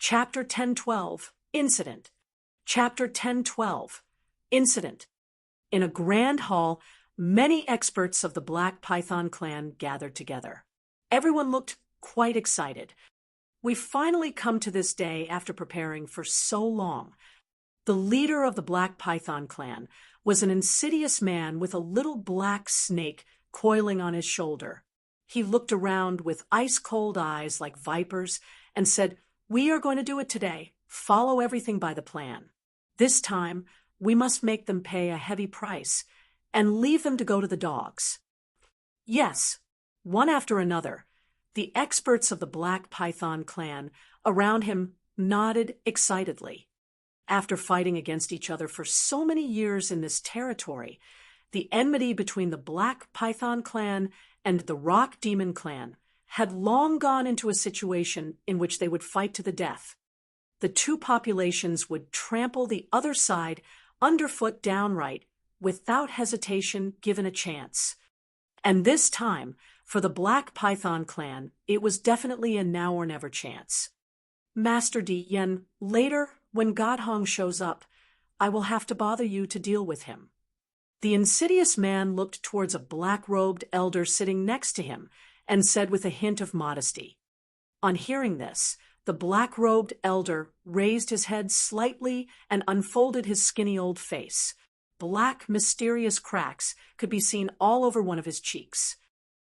Chapter 1012, Incident. Chapter 1012, Incident. In a grand hall, many experts of the Black Python clan gathered together. Everyone looked quite excited. We've finally come to this day after preparing for so long. The leader of the Black Python clan was an insidious man with a little black snake coiling on his shoulder. He looked around with ice-cold eyes like vipers and said, "We are going to do it today. Follow everything by the plan. This time, we must make them pay a heavy price and leave them to go to the dogs." Yes, one after another, the experts of the Black Python clan around him nodded excitedly. After fighting against each other for so many years in this territory, the enmity between the Black Python clan and the Rock Demon clan had long gone into a situation in which they would fight to the death. The two populations would trample the other side underfoot downright, without hesitation given a chance. And this time, for the Black Python clan, it was definitely a now or never chance. "Master Di Yen, later, when Godhong shows up, I will have to bother you to deal with him." The insidious man looked towards a black-robed elder sitting next to him and said with a hint of modesty. On hearing this, the black-robed elder raised his head slightly and unfolded his skinny old face. Black, mysterious cracks could be seen all over one of his cheeks.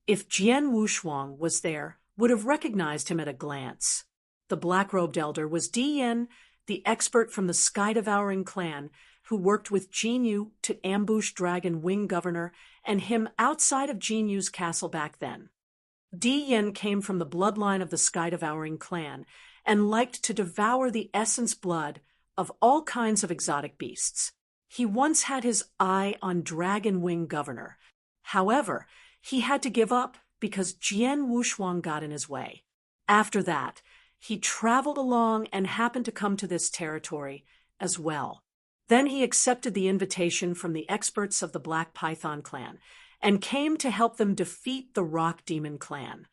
If Jian Wushuang was there, would have recognized him at a glance. The black-robed elder was Di Yen, the expert from the Sky-Devouring clan, who worked with Jinyu to ambush Dragon Wing Governor and him outside of Jinyu's castle back then. Di Yen came from the bloodline of the Sky-Devouring clan and liked to devour the essence blood of all kinds of exotic beasts. He once had his eye on Dragon Wing Governor. However, he had to give up because Jian Wushuang got in his way. After that, he traveled along and happened to come to this territory as well. Then he accepted the invitation from the experts of the Black Python clan and came to help them defeat the Rock Demon clan.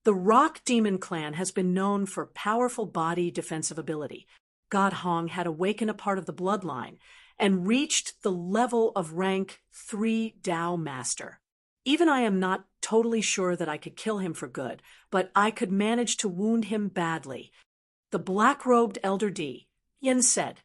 The Rock Demon clan has been known for powerful body defensive ability. Godhong had awakened a part of the bloodline and reached the level of rank 3 Dao Master. Even I am not totally sure that I could kill him for good, but I could manage to wound him badly. The black-robed Elder Di Yen said,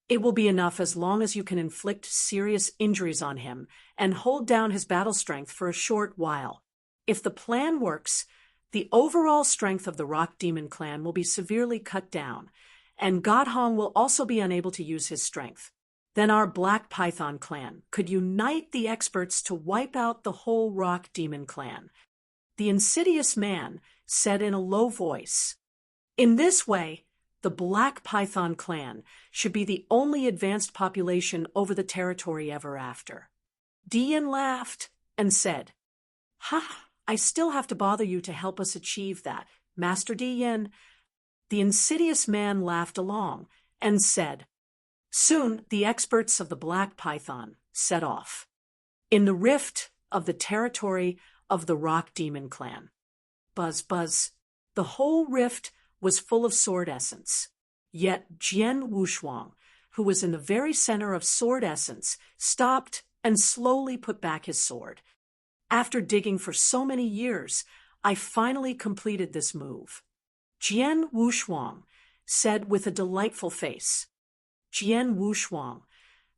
"It will be enough as long as you can inflict serious injuries on him and hold down his battle strength for a short while. If the plan works, the overall strength of the Rock Demon clan will be severely cut down, and Godhong will also be unable to use his strength. Then our Black Python clan could unite the experts to wipe out the whole Rock Demon clan." The insidious man said in a low voice, "In this way, the Black Python clan should be the only advanced population over the territory ever after." Di Yen laughed and said, "Ha, I still have to bother you to help us achieve that, Master Di Yen." The insidious man laughed along and said, Soon the experts of the Black Python set off in the rift of the territory of the Rock Demon clan. Buzz, buzz. The whole rift was full of sword essence. Yet Jian Wushuang, who was in the very center of sword essence, stopped and slowly put back his sword. After digging for so many years, I finally completed this move. Jian Wushuang said with a delightful face, "Jian Wushuang,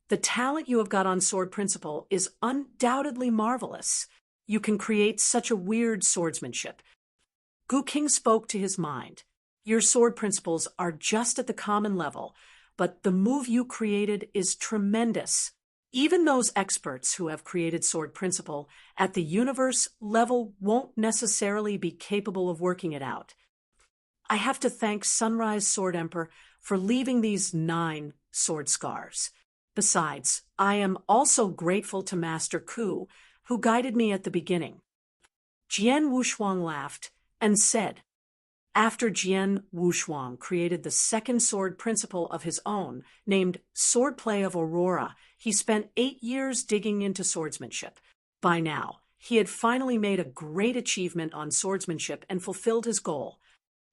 the talent you have got on sword principle is undoubtedly marvelous. You can create such a weird swordsmanship." Gu King spoke to his mind. "Your sword principles are just at the common level, but the move you created is tremendous. Even those experts who have created sword principle at the universe level won't necessarily be capable of working it out. I have to thank Sunrise Sword Emperor for leaving these 9 sword scars. Besides, I am also grateful to Master Ku, who guided me at the beginning." Jian Wushuang laughed and said, after Jian Wushuang created the second sword principle of his own, named Swordplay of Aurora, he spent 8 years digging into swordsmanship. By now, he had finally made a great achievement on swordsmanship and fulfilled his goal.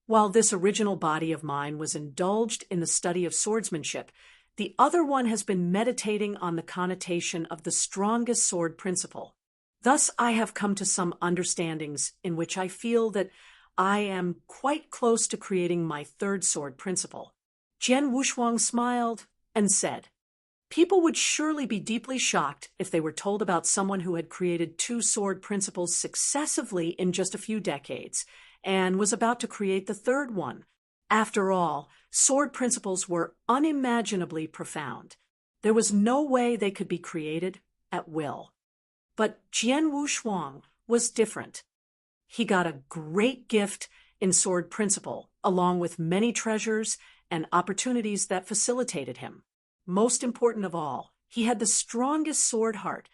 While this original body of mine was indulged in the study of swordsmanship, the other one has been meditating on the connotation of the strongest sword principle. Thus I have come to some understandings in which I feel that I am quite close to creating my third sword principle. Jian Wushuang smiled and said, "People would surely be deeply shocked if they were told about someone who had created two sword principles successively in just a few decades, and was about to create the third one. After all, sword principles were unimaginably profound. There was no way they could be created at will." But Jian Wushuang was different. He got a great gift in sword principle, along with many treasures and opportunities that facilitated him. Most important of all, he had the strongest sword heart.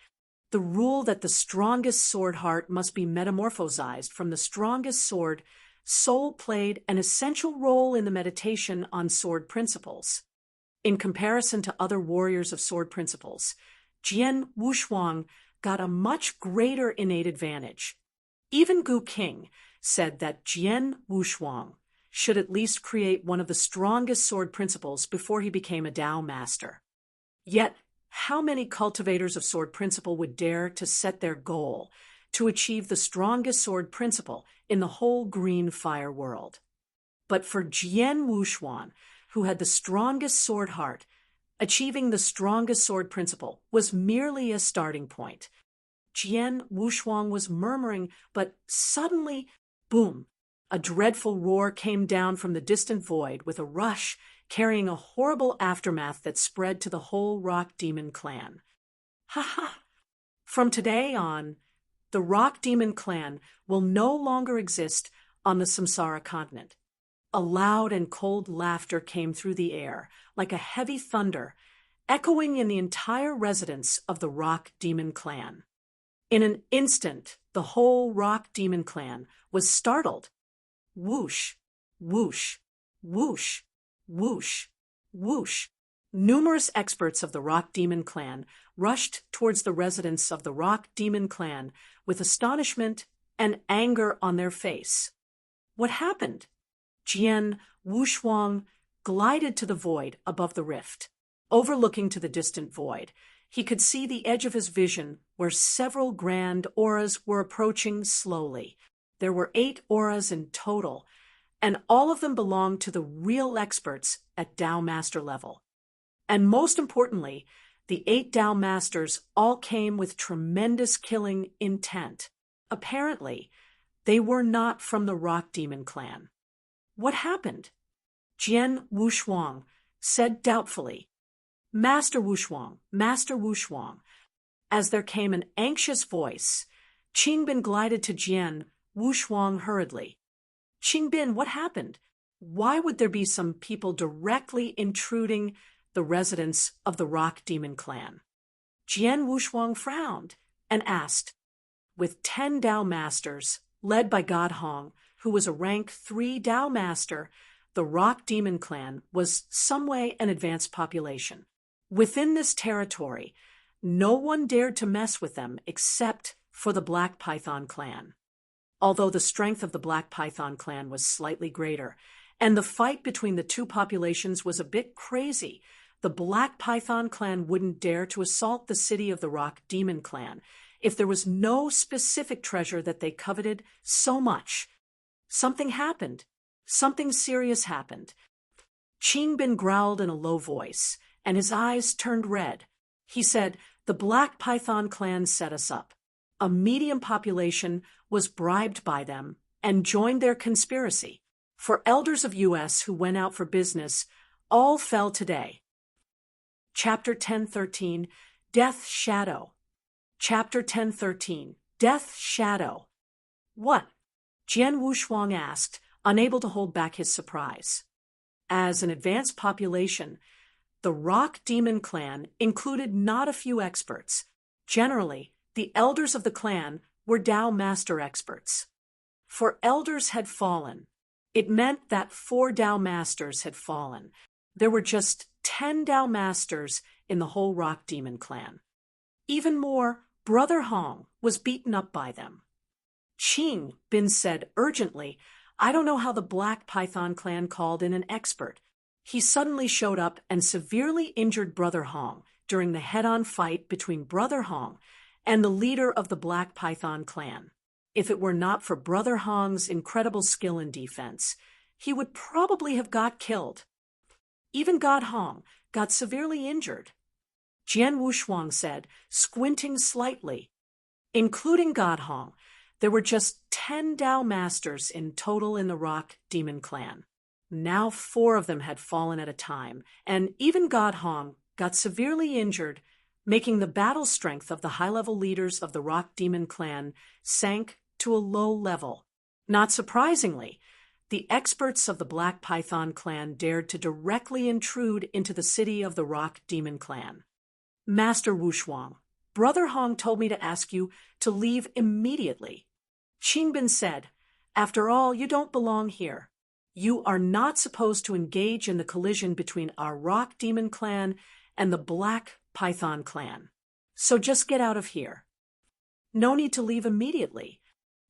The rule that the strongest sword heart must be metamorphosized from the strongest sword soul played an essential role in the meditation on sword principles. In comparison to other warriors of sword principles, Jian Wushuang got a much greater innate advantage. Even Gu King said that Jian Wushuang should at least create one of the strongest sword principles before he became a Dao master. Yet, how many cultivators of sword principle would dare to set their goal to achieve the strongest sword principle in the whole green fire world? But for Jian Wushuang, who had the strongest sword heart, achieving the strongest sword principle was merely a starting point. Jian Wushuang was murmuring, but suddenly, boom, a dreadful roar came down from the distant void with a rush, carrying a horrible aftermath that spread to the whole Rock Demon clan. Ha ha! From today on, the Rock Demon clan will no longer exist on the Samsara continent. A loud and cold laughter came through the air, like a heavy thunder, echoing in the entire residence of the Rock Demon clan. In an instant, the whole Rock Demon clan was startled. Whoosh, whoosh, whoosh, whoosh, whoosh. Numerous experts of the Rock Demon clan rushed towards the residence of the Rock Demon clan with astonishment and anger on their face. What happened? Jian Wushuang glided to the void above the rift. Overlooking to the distant void, he could see the edge of his vision where several grand auras were approaching slowly. There were 8 auras in total, and all of them belonged to the real experts at Dao Master level. And most importantly, the 8 Dao Masters all came with tremendous killing intent. Apparently, they were not from the Rock Demon clan. What happened? Jian Wushuang said doubtfully, Master Wushuang, Master Wushuang." As there came an anxious voice, Qingbin glided to Jian Wushuang hurriedly. "Qingbin, what happened? Why would there be some people directly intruding the residence of the Rock Demon clan?" Jian Wushuang frowned and asked, "With 10 Dao Masters, led by God Hong, who was a rank 3 Dao Master, the Rock Demon clan was some way an advanced population. Within this territory, no one dared to mess with them except for the Black Python clan. Although the strength of the Black Python clan was slightly greater, and the fight between the two populations was a bit crazy, the Black Python clan wouldn't dare to assault the city of the Rock Demon clan if there was no specific treasure that they coveted so much. Something happened. Something serious happened." Qingbin growled in a low voice, and his eyes turned red. He said, "The Black Python clan set us up. A medium population was bribed by them and joined their conspiracy. For elders of U.S. who went out for business, all fell today." Chapter 1013, Death Shadow. Chapter 1013, Death Shadow. "What?" Jian Wushuang asked, unable to hold back his surprise. As an advanced population, the Rock Demon clan included not a few experts. Generally, the elders of the clan were Dao Master experts. For elders had fallen. It meant that 4 Dao Masters had fallen. There were just 10 Dao Masters in the whole Rock Demon clan. Even more, Brother Hong was beaten up by them. Qingbin said urgently, I don't know how the Black Python clan called in an expert. He suddenly showed up and severely injured Brother Hong during the head-on fight between Brother Hong and the leader of the Black Python clan. If it were not for Brother Hong's incredible skill in defense, he would probably have got killed. Even God Hong got severely injured, Jian Wushuang said, squinting slightly. Including God Hong, there were just 10 Dao Masters in total in the Rock Demon clan. Now 4 of them had fallen at a time, and even God Hong got severely injured, making the battle strength of the high-level leaders of the Rock Demon clan sank to a low level. Not surprisingly, the experts of the Black Python clan dared to directly intrude into the city of the Rock Demon clan. Master Wushuang, Brother Hong told me to ask you to leave immediately. Qingbin said, after all, you don't belong here. You are not supposed to engage in the collision between our Rock Demon clan and the Black Python clan. So just get out of here. No need to leave immediately.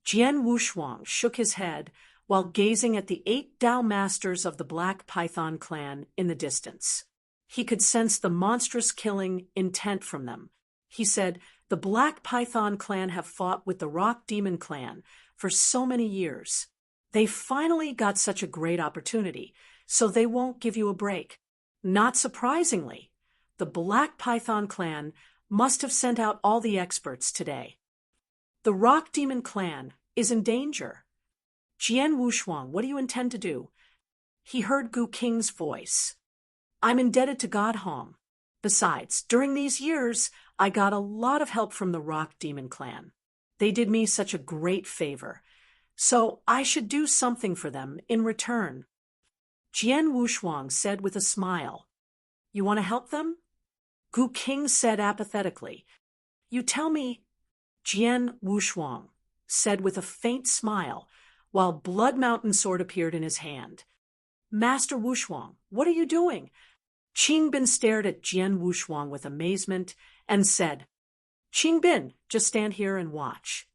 Jian Wushuang shook his head while gazing at the 8 Dao Masters of the Black Python clan in the distance. He could sense the monstrous killing intent from them. He said, the Black Python clan have fought with the Rock Demon clan for so many years. They finally got such a great opportunity, so they won't give you a break. Not surprisingly, the Black Python clan must have sent out all the experts today. The Rock Demon clan is in danger. Jian Wushuang, what do you intend to do? He heard Gu Qing's voice. I'm indebted to God Hong. Besides, during these years, I got a lot of help from the Rock Demon clan. They did me such a great favor, so I should do something for them in return. Jian Wushuang said with a smile. You want to help them? Gu Qing said apathetically. You tell me. Jian Wushuang said with a faint smile, while Blood Mountain Sword appeared in his hand. Master Wushuang, what are you doing? Qingbin stared at Jian Wushuang with amazement and said, Qingbin, just stand here and watch.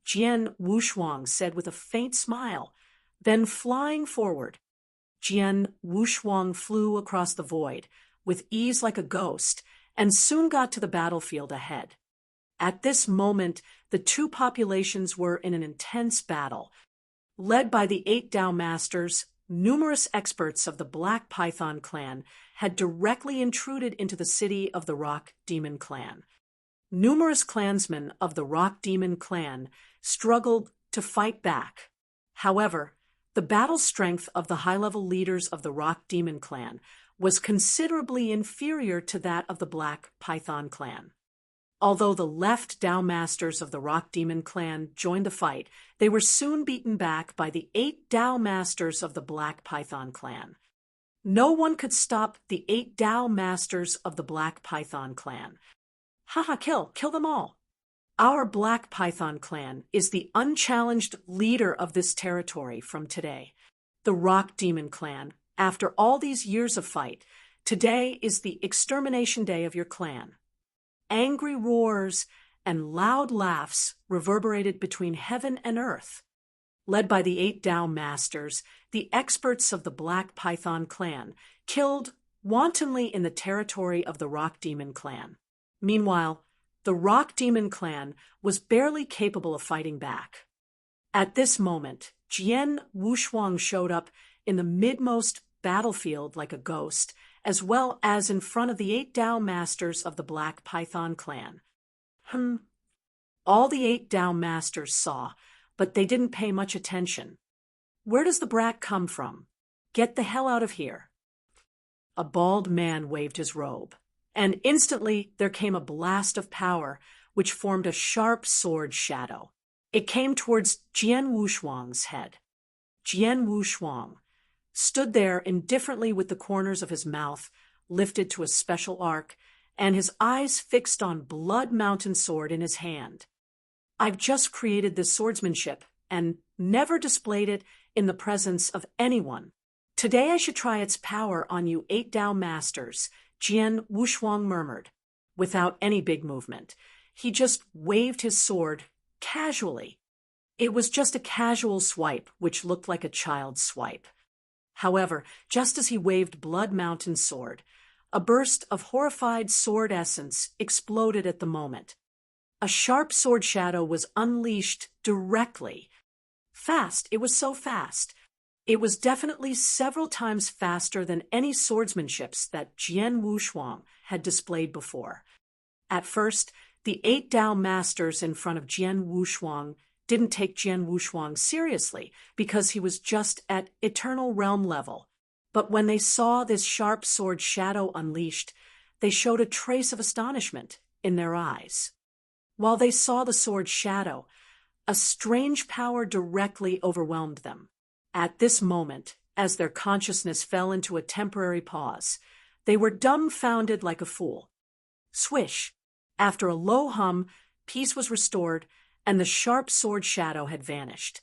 Jian Wushuang said with a faint smile, then flying forward. Jian Wushuang flew across the void, with ease like a ghost, and soon got to the battlefield ahead. At this moment, the 2 populations were in an intense battle. Led by the 8 Dao Masters, numerous experts of the Black Python clan had directly intruded into the city of the Rock Demon clan. Numerous clansmen of the Rock Demon clan struggled to fight back. However, the battle strength of the high-level leaders of the Rock Demon clan was considerably inferior to that of the Black Python clan. Although the left Dao Masters of the Rock Demon clan joined the fight, they were soon beaten back by the 8 Dao Masters of the Black Python clan. No one could stop the 8 Dao Masters of the Black Python clan. Haha, kill them all. Our Black Python clan is the unchallenged leader of this territory from today. The Rock Demon clan, after all these years of fight, today is the extermination day of your clan. Angry roars and loud laughs reverberated between heaven and earth. Led by the 8 Dao Masters, the experts of the Black Python clan killed wantonly in the territory of the Rock Demon clan. Meanwhile, the Rock Demon clan was barely capable of fighting back. At this moment, Jian Wushuang showed up in the midmost battlefield like a ghost, as well as in front of the 8 Dao Masters of the Black Python clan. All the 8 Dao Masters saw, but they didn't pay much attention. Where does the brat come from? Get the hell out of here. A bald man waved his robe, and instantly there came a blast of power which formed a sharp sword shadow. It came towards Jian Wushuang's head. Jian Wushuang stood there indifferently with the corners of his mouth lifted to a special arc and his eyes fixed on Blood Mountain Sword in his hand. I've just created this swordsmanship and never displayed it in the presence of anyone. Today I should try its power on you 8 Dao Masters, Jian Wushuang murmured. Without any big movement, he just waved his sword casually. It was just a casual swipe, which looked like a child's swipe. However, just as he waved Blood Mountain's sword, a burst of horrified sword essence exploded at the moment. A sharp sword shadow was unleashed directly. Fast, it was so fast. It was definitely several times faster than any swordsmanships that Jian Wushuang had displayed before. At first, the 8 Dao masters in front of Jian Wushuang didn't take Jian Wushuang seriously because he was just at eternal realm level. But when they saw this sharp sword shadow unleashed, they showed a trace of astonishment in their eyes. While they saw the sword shadow, a strange power directly overwhelmed them. At this moment, as their consciousness fell into a temporary pause, they were dumbfounded like a fool. Swish! After a low hum, peace was restored, and the sharp sword shadow had vanished.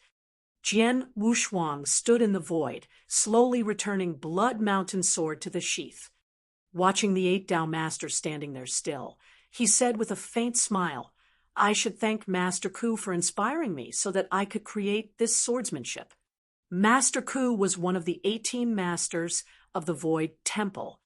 Jian Wushuang stood in the void, slowly returning Blood Mountain's sword to the sheath. Watching the 8 Dao masters standing there still, he said with a faint smile, "I should thank Master Ku for inspiring me so that I could create this swordsmanship." Master Ku was one of the 18 masters of the Void Temple.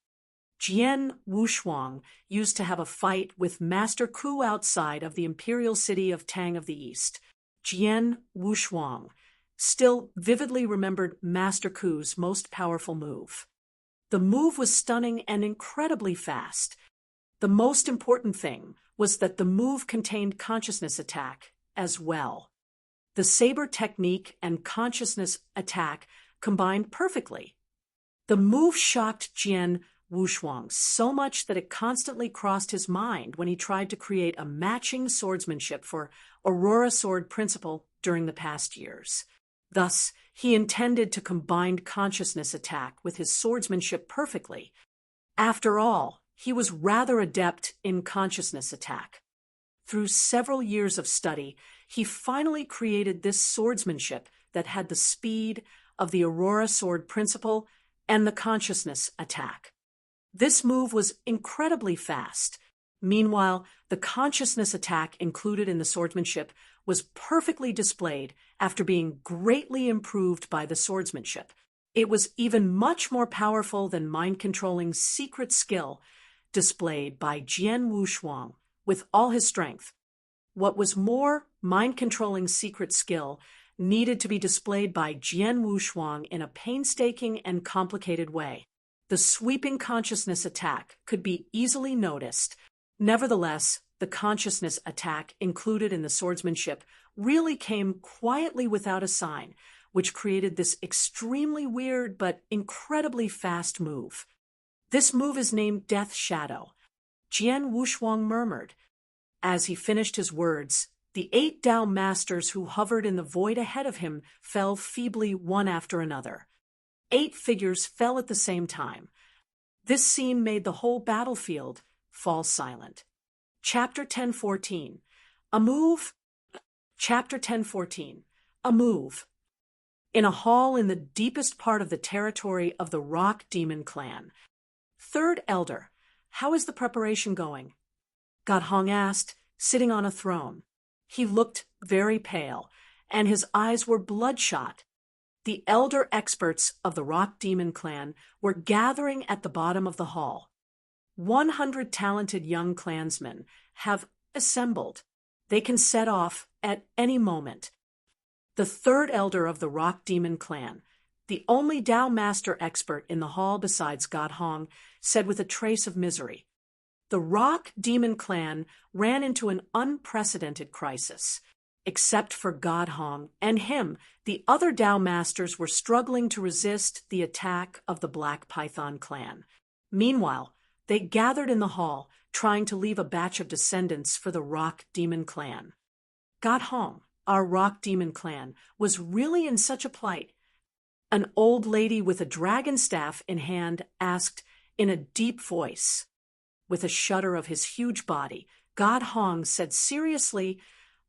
Jian Wushuang used to have a fight with Master Ku outside of the imperial city of Tang of the East. Jian Wushuang still vividly remembered Master Ku's most powerful move. The move was stunning and incredibly fast. The most important thing was that the move contained consciousness attack as well. The Saber technique and consciousness attack combined perfectly. The move shocked Jian Wushuang so much that it constantly crossed his mind when he tried to create a matching swordsmanship for Aurora Sword Principle during the past years. Thus, he intended to combine consciousness attack with his swordsmanship perfectly. After all, he was rather adept in consciousness attack. Through several years of study, he finally created this swordsmanship that had the speed of the Aurora Sword Principle and the consciousness attack. This move was incredibly fast. Meanwhile, the consciousness attack included in the swordsmanship was perfectly displayed after being greatly improved by the swordsmanship. It was even much more powerful than mind-controlling secret skill displayed by Jian Wushuang with all his strength. What was more, mind-controlling secret skill needed to be displayed by Jian Wushuang in a painstaking and complicated way. The sweeping consciousness attack could be easily noticed. Nevertheless, the consciousness attack included in the swordsmanship really came quietly without a sign, which created this extremely weird but incredibly fast move. This move is named Death Shadow. Jian Wushuang murmured. As he finished his words, the 8 Dao masters who hovered in the void ahead of him fell feebly one after another. 8 figures fell at the same time. This scene made the whole battlefield fall silent. Chapter 10:14. A move. Chapter 10:14. A move. In a hall in the deepest part of the territory of the Rock Demon clan. Third Elder, how is the preparation going? Godhong asked, sitting on a throne. He looked very pale, and his eyes were bloodshot. The elder experts of the Rock Demon clan were gathering at the bottom of the hall. 100 talented young clansmen have assembled. They can set off at any moment. The third elder of the Rock Demon clan, the only Dao Master expert in the hall besides Godhong, said with a trace of misery, "The Rock Demon clan ran into an unprecedented crisis. Except for Godhong and him, the other Dao Masters were struggling to resist the attack of the Black Python clan. Meanwhile, they gathered in the hall, trying to leave a batch of descendants for the Rock Demon clan. Godhong, our Rock Demon clan, was really in such a plight." An old lady with a dragon staff in hand asked in a deep voice. With a shudder of his huge body, Godhong said seriously,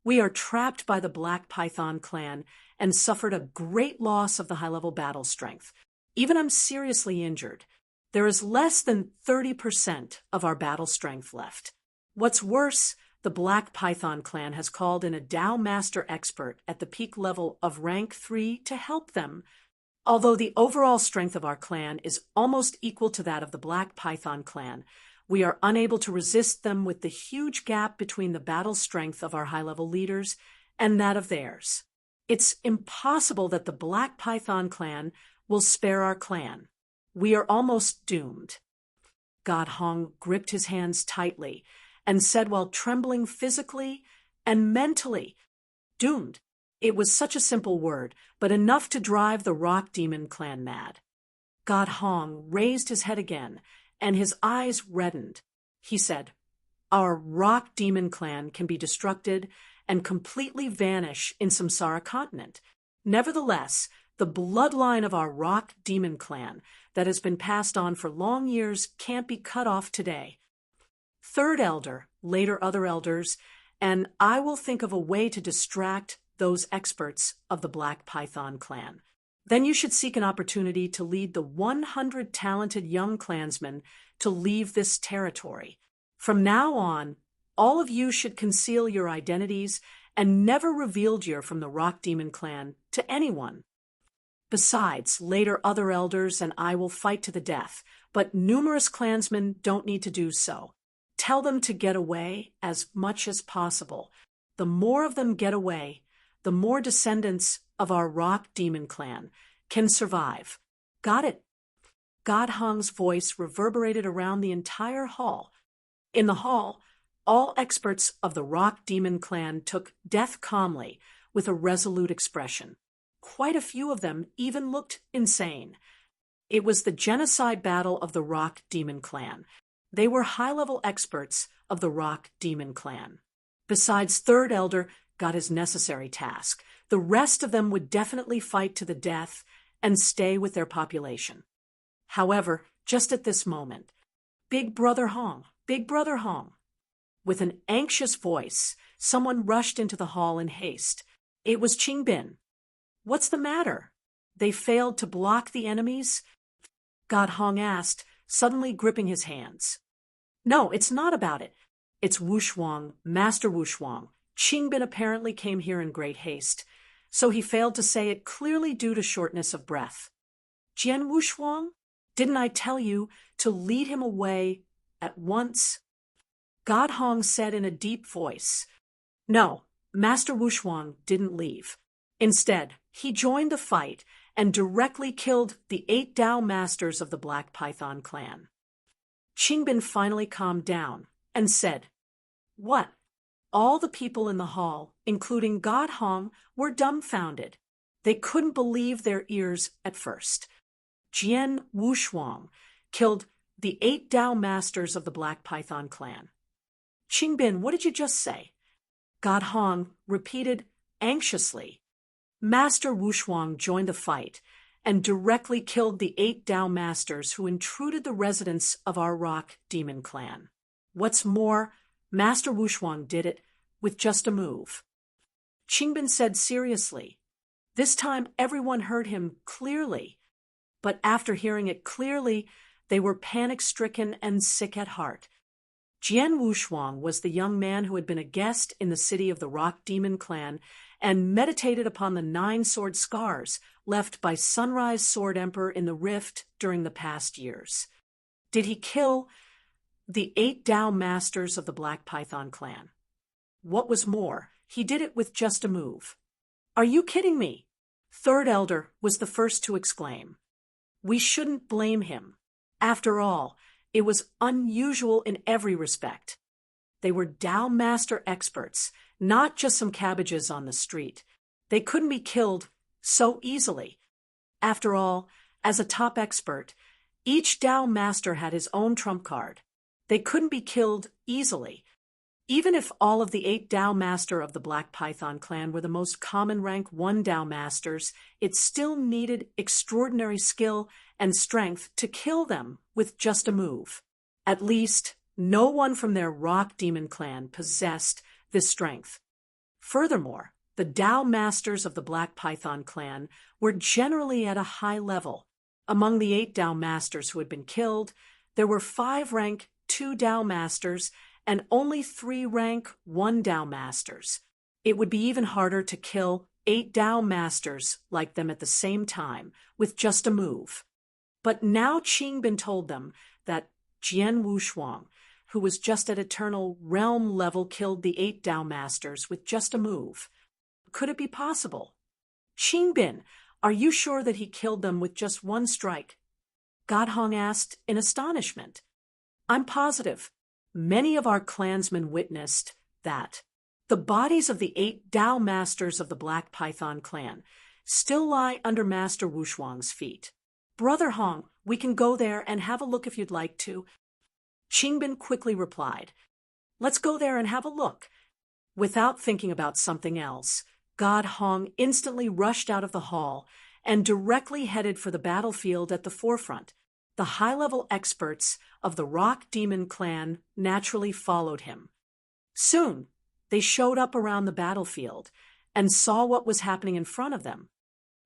"We are trapped by the Black Python clan and suffered a great loss of the high-level battle strength. Even I'm seriously injured. There is less than 30% of our battle strength left. What's worse, the Black Python clan has called in a Dao Master expert at the peak level of rank 3 to help them. Although the overall strength of our clan is almost equal to that of the Black Python clan, we are unable to resist them with the huge gap between the battle strength of our high-level leaders and that of theirs. It's impossible that the Black Python clan will spare our clan. We are almost doomed. God Hong gripped his hands tightly and said while trembling physically and mentally, "Doomed." It was such a simple word, but enough to drive the Rock Demon clan mad. God Hong raised his head again, and his eyes reddened. He said, "Our Rock Demon clan can be destructed and completely vanish in Samsara continent. Nevertheless, the bloodline of our Rock Demon clan that has been passed on for long years can't be cut off today. Third Elder, later other elders, and I will think of a way to distract those experts of the Black Python clan. Then you should seek an opportunity to lead the 100 talented young clansmen to leave this territory. From now on, all of you should conceal your identities and never reveal you from the Rock Demon clan to anyone. Besides, later other elders and I will fight to the death, but numerous clansmen don't need to do so. Tell them to get away as much as possible. The more of them get away, the more descendants of our Rock Demon clan can survive. Got it?" God Hong's voice reverberated around the entire hall. In the hall, all experts of the Rock Demon clan took death calmly, with a resolute expression. Quite a few of them even looked insane. It was the genocide battle of the Rock Demon clan. They were high-level experts of the Rock Demon clan. Besides, Third Elder got his necessary task. The rest of them would definitely fight to the death and stay with their population. However, just at this moment, Big Brother Hong, with an anxious voice, someone rushed into the hall in haste. It was Qingbin. "What's the matter? They failed to block the enemies?" God Hong asked, suddenly gripping his hands. "No, it's not about it. It's Wushuang, Master Wushuang. Qingbin apparently came here in great haste, so he failed to say it clearly due to shortness of breath. Jian Wushuang, didn't I tell you to lead him away at once?" God Hong said in a deep voice. "No, Master Wushuang didn't leave. Instead, he joined the fight and directly killed the 8 Dao Masters of the Black Python clan." Qingbin finally calmed down and said, "What?" All the people in the hall, including God Hong, were dumbfounded. They couldn't believe their ears at first. Jian Wushuang killed the 8 Dao Masters of the Black Python clan. "Qingbin, what did you just say?" God Hong repeated anxiously. "Master Wushuang joined the fight and directly killed the 8 Dao Masters who intruded the residence of our Rock Demon clan. What's more, Master Wushuang did it with just a move." Qingbin said seriously. This time everyone heard him clearly, but after hearing it clearly, they were panic-stricken and sick at heart. Jian Wushuang was the young man who had been a guest in the city of the Rock Demon clan and meditated upon the 9 sword scars left by Sunrise Sword Emperor in the Rift during the past years. Did he kill the 8 Dao Masters of the Black Python clan? What was more, he did it with just a move. "Are you kidding me?" Third Elder was the first to exclaim. "We shouldn't blame him. After all, it was unusual in every respect. They were Dao Master experts, not just some cabbages on the street. They couldn't be killed so easily. After all, as a top expert, each Dao Master had his own trump card. They couldn't be killed easily. Even if all of the 8 Dao Master of the Black Python clan were the most common rank 1 Dao Masters, it still needed extraordinary skill and strength to kill them with just a move. At least, no one from their Rock Demon clan possessed this strength. Furthermore, the Dao Masters of the Black Python clan were generally at a high level. Among the 8 Dao Masters who had been killed, there were 5 rank 2 Dao Masters and only 3 rank 1 Dao Masters. It would be even harder to kill 8 Dao Masters like them at the same time, with just a move. But now Qingbin told them that Jian Wushuang, who was just at eternal realm level, killed the 8 Dao Masters with just a move. Could it be possible? Qingbin, are you sure that he killed them with just 1 strike? Godhong asked in astonishment. I'm positive. Many of our clansmen witnessed that. The bodies of the 8 Dao Masters of the Black Python clan still lie under Master Wushuang's feet. Brother Hong, we can go there and have a look if you'd like to. Qingbin quickly replied, Let's go there and have a look. Without thinking about something else, God Hong instantly rushed out of the hall and directly headed for the battlefield at the forefront. The high-level experts of the Rock Demon clan naturally followed him. Soon, they showed up around the battlefield and saw what was happening in front of them.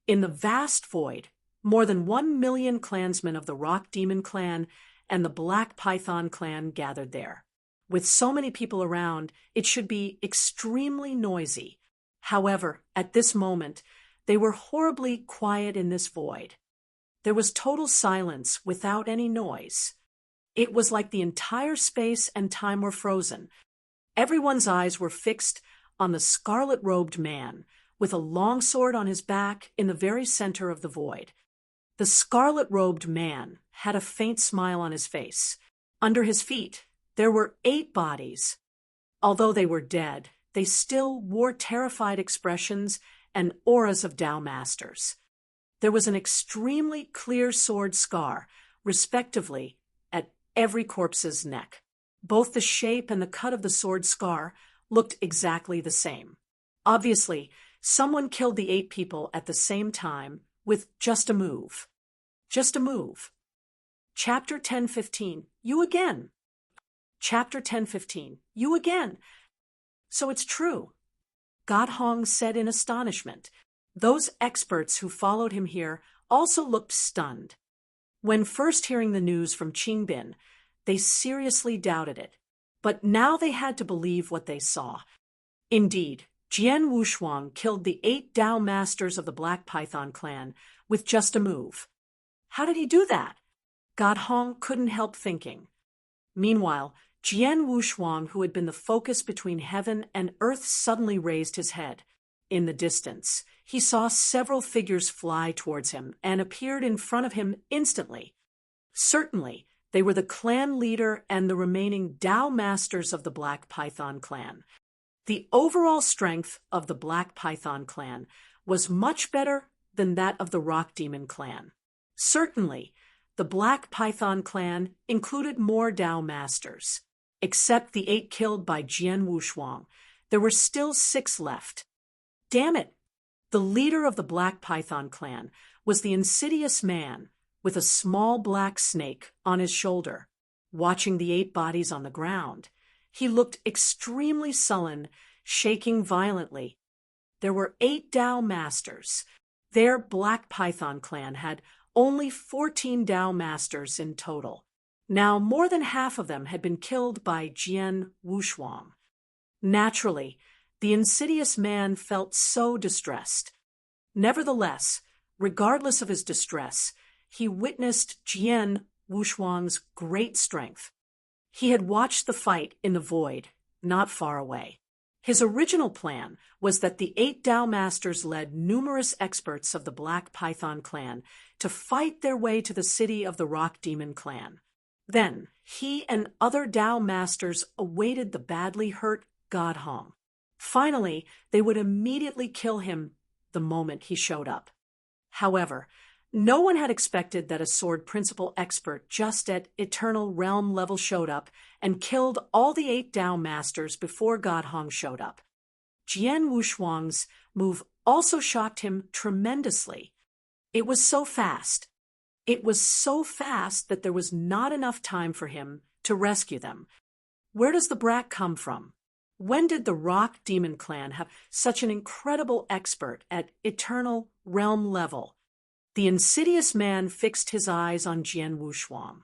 In the vast void, more than 1 million clansmen of the Rock Demon clan and the Black Python clan gathered there. With so many people around, it should be extremely noisy. However, at this moment, they were horribly quiet in this void. There was total silence without any noise. It was like the entire space and time were frozen. Everyone's eyes were fixed on the scarlet-robed man, with a long sword on his back in the very center of the void. The scarlet-robed man had a faint smile on his face. Under his feet, there were 8 bodies. Although they were dead, they still wore terrified expressions and auras of Dao Masters. There was an extremely clear sword scar, respectively, at every corpse's neck. Both the shape and the cut of the sword scar looked exactly the same. Obviously, someone killed the 8 people at the same time with just a move. Just a move. Chapter 1015, you again. Chapter 1015, you again. So it's true. Godhong said in astonishment. Those experts who followed him here also looked stunned. When first hearing the news from Qingbin, they seriously doubted it. But now they had to believe what they saw. Indeed, Jian Wushuang killed the 8 Dao Masters of the Black Python clan with just a move. How did he do that? Godhong couldn't help thinking. Meanwhile, Jian Wushuang, who had been the focus between heaven and earth, suddenly raised his head. In the distance, he saw several figures fly towards him and appeared in front of him instantly. Certainly, they were the clan leader and the remaining Dao Masters of the Black Python clan. The overall strength of the Black Python clan was much better than that of the Rock Demon clan. Certainly, the Black Python clan included more Dao Masters. Except the 8 killed by Jian Wushuang, there were still 6 left. Damn it! The leader of the Black Python clan was the insidious man with a small black snake on his shoulder. Watching the 8 bodies on the ground, he looked extremely sullen, shaking violently. There were 8 Dao Masters. Their Black Python clan had only 14 Dao Masters in total. Now, more than half of them had been killed by Jian Wushuang. Naturally, the insidious man felt so distressed. Nevertheless, regardless of his distress, he witnessed Jian Wushuang's great strength. He had watched the fight in the void, not far away. His original plan was that the 8 Dao Masters led numerous experts of the Black Python clan to fight their way to the city of the Rock Demon clan. Then, he and other Dao Masters awaited the badly hurt Godhong. Finally, they would immediately kill him the moment he showed up. However, no one had expected that a sword principal expert just at Eternal Realm level showed up and killed all the 8 Dao Masters before Godhong showed up. Jian Wushuang's move also shocked him tremendously. It was so fast. It was so fast that there was not enough time for him to rescue them. Where does the brat come from? When did the Rock Demon clan have such an incredible expert at Eternal Realm level? The insidious man fixed his eyes on Jian Wushuang.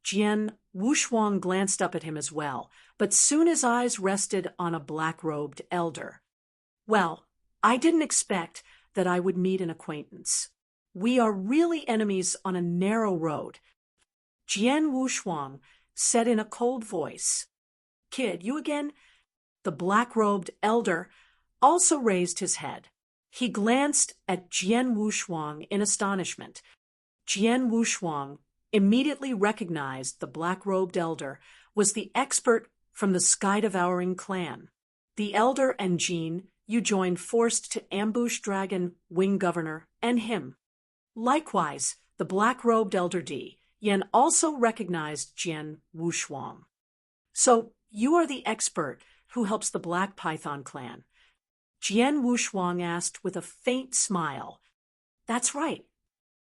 Jian Wushuang glanced up at him as well, but soon his eyes rested on a black-robed elder. Well, I didn't expect that I would meet an acquaintance. We are really enemies on a narrow road. Jian Wushuang said in a cold voice. Kid, you again? The black-robed elder also raised his head. He glanced at Jian Wushuang in astonishment. Jian Wushuang immediately recognized the black-robed elder was the expert from the Sky-Devouring clan. The elder and Jean you joined forced to ambush Dragon Wing Governor and him. Likewise, the black-robed elder D. Yen also recognized Jian Wushuang. So, you are the expert who helps the Black Python clan? Jian Wushuang asked with a faint smile. That's right.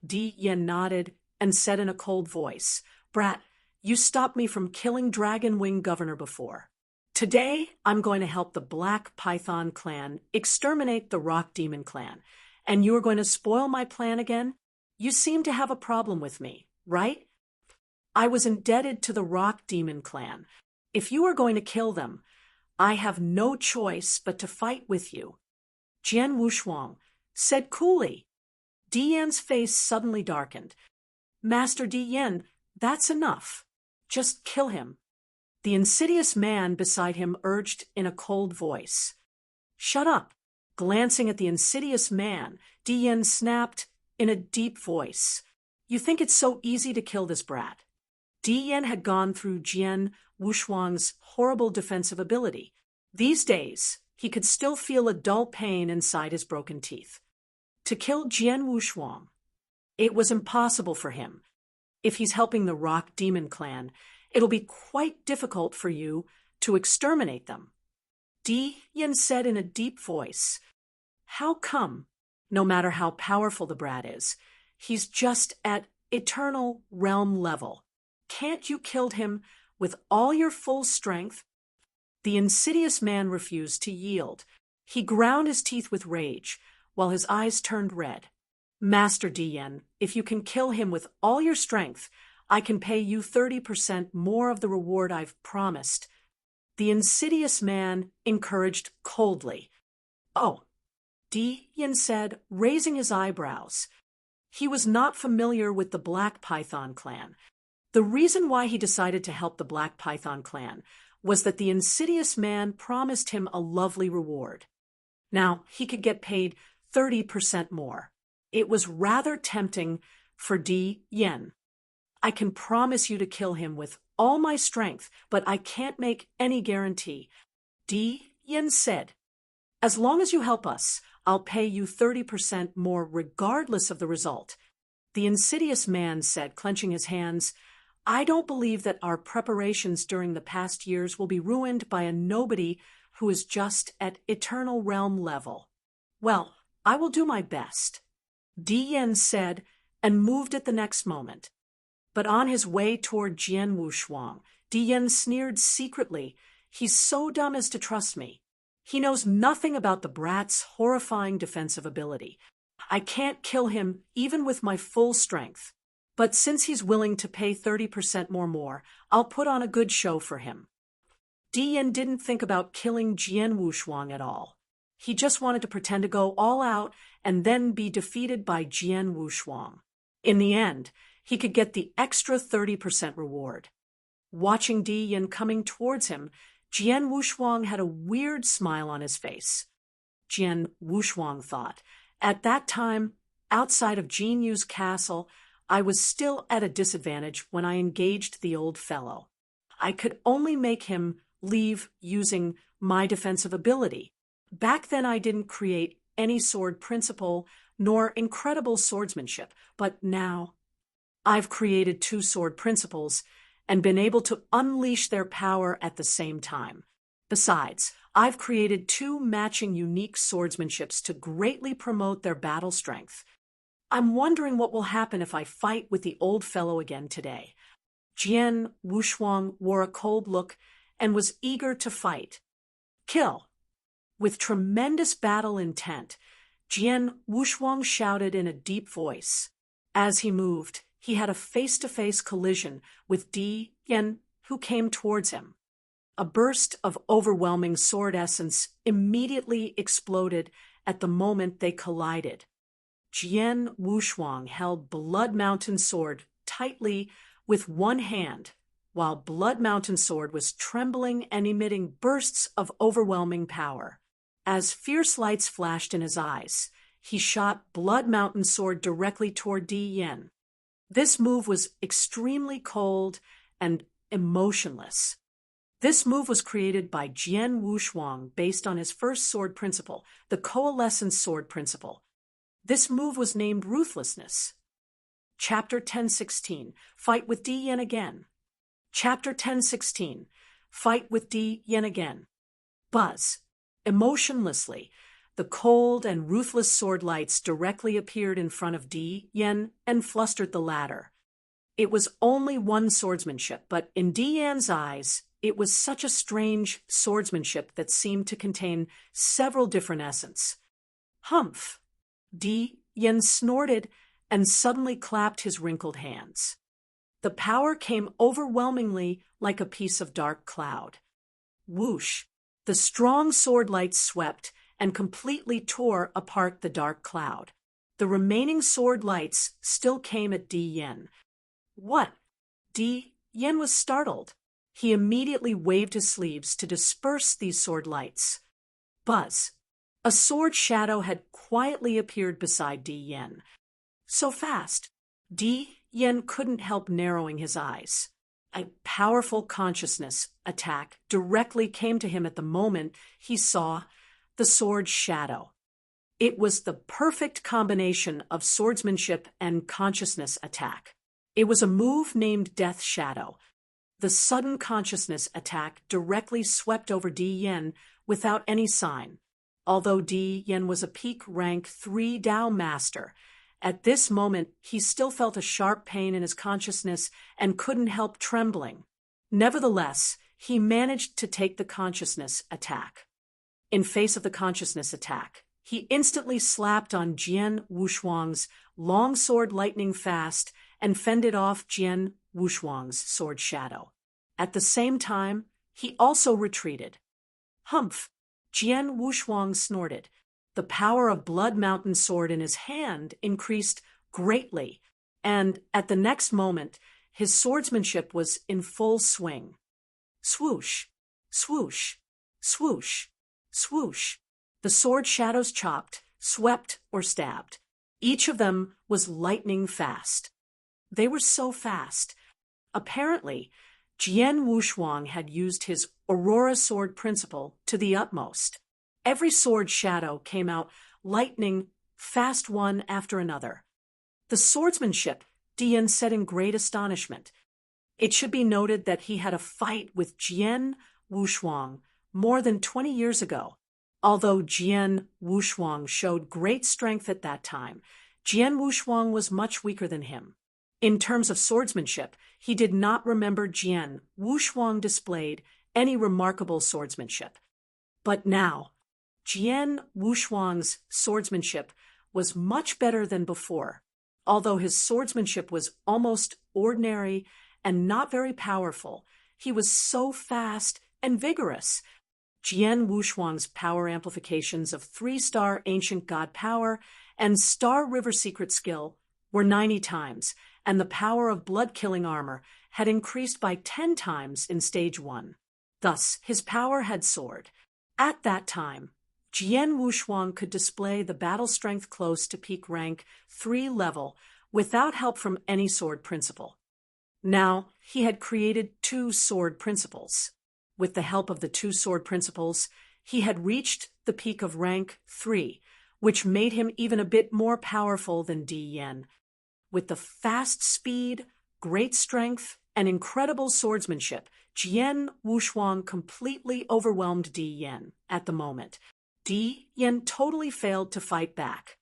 D. Yen nodded and said in a cold voice, Brat, you stopped me from killing Dragon Wing Governor before. Today, I'm going to help the Black Python clan exterminate the Rock Demon clan, and you're going to spoil my plan again? You seem to have a problem with me, right? I was indebted to the Rock Demon clan. If you are going to kill them, I have no choice but to fight with you. Jian Wushuang said coolly. Di Yan's face suddenly darkened. Master Di Yan, that's enough. Just kill him. The insidious man beside him urged in a cold voice. Shut up. Glancing at the insidious man, Di Yan snapped in a deep voice. You think it's so easy to kill this brat? Di Yan had gone through Jian Wushuang's horrible defensive ability. These days, he could still feel a dull pain inside his broken teeth. To kill Jian Wushuang, it was impossible for him. If he's helping the Rock Demon clan, it'll be quite difficult for you to exterminate them. Di Yan said in a deep voice. How come? No matter how powerful the brat is, he's just at eternal realm level. Can't you kill him with all your full strength? The insidious man refused to yield. He ground his teeth with rage, while his eyes turned red. Master Di Yan, if you can kill him with all your strength, I can pay you 30% more of the reward I've promised. The insidious man encouraged coldly. Oh, Di Yan said, raising his eyebrows. He was not familiar with the Black Python clan. The reason why he decided to help the Black Python clan was that the insidious man promised him a lovely reward. Now, he could get paid 30% more. It was rather tempting for Di Yan. I can promise you to kill him with all my strength, but I can't make any guarantee. Di Yan said, as long as you help us, I'll pay you 30% more regardless of the result. The insidious man said, clenching his hands, I don't believe that our preparations during the past years will be ruined by a nobody who is just at eternal realm level. Well, I will do my best. Di Yan said, and moved at the next moment. But on his way toward Jian Wushuang, Di Yan sneered secretly, he's so dumb as to trust me. He knows nothing about the brat's horrifying defensive ability. I can't kill him even with my full strength. But since he's willing to pay 30% more, I'll put on a good show for him. Di Yan didn't think about killing Jian Wushuang at all. He just wanted to pretend to go all out and then be defeated by Jian Wushuang. In the end, he could get the extra 30% reward. Watching Di Yan coming towards him, Jian Wushuang had a weird smile on his face. Jian Wushuang thought, at that time, outside of Jin Yu's castle, I was still at a disadvantage when I engaged the old fellow. I could only make him leave using my defensive ability. Back then I didn't create any sword principle nor incredible swordsmanship, but now I've created 2 sword principles and been able to unleash their power at the same time. Besides, I've created 2 matching unique swordsmanships to greatly promote their battle strength. I'm wondering what will happen if I fight with the old fellow again today. Jian Wushuang wore a cold look and was eager to fight. Kill! With tremendous battle intent, Jian Wushuang shouted in a deep voice. As he moved, he had a face-to-face collision with Di Yan, who came towards him. A burst of overwhelming sword essence immediately exploded at the moment they collided. Jian Wushuang held Blood Mountain Sword tightly with one hand, while Blood Mountain Sword was trembling and emitting bursts of overwhelming power. As fierce lights flashed in his eyes, he shot Blood Mountain Sword directly toward Di Yan. This move was extremely cold and emotionless. This move was created by Jian Wushuang based on his first sword principle, the Coalescence Sword Principle. This move was named Ruthlessness. Chapter 10:16, Fight with Di Yan again. Chapter 10:16, Fight with Di Yan again. Buzz. Emotionlessly, the cold and ruthless sword lights directly appeared in front of Di Yan and flustered the latter. It was only one swordsmanship, but in Di Yan's eyes, it was such a strange swordsmanship that seemed to contain several different essence. Humph! Di Yan snorted and suddenly clapped his wrinkled hands. The power came overwhelmingly like a piece of dark cloud. Whoosh! The strong sword lights swept and completely tore apart the dark cloud. The remaining sword lights still came at Di Yan. What? Di Yan was startled. He immediately waved his sleeves to disperse these sword lights. Buzz. A sword shadow had quietly appeared beside Di Yan. So fast, Di Yan couldn't help narrowing his eyes. A powerful consciousness attack directly came to him at the moment he saw the sword shadow. It was the perfect combination of swordsmanship and consciousness attack. It was a move named Death Shadow. The sudden consciousness attack directly swept over Di Yan without any sign. Although Di Yan was a peak rank 3 Dao master, at this moment he still felt a sharp pain in his consciousness and couldn't help trembling. Nevertheless, he managed to take the consciousness attack. In face of the consciousness attack, he instantly slapped on Jian Wushuang's long sword lightning fast and fended off Jian Wushuang's sword shadow. At the same time, he also retreated. Humph! Jian Wushuang snorted. The power of Blood Mountain Sword in his hand increased greatly, and at the next moment, his swordsmanship was in full swing. Swoosh! Swoosh! Swoosh! Swoosh! The sword shadows chopped, swept, or stabbed. Each of them was lightning fast. They were so fast. Apparently, Jian Wushuang had used his Aurora Sword Principle to the utmost. Every sword shadow came out lightning fast one after another. The swordsmanship, Di Yan said in great astonishment. It should be noted that he had a fight with Jian Wushuang more than 20 years ago. Although Jian Wushuang showed great strength at that time, Jian Wushuang was much weaker than him. In terms of swordsmanship, he did not remember Jian Wushuang displayed any remarkable swordsmanship. But now, Jian Wushuang's swordsmanship was much better than before. Although his swordsmanship was almost ordinary and not very powerful, he was so fast and vigorous. Jian Wushuang's power amplifications of 3-star Ancient God power and Star River Secret skill were 90 times, and the power of blood-killing armor had increased by 10 times in Stage 1. Thus, his power had soared. At that time, Jian Wushuang could display the battle strength close to peak rank 3 level without help from any sword principle. Now, he had created 2 sword principles. With the help of the 2 sword principles, he had reached the peak of rank 3, which made him even a bit more powerful than Di Yan. With the fast speed, great strength, and incredible swordsmanship, Jian Wushuang completely overwhelmed Di Yan at the moment. Di Yan totally failed to fight back.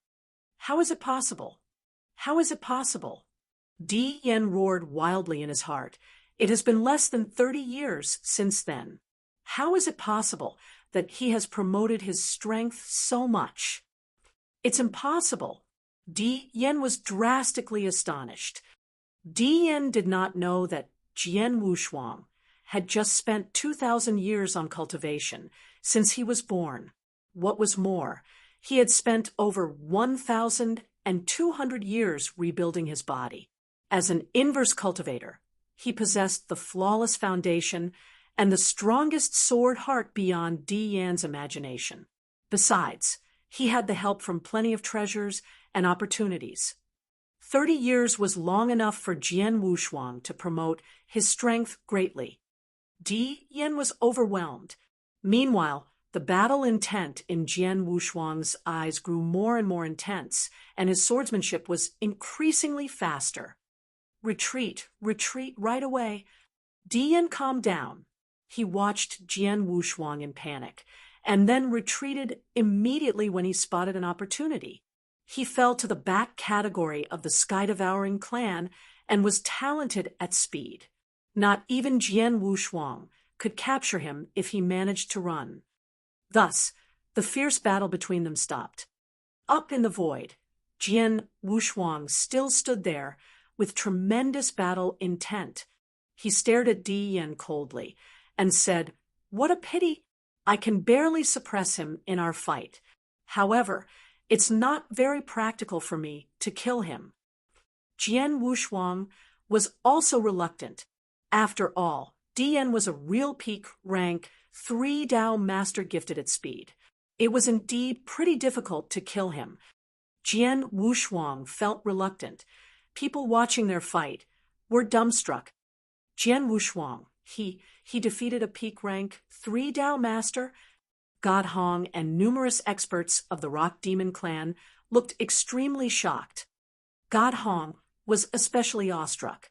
How is it possible? How is it possible? Di Yan roared wildly in his heart. It has been less than 30 years since then. How is it possible that he has promoted his strength so much? It's impossible. Di Yan was drastically astonished. Dian did not know that Jian Wushuang had just spent 2,000 years on cultivation since he was born. What was more, he had spent over 1,200 years rebuilding his body. As an inverse cultivator, he possessed the flawless foundation and the strongest sword heart beyond Dian's imagination. Besides, he had the help from plenty of treasures and opportunities. 30 years was long enough for Jian Wushuang to promote his strength greatly. Dian was overwhelmed. Meanwhile, the battle intent in Jian Wushuang's eyes grew more and more intense, and his swordsmanship was increasingly faster. Retreat, retreat right away. Dian calmed down. He watched Jian Wushuang in panic, and then retreated immediately when he spotted an opportunity. He fell to the back category of the sky-devouring clan and was talented at speed. Not even Jian Wushuang could capture him if he managed to run. Thus, the fierce battle between them stopped. Up in the void, Jian Wushuang still stood there with tremendous battle intent. He stared at Dian coldly and said, "What a pity! I can barely suppress him in our fight. However, it's not very practical for me to kill him." Jian Wushuang was also reluctant. After all, Dian was a real peak rank 3 Dao master gifted at speed. It was indeed pretty difficult to kill him. Jian Wushuang felt reluctant. People watching their fight were dumbstruck. Jian Wushuang, he defeated a peak rank 3 Dao master. God Hong and numerous experts of the Rock Demon clan looked extremely shocked. God Hong was especially awestruck.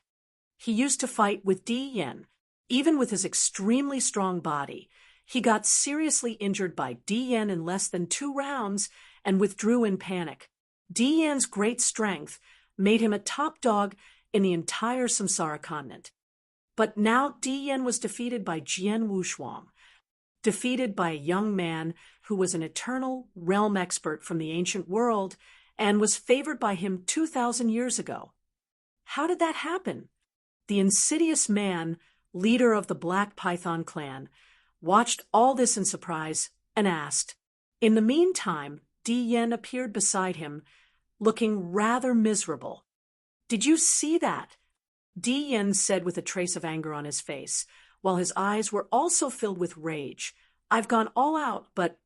He used to fight with Dian. Even with his extremely strong body, he got seriously injured by Dian in less than 2 rounds and withdrew in panic. Dian's great strength made him a top dog in the entire Samsara continent. But now Dian was defeated by Jian Wushuang, defeated by a young man who was an eternal realm expert from the ancient world and was favored by him 2,000 years ago. How did that happen? The insidious man, leader of the Black Python clan, watched all this in surprise and asked. In the meantime, Dian appeared beside him, looking rather miserable. "Did you see that?" Dian said with a trace of anger on his face, while his eyes were also filled with rage. "I've gone all out, but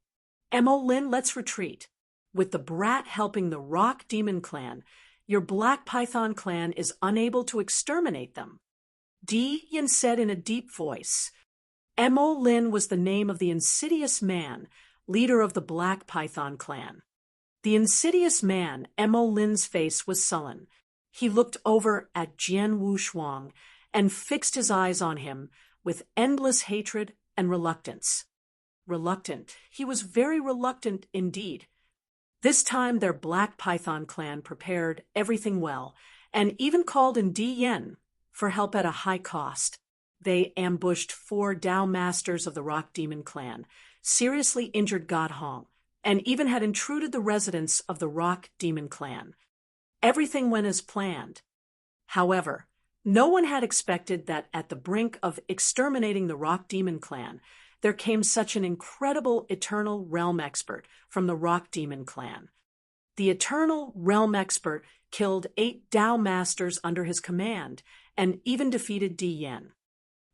Mo Lin, let's retreat. With the brat helping the Rock Demon clan, your Black Python clan is unable to exterminate them." Dian said in a deep voice. Mo Lin was the name of the insidious man, leader of the Black Python clan. The insidious man, Mo Lin's face was sullen. He looked over at Jian Wushuang and fixed his eyes on him with endless hatred and reluctance. Reluctant. He was very reluctant indeed. This time their Black Python clan prepared everything well, and even called in Dian for help at a high cost. They ambushed 4 Dao masters of the Rock Demon clan, seriously injured God Hong, and even had intruded the residence of the Rock Demon clan. Everything went as planned. However, no one had expected that at the brink of exterminating the Rock Demon clan, there came such an incredible eternal realm expert from the Rock Demon clan. The eternal realm expert killed 8 Dao masters under his command and even defeated Dian.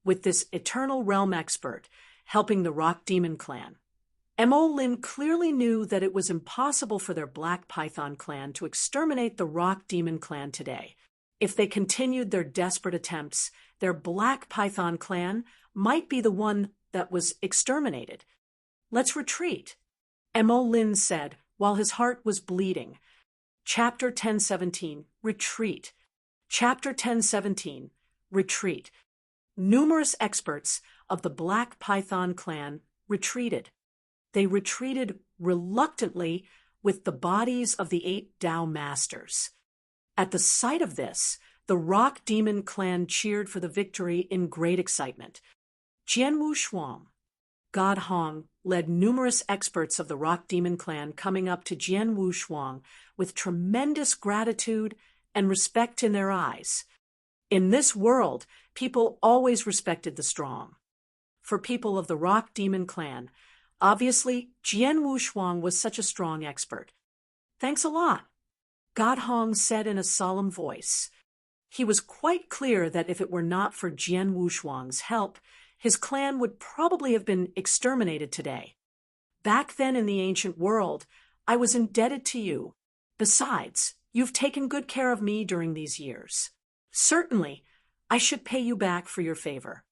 With this eternal realm expert helping the Rock Demon clan, Mo Lin clearly knew that it was impossible for their Black Python clan to exterminate the Rock Demon clan today. If they continued their desperate attempts, their Black Python clan might be the one that was exterminated. "Let's retreat," Mo Lin said while his heart was bleeding. Chapter 1017, Retreat. Chapter 1017, Retreat. Numerous experts of the Black Python clan retreated. They retreated reluctantly with the bodies of the 8 Dao masters. At the sight of this, the Rock Demon clan cheered for the victory in great excitement. Jian Wushuang, God Hong led numerous experts of the Rock Demon clan coming up to Jian Wushuang with tremendous gratitude and respect in their eyes. In this world, people always respected the strong. For people of the Rock Demon clan, obviously, Jian Wushuang was such a strong expert. Thanks a lot, God Hong said in a solemn voice. He was quite clear that if it were not for Jian Wushuang's help, his clan would probably have been exterminated today. Back then in the ancient world, I was indebted to you. Besides, you've taken good care of me during these years. Certainly, I should pay you back for your favor,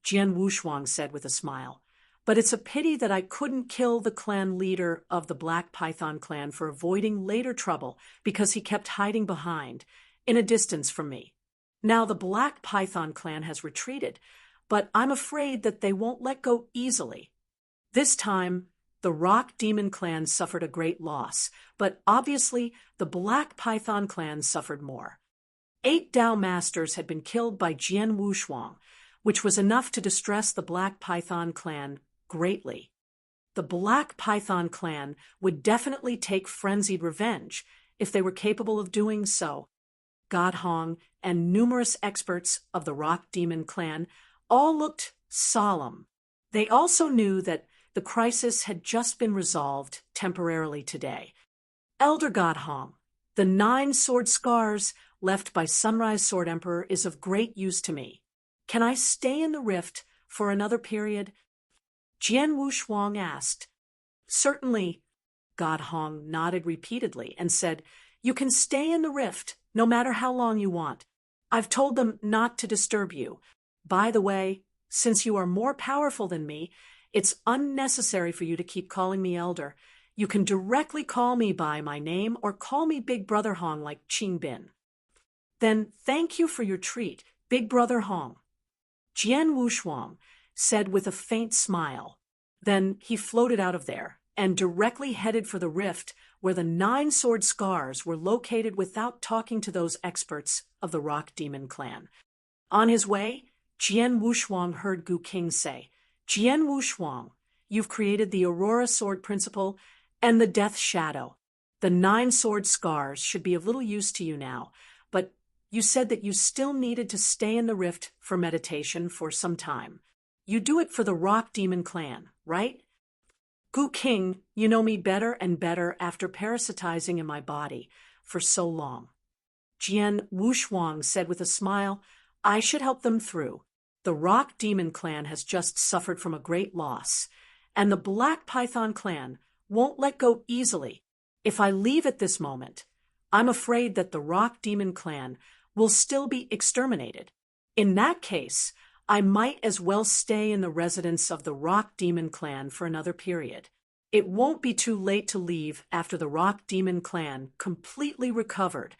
Jian Wushuang said with a smile. But it's a pity that I couldn't kill the clan leader of the Black Python clan for avoiding later trouble because he kept hiding behind, in a distance from me. Now the Black Python clan has retreated, but I'm afraid that they won't let go easily. This time, the Rock Demon clan suffered a great loss, but obviously the Black Python clan suffered more. 8 Dao Masters had been killed by Jian Wushuang, which was enough to distress the Black Python clan greatly. The Black Python clan would definitely take frenzied revenge if they were capable of doing so. God Hong and numerous experts of the Rock Demon clan all looked solemn. They also knew that the crisis had just been resolved temporarily today. Elder God Hong, the 9 sword scars left by Sunrise Sword Emperor is of great use to me. Can I stay in the rift for another period? Jian Wushuang asked. Certainly, God Hong nodded repeatedly and said, you can stay in the rift no matter how long you want. I've told them not to disturb you. By the way, since you are more powerful than me, it's unnecessary for you to keep calling me Elder. You can directly call me by my name or call me Big Brother Hong like Qing Bin. Then thank you for your treat, Big Brother Hong, Jian Wushuang said with a faint smile. Then he floated out of there and directly headed for the rift where the 9 sword scars were located without talking to those experts of the Rock Demon clan. On his way, Jian Wushuang heard Gu King say, Jian Wushuang, you've created the Aurora Sword Principle and the Death Shadow. The 9 sword scars should be of little use to you now, but you said that you still needed to stay in the rift for meditation for some time. You do it for the Rock Demon clan, right? Gu King, you know me better and better after parasitizing in my body for so long. Jian Wushuang said with a smile, I should help them through. The Rock Demon clan has just suffered from a great loss, and the Black Python clan won't let go easily. If I leave at this moment, I'm afraid that the Rock Demon clan will still be exterminated. In that case, I might as well stay in the residence of the Rock Demon clan for another period. It won't be too late to leave after the Rock Demon clan completely recovered.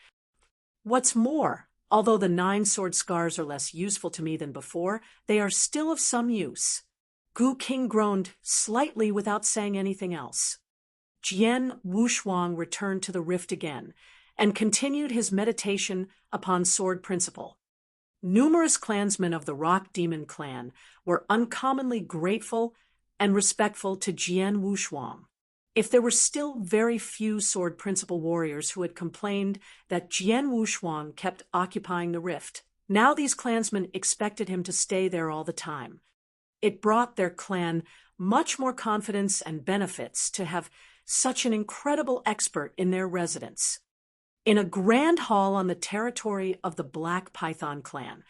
What's more, although the 9 sword scars are less useful to me than before, they are still of some use. Gu King groaned slightly without saying anything else. Jian Wushuang returned to the rift again and continued his meditation upon sword principle. Numerous clansmen of the Rock Demon clan were uncommonly grateful and respectful to Jian Wushuang. If there were still very few sword principle warriors who had complained that Jian Wushuang kept occupying the rift, now these clansmen expected him to stay there all the time. It brought their clan much more confidence and benefits to have such an incredible expert in their residence. In a grand hall on the territory of the Black Python clan.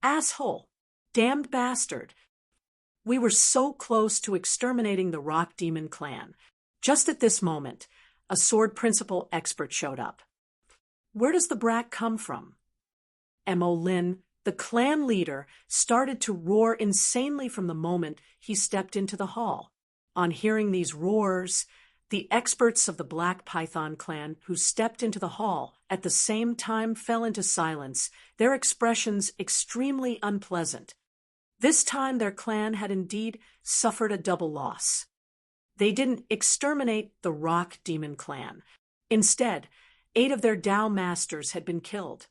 Asshole! Damned bastard! We were so close to exterminating the Rock Demon clan. Just at this moment, a sword principle expert showed up. Where does the brat come from? Mo Lin, the clan leader, started to roar insanely from the moment he stepped into the hall. On hearing these roars, the experts of the Black Python clan who stepped into the hall at the same time fell into silence, their expressions extremely unpleasant. This time their clan had indeed suffered a double loss. They didn't exterminate the Rock Demon clan. Instead, 8 of their Dao Masters had been killed.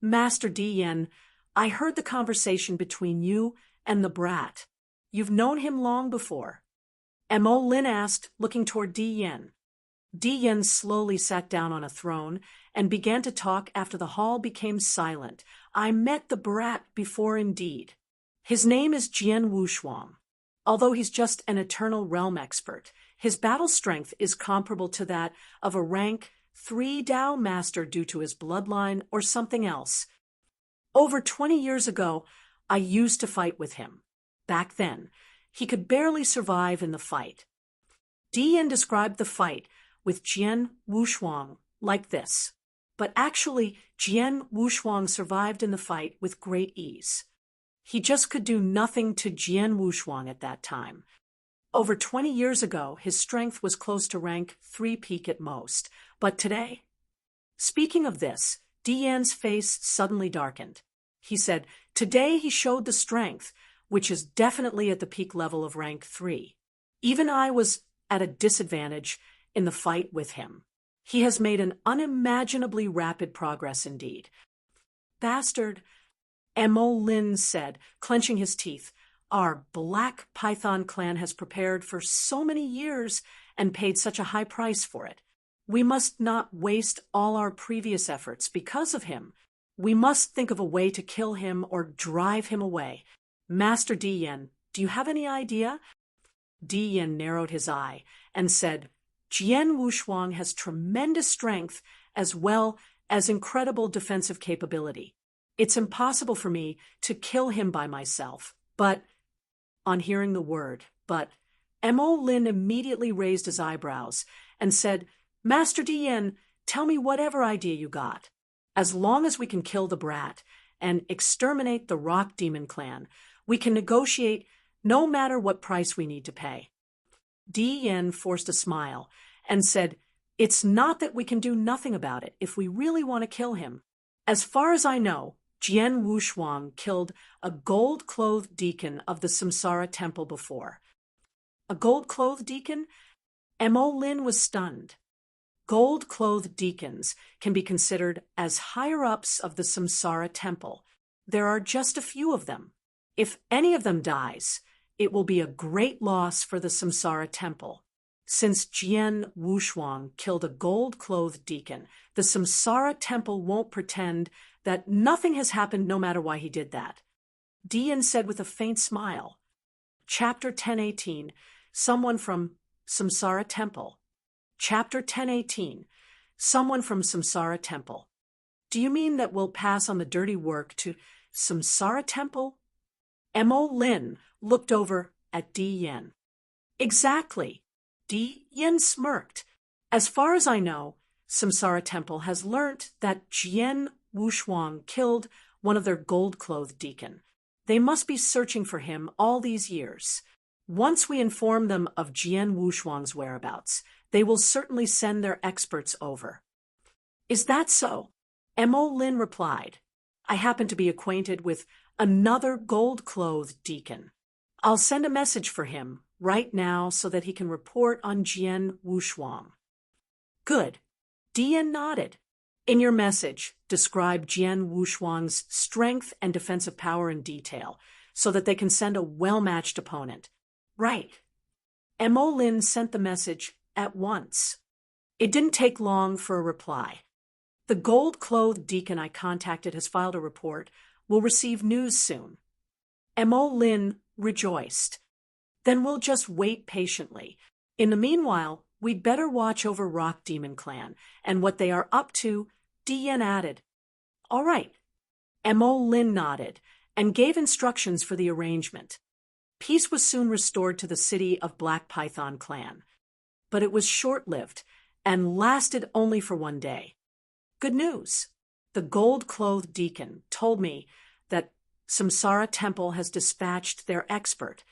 Master Di Yen, I heard the conversation between you and the brat. You've known him long before. Mo Lin asked, looking toward Di Yen. Di Yen slowly sat down on a throne and began to talk after the hall became silent. I met the brat before indeed. His name is Jian Wushuang. Although he's just an eternal realm expert, his battle strength is comparable to that of a rank 3 Dao master due to his bloodline or something else. Over 20 years ago, I used to fight with him. Back then, he could barely survive in the fight. Di Yen described the fight with Jian Wushuang like this. But actually, Jian Wushuang survived in the fight with great ease. He just could do nothing to Jian Wushuang at that time. Over 20 years ago, his strength was close to rank 3 peak at most. But today? Speaking of this, Di Yan's face suddenly darkened. He said, today he showed the strength, which is definitely at the peak level of rank 3. Even I was at a disadvantage in the fight with him. He has made an unimaginably rapid progress indeed. Bastard, Mo Lin said, clenching his teeth. Our Black Python clan has prepared for so many years and paid such a high price for it. We must not waste all our previous efforts because of him. We must think of a way to kill him or drive him away. Master Di Yen, do you have any idea? Di Yen narrowed his eye and said, Jian Wushuang has tremendous strength as well as incredible defensive capability. It's impossible for me to kill him by myself, but... On hearing the word, but, Mo Lin immediately raised his eyebrows and said, Master Di Yen, tell me whatever idea you got. As long as we can kill the brat and exterminate the Rock Demon clan, we can negotiate no matter what price we need to pay. Di Yen forced a smile and said, it's not that we can do nothing about it if we really want to kill him. As far as I know, Jian Wushuang killed a gold-clothed deacon of the Samsara temple before. A gold-clothed deacon? Mo Lin was stunned. Gold-clothed deacons can be considered as higher-ups of the Samsara temple. There are just a few of them. If any of them dies, it will be a great loss for the Samsara temple. Since Jian Wushuang killed a gold-clothed deacon, the Samsara temple won't pretend that nothing has happened no matter why he did that. Di Yen said with a faint smile. Chapter 1018, Someone from Samsara Temple. Chapter 1018, Someone from Samsara Temple. Do you mean that we'll pass on the dirty work to Samsara Temple? Mo Lin looked over at Di Yen. Exactly. Di Yen smirked. As far as I know, Samsara Temple has learnt that Jian Wushuang killed one of their gold-clothed deacon. They must be searching for him all these years. Once we inform them of Jian Wushuang's whereabouts, they will certainly send their experts over. Is that so? Mo Lin replied. I happen to be acquainted with another gold-clothed deacon. I'll send a message for him right now so that he can report on Jian Wushuang. Good. Di Yen nodded. In your message, describe Jian Wushuang's strength and defensive power in detail so that they can send a well-matched opponent. Right. Mo Lin sent the message at once. It didn't take long for a reply. The gold-clothed deacon I contacted has filed a report. We'll receive news soon. Mo Lin rejoiced. Then we'll just wait patiently. In the meanwhile, we'd better watch over Rock Demon Clan and what they are up to. Di Yen added. All right. Mo Lin nodded and gave instructions for the arrangement. Peace was soon restored to the city of Black Python clan. But it was short-lived and lasted only for one day. Good news. The gold-clothed deacon told me that Samsara Temple has dispatched their expert.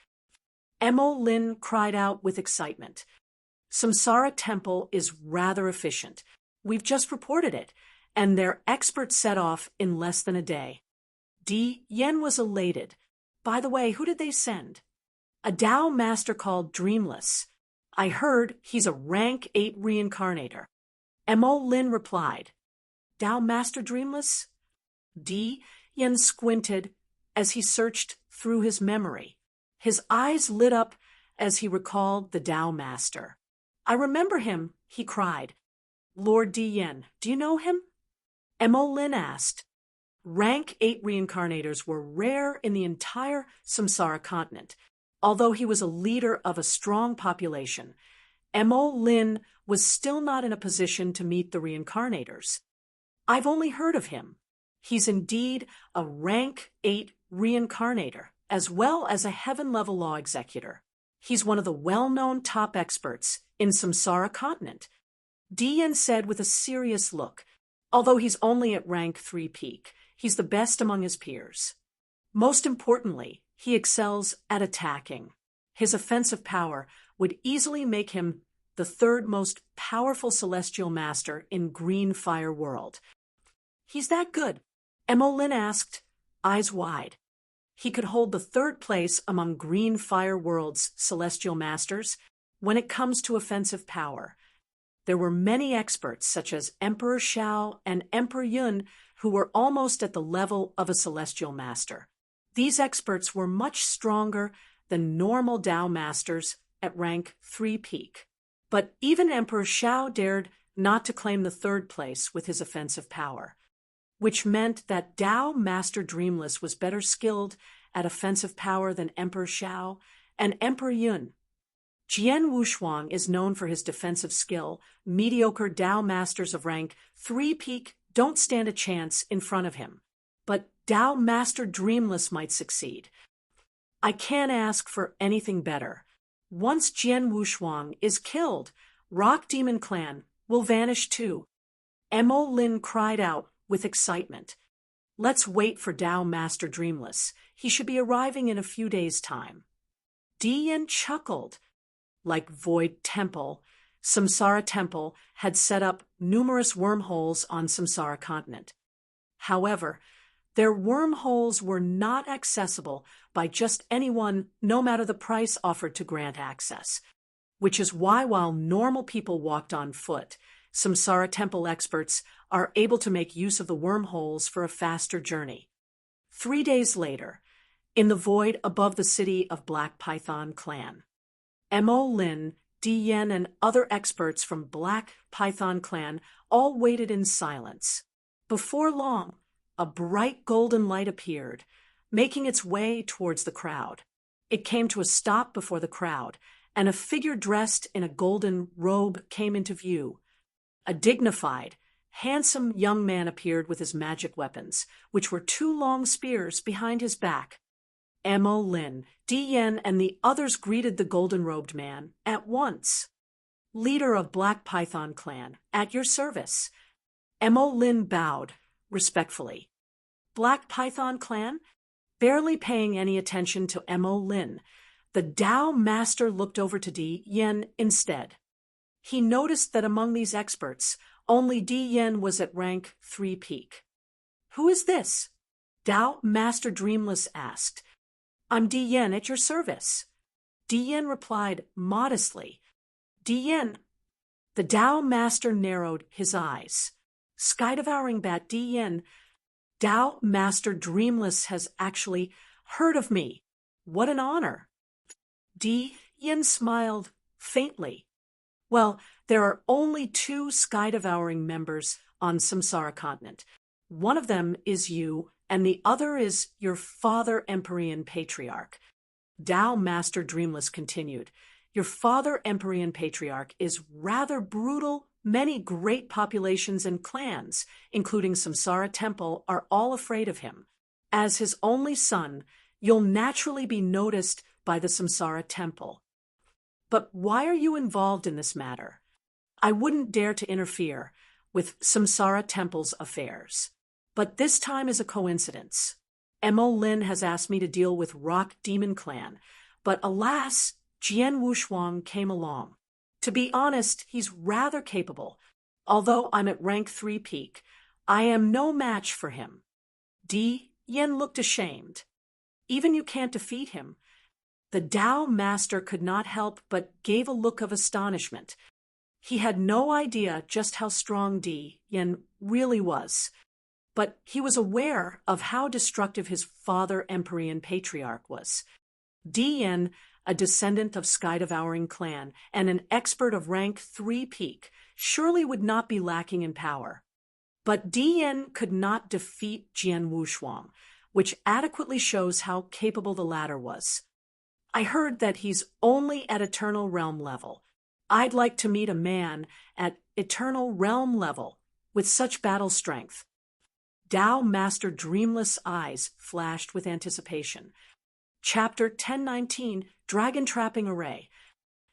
Mo Lin cried out with excitement. Samsara Temple is rather efficient. We've just reported it, and their expert set off in less than a day. Di Yen was elated. By the way, who did they send? A Dao master called Dreamless. I heard he's a rank 8 reincarnator. Mo Lin replied. Dao Master Dreamless? Di Yen squinted as he searched through his memory. His eyes lit up as he recalled the Dao Master. I remember him, he cried. Lord Di Yen, do you know him? Mo Lin asked. Rank 8 reincarnators were rare in the entire Samsara continent. Although he was a leader of a strong population, Mo Lin was still not in a position to meet the reincarnators. I've only heard of him. He's indeed a rank 8 reincarnator, as well as a heaven-level law executor. He's one of the well-known top experts in Samsara continent, Di Yen said with a serious look. Although he's only at rank 3 peak, he's the best among his peers. Most importantly, he excels at attacking. His offensive power would easily make him the third most powerful celestial master in Green Fire World. He's that good? Mo Lin asked, eyes wide. He could hold the third place among Green Fire World's celestial masters when it comes to offensive power. There were many experts such as Emperor Shao and Empyrean who were almost at the level of a celestial master. These experts were much stronger than normal Dao masters at rank 3 peak. But even Emperor Shao dared not to claim the third place with his offensive power, which meant that Dao Master Dreamless was better skilled at offensive power than Emperor Shao and Emperor Yun. Jian Wushuang is known for his defensive skill. Mediocre Dao Masters of rank 3 peak don't stand a chance in front of him. But Dao Master Dreamless might succeed. I can't ask for anything better. Once Jian Wushuang is killed, Rock Demon Clan will vanish too. Mo Lin cried out with excitement. Let's wait for Dao Master Dreamless. He should be arriving in a few days' time. Di Yen chuckled. Like Void Temple, Samsara Temple had set up numerous wormholes on Samsara continent. However, their wormholes were not accessible by just anyone, no matter the price offered to grant access, which is why while normal people walked on foot, Samsara Temple experts are able to make use of the wormholes for a faster journey. 3 days later, in the void above the city of Black Python Clan, Mo Lin, Di Yen, and other experts from Black Python Clan all waited in silence. Before long, a bright golden light appeared, making its way towards the crowd. It came to a stop before the crowd, and a figure dressed in a golden robe came into view. A dignified, handsome young man appeared with his magic weapons, which were 2 long spears behind his back. Mo Lin, Di Yen, and the others greeted the golden-robed man at once. Leader of Black Python Clan, at your service. Mo Lin bowed respectfully. Black Python Clan? Barely paying any attention to Mo Lin, the Dao Master looked over to Di Yen instead. He noticed that among these experts, only Di Yen was at rank 3 peak. Who is this? Dao Master Dreamless asked. I'm Di Yen at your service. Di Yen replied modestly. Di Yen. The Dao Master narrowed his eyes. Sky-devouring bat Di Yen. Dao Master Dreamless has actually heard of me. What an honor. Di Yen smiled faintly. Well, there are only 2 sky-devouring members on Samsara continent. One of them is you, and the other is your father, Empyrean Patriarch. Dao Master Dreamless continued. Your father, Empyrean Patriarch, is rather brutal. Many great populations and clans, including Samsara Temple, are all afraid of him. As his only son, you'll naturally be noticed by the Samsara Temple. But why are you involved in this matter? I wouldn't dare to interfere with Samsara Temple's affairs. But this time is a coincidence. Mo Lin has asked me to deal with Rock Demon Clan, but alas, Jian Wushuang came along. To be honest, he's rather capable. Although I'm at rank 3 peak, I am no match for him. Di Yen looked ashamed. Even you can't defeat him. The Dao Master could not help but gave a look of astonishment. He had no idea just how strong Di Yen really was. But he was aware of how destructive his father, Empyrean Patriarch, was. Di Yen a descendant of sky-devouring clan and an expert of rank 3 peak, surely would not be lacking in power. But Dian could not defeat Jian Wushuang, which adequately shows how capable the latter was. I heard that he's only at Eternal Realm level. I'd like to meet a man at Eternal Realm level with such battle strength. Dao Master Dreamless eyes flashed with anticipation. Chapter 1019, Dragon Trapping Array.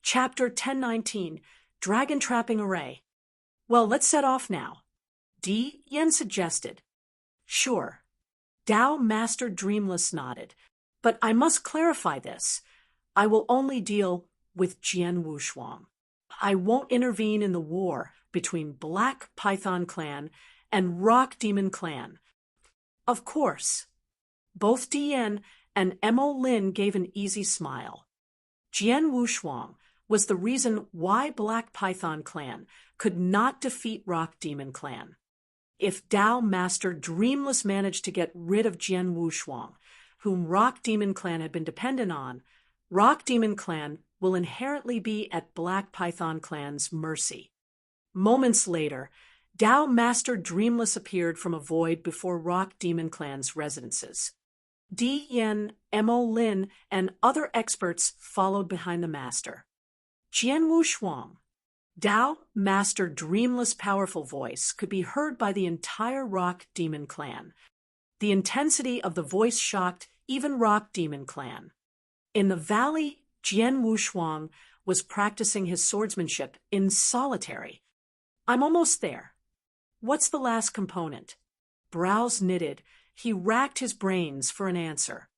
Chapter 1019, Dragon Trapping Array. Well, let's set off now. Di Yen suggested. Sure. Dao Master Dreamless nodded. But I must clarify this. I will only deal with Jian Wushuang. I won't intervene in the war between Black Python Clan and Rock Demon Clan. Of course. Both Dian and Mo Lin gave an easy smile. Jian Wushuang was the reason why Black Python Clan could not defeat Rock Demon Clan. If Dao Master Dreamless managed to get rid of Jian Wushuang, whom Rock Demon Clan had been dependent on, Rock Demon Clan will inherently be at Black Python Clan's mercy. Moments later, Dao Master Dreamless appeared from a void before Rock Demon Clan's residences. Di Yen, Mo Lin, and other experts followed behind the master. Jian Wushuang. Dao Master Dreamless' powerful voice could be heard by the entire Rock Demon Clan. The intensity of the voice shocked even Rock Demon Clan. In the valley, Jian Wushuang was practicing his swordsmanship in solitary. I'm almost there. What's the last component? Brows knitted, he racked his brains for an answer.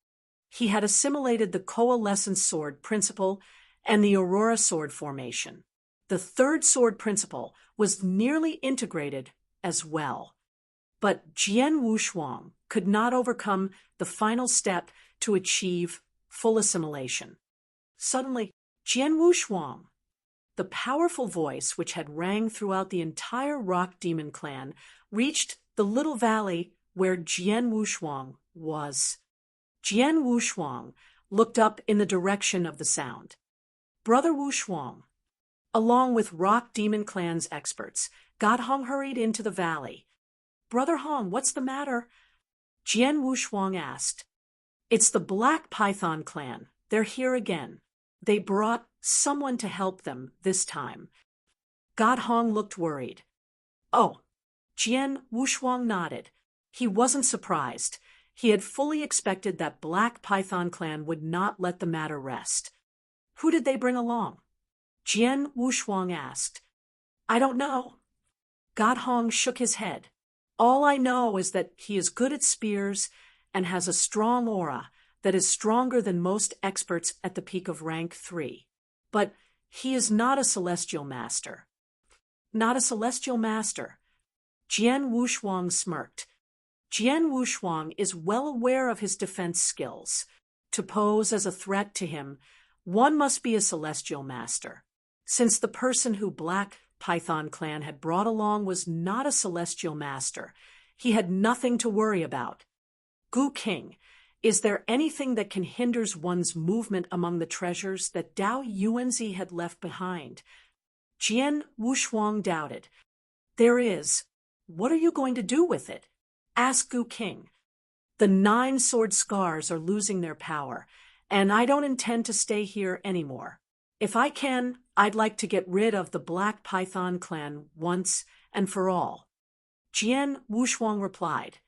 He had assimilated the coalescence sword principle and the aurora sword formation. The third sword principle was nearly integrated as well. But Jian Wushuang could not overcome the final step to achieve full assimilation. Suddenly, Jian Wushuang, the powerful voice which had rang throughout the entire Rock Demon Clan, reached the little valley where Jian Wushuang was. Jian Wushuang looked up in the direction of the sound. Brother Wushuang, along with Rock Demon Clan's experts, God Hong hurried into the valley. Brother Hong, what's the matter? Jian Wushuang asked. It's the Black Python Clan. They're here again. They brought someone to help them this time. God Hong looked worried. Oh, Jian Wushuang nodded. He wasn't surprised. He had fully expected that Black Python Clan would not let the matter rest. Who did they bring along? Jian Wushuang asked. I don't know. God Hong shook his head. All I know is that he is good at spears and has a strong aura that is stronger than most experts at the peak of rank 3. But he is not a celestial master. Not a celestial master. Jian Wushuang smirked. Jian Wushuang is well aware of his defense skills. To pose as a threat to him, one must be a celestial master. Since the person who Black Python Clan had brought along was not a celestial master, he had nothing to worry about. Gu King, is there anything that can hinder one's movement among the treasures that Dao Yuanzi had left behind? Jian Wushuang doubted. There is. What are you going to do with it? Asked Gu King. The 9 sword scars are losing their power, and I don't intend to stay here anymore. If I can, I'd like to get rid of the Black Python Clan once and for all. Jian Wushuang replied.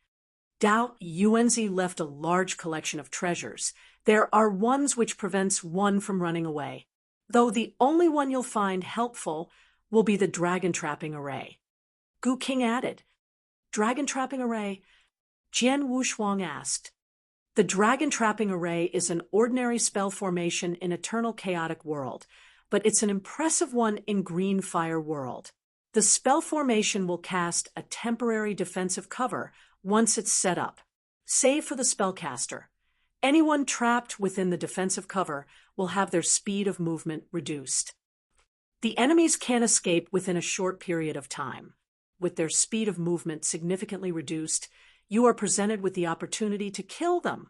Dao Yuanzi left a large collection of treasures. There are ones which prevents one from running away, though the only one you'll find helpful will be the Dragon Trapping Array. Gu King added. Dragon Trapping Array? Jian Wushuang asked. The Dragon Trapping Array is an ordinary spell formation in Eternal Chaotic World, but it's an impressive one in Green Fire World. The spell formation will cast a temporary defensive cover once it's set up, save for the spellcaster. Anyone trapped within the defensive cover will have their speed of movement reduced. The enemies can't escape within a short period of time. With their speed of movement significantly reduced, you are presented with the opportunity to kill them.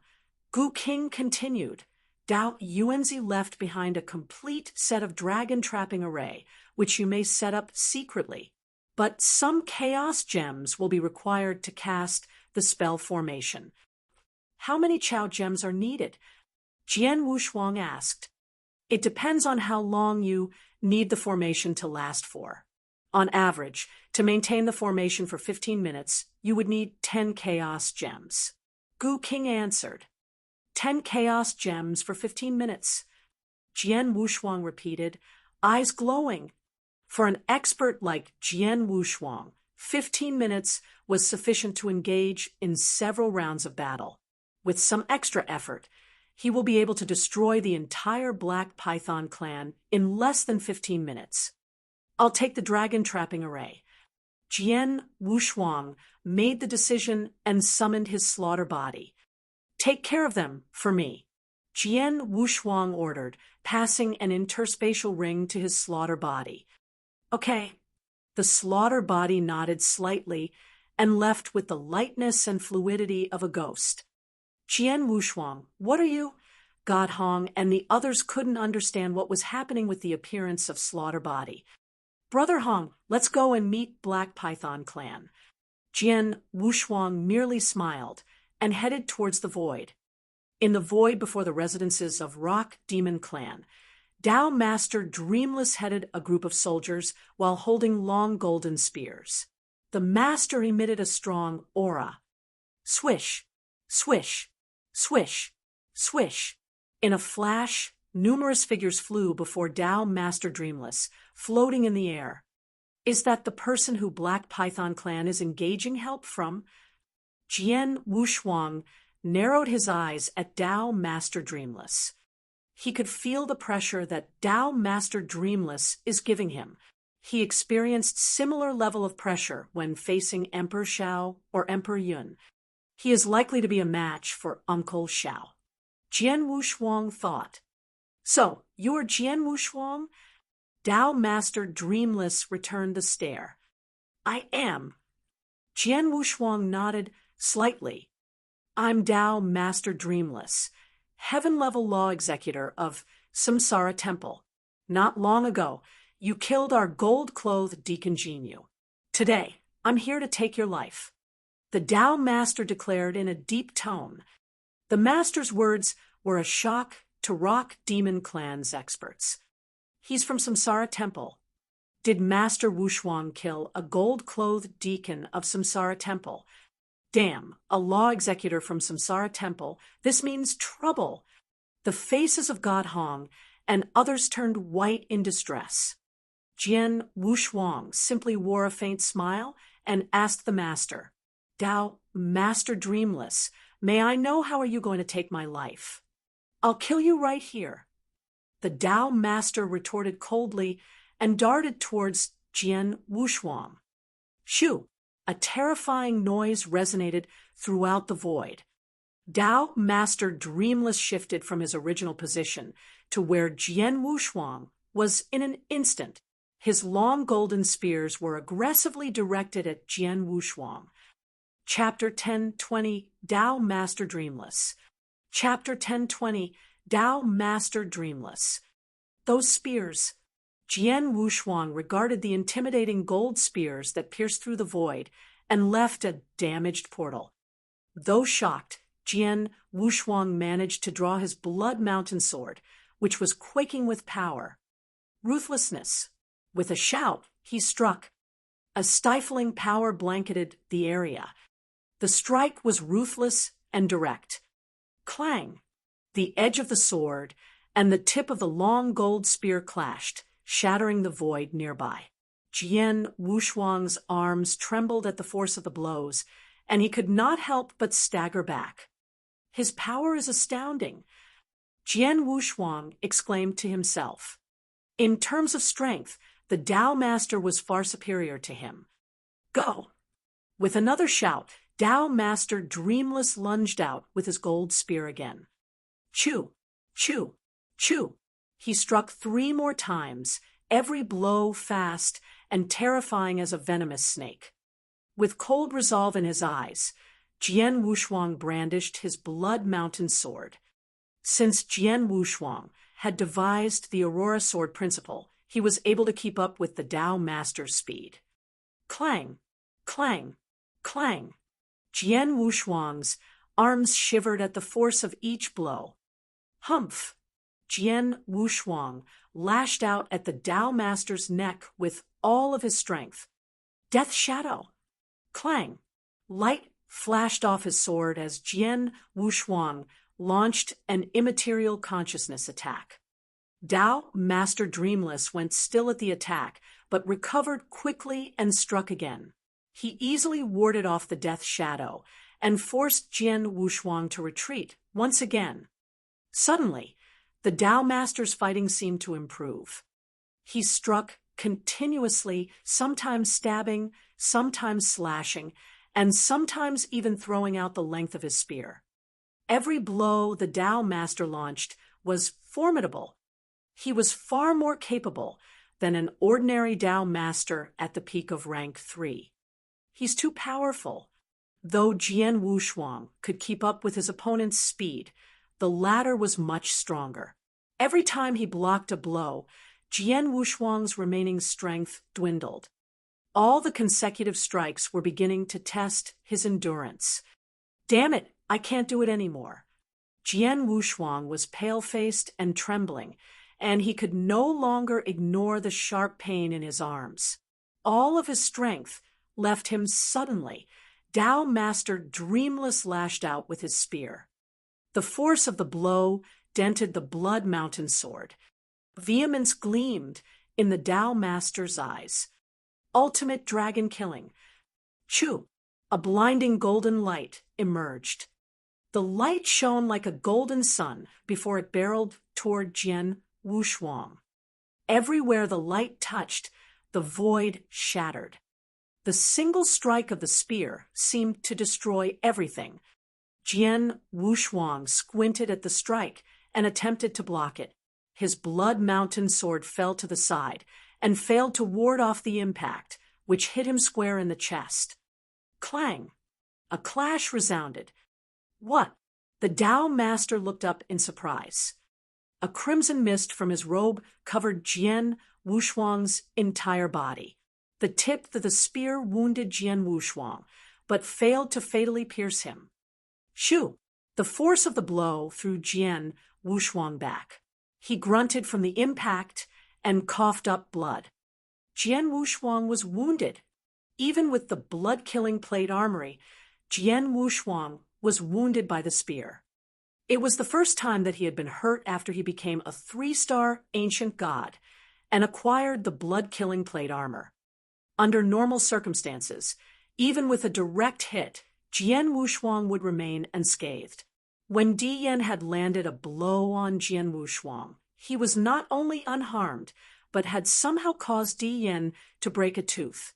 Gu King continued. Dao Yuanzi left behind a complete set of dragon trapping array, which you may set up secretly. But some chaos gems will be required to cast the spell formation. How many Chao gems are needed? Jian Wushuang asked. It depends on how long you need the formation to last for. On average, to maintain the formation for 15 minutes, you would need 10 chaos gems. Gu King answered. 10 chaos gems for 15 minutes. Jian Wushuang repeated, eyes glowing. For an expert like Jian Wushuang, 15 minutes was sufficient to engage in several rounds of battle. With some extra effort, he will be able to destroy the entire Black Python clan in less than 15 minutes. I'll take the dragon trapping array. Jian Wushuang made the decision and summoned his slaughter body. Take care of them for me, Jian Wushuang ordered, passing an interspatial ring to his slaughter body. Okay. The slaughter body nodded slightly and left with the lightness and fluidity of a ghost. Jian Wushuang, what are you? God Hong and the others couldn't understand what was happening with the appearance of slaughter body. Brother Hong, let's go and meet Black Python clan. Jian Wushuang merely smiled and headed towards the void. In the void before the residences of Rock Demon clan, Dao Master Dreamless headed a group of soldiers while holding long golden spears. The master emitted a strong aura. Swish, swish, swish, swish. In a flash, numerous figures flew before Dao Master Dreamless, floating in the air. Is that the person who Black Python clan is engaging help from? Jian Wushuang narrowed his eyes at Dao Master Dreamless. He could feel the pressure that Dao Master Dreamless is giving him. He experienced similar level of pressure when facing Emperor Xiao or Emperor Yun. He is likely to be a match for Uncle Xiao. Jian Wushuang thought. So, you are Jian Wushuang? Dao Master Dreamless returned the stare. I am. Jian Wushuang nodded slightly. I'm Dao Master Dreamless, heaven-level law executor of Samsara Temple. Not long ago, you killed our gold-clothed Deacon Jinyu. Today, I'm here to take your life. The Dao Master declared in a deep tone. The Master's words were a shock to Rock Demon Clan's experts. He's from Samsara Temple. Did Master Wushuang kill a gold-clothed deacon of Samsara Temple? Damn, a law executor from Samsara Temple. This means trouble. The faces of God Hong and others turned white in distress. Jian Wushuang simply wore a faint smile and asked the master, Dao Master Dreamless, may I know how are you going to take my life? I'll kill you right here. The Dao Master retorted coldly and darted towards Jian Wushuang. Shoo! A terrifying noise resonated throughout the void. Dao Master Dreamless shifted from his original position to where Jian Wushuang was in an instant. His long golden spears were aggressively directed at Jian Wushuang. Chapter 1020 Dao Master Dreamless. Chapter 1020 Dao Master Dreamless. Those spears. Jian Wushuang regarded the intimidating gold spears that pierced through the void and left a damaged portal. Though shocked, Jian Wushuang managed to draw his blood mountain sword, which was quaking with power. Ruthlessness. With a shout, he struck. A stifling power blanketed the area. The strike was ruthless and direct. Clang! The edge of the sword and the tip of the long gold spear clashed, shattering the void nearby. Jian Wushuang's arms trembled at the force of the blows, and he could not help but stagger back. His power is astounding, Jian Wushuang exclaimed to himself. In terms of strength, the Dao Master was far superior to him. Go! With another shout, Dao Master Dreamless lunged out with his gold spear again. Chew! Chew! Chew! He struck 3 more times, every blow fast and terrifying as a venomous snake. With cold resolve in his eyes, Jian Wushuang brandished his blood mountain sword. Since Jian Wushuang had devised the Aurora Sword principle, he was able to keep up with the Tao Master's speed. Clang, clang, clang. Jian Wushuang's arms shivered at the force of each blow. Humph! Jian Wushuang lashed out at the Tao Master's neck with all of his strength. Death Shadow! Clang! Light flashed off his sword as Jian Wushuang launched an immaterial consciousness attack. Tao Master Dreamless went still at the attack, but recovered quickly and struck again. He easily warded off the Death Shadow and forced Jian Wushuang to retreat once again. Suddenly, the Tao Master's fighting seemed to improve. He struck continuously, sometimes stabbing, sometimes slashing, and sometimes even throwing out the length of his spear. Every blow the Tao Master launched was formidable. He was far more capable than an ordinary Tao Master at the peak of rank 3. He's too powerful. Though Jian Wushuang could keep up with his opponent's speed, the latter was much stronger. Every time he blocked a blow, Jian Wushuang's remaining strength dwindled. All the consecutive strikes were beginning to test his endurance. Damn it, I can't do it anymore. Jian Wushuang was pale-faced and trembling, and he could no longer ignore the sharp pain in his arms. All of his strength left him suddenly. Tao Master Dreamless lashed out with his spear. The force of the blow dented the Blood Mountain sword. Vehemence gleamed in the Tao Master's eyes. Ultimate dragon killing. Choo! A blinding golden light emerged. The light shone like a golden sun before it barreled toward Jian Wushuang. Everywhere the light touched, the void shattered. The single strike of the spear seemed to destroy everything. Jian Wushuang squinted at the strike and attempted to block it. His Blood Mountain sword fell to the side and failed to ward off the impact, which hit him square in the chest. Clang! A clash resounded. What? The Tao Master looked up in surprise. A crimson mist from his robe covered Jian Wushuang's entire body. The tip of the spear wounded Jian Wushuang, but failed to fatally pierce him. Shoo! The force of the blow threw Jian Wushuang back. He grunted from the impact and coughed up blood. Jian Wushuang was wounded. Even with the blood-killing plate armory, Jian Wushuang was wounded by the spear. It was the first time that he had been hurt after he became a 3-star ancient god and acquired the blood-killing plate armor. Under normal circumstances, even with a direct hit, Jian Wushuang would remain unscathed. When Di Yan had landed a blow on Jian Wushuang, he was not only unharmed, but had somehow caused Di Yan to break a tooth.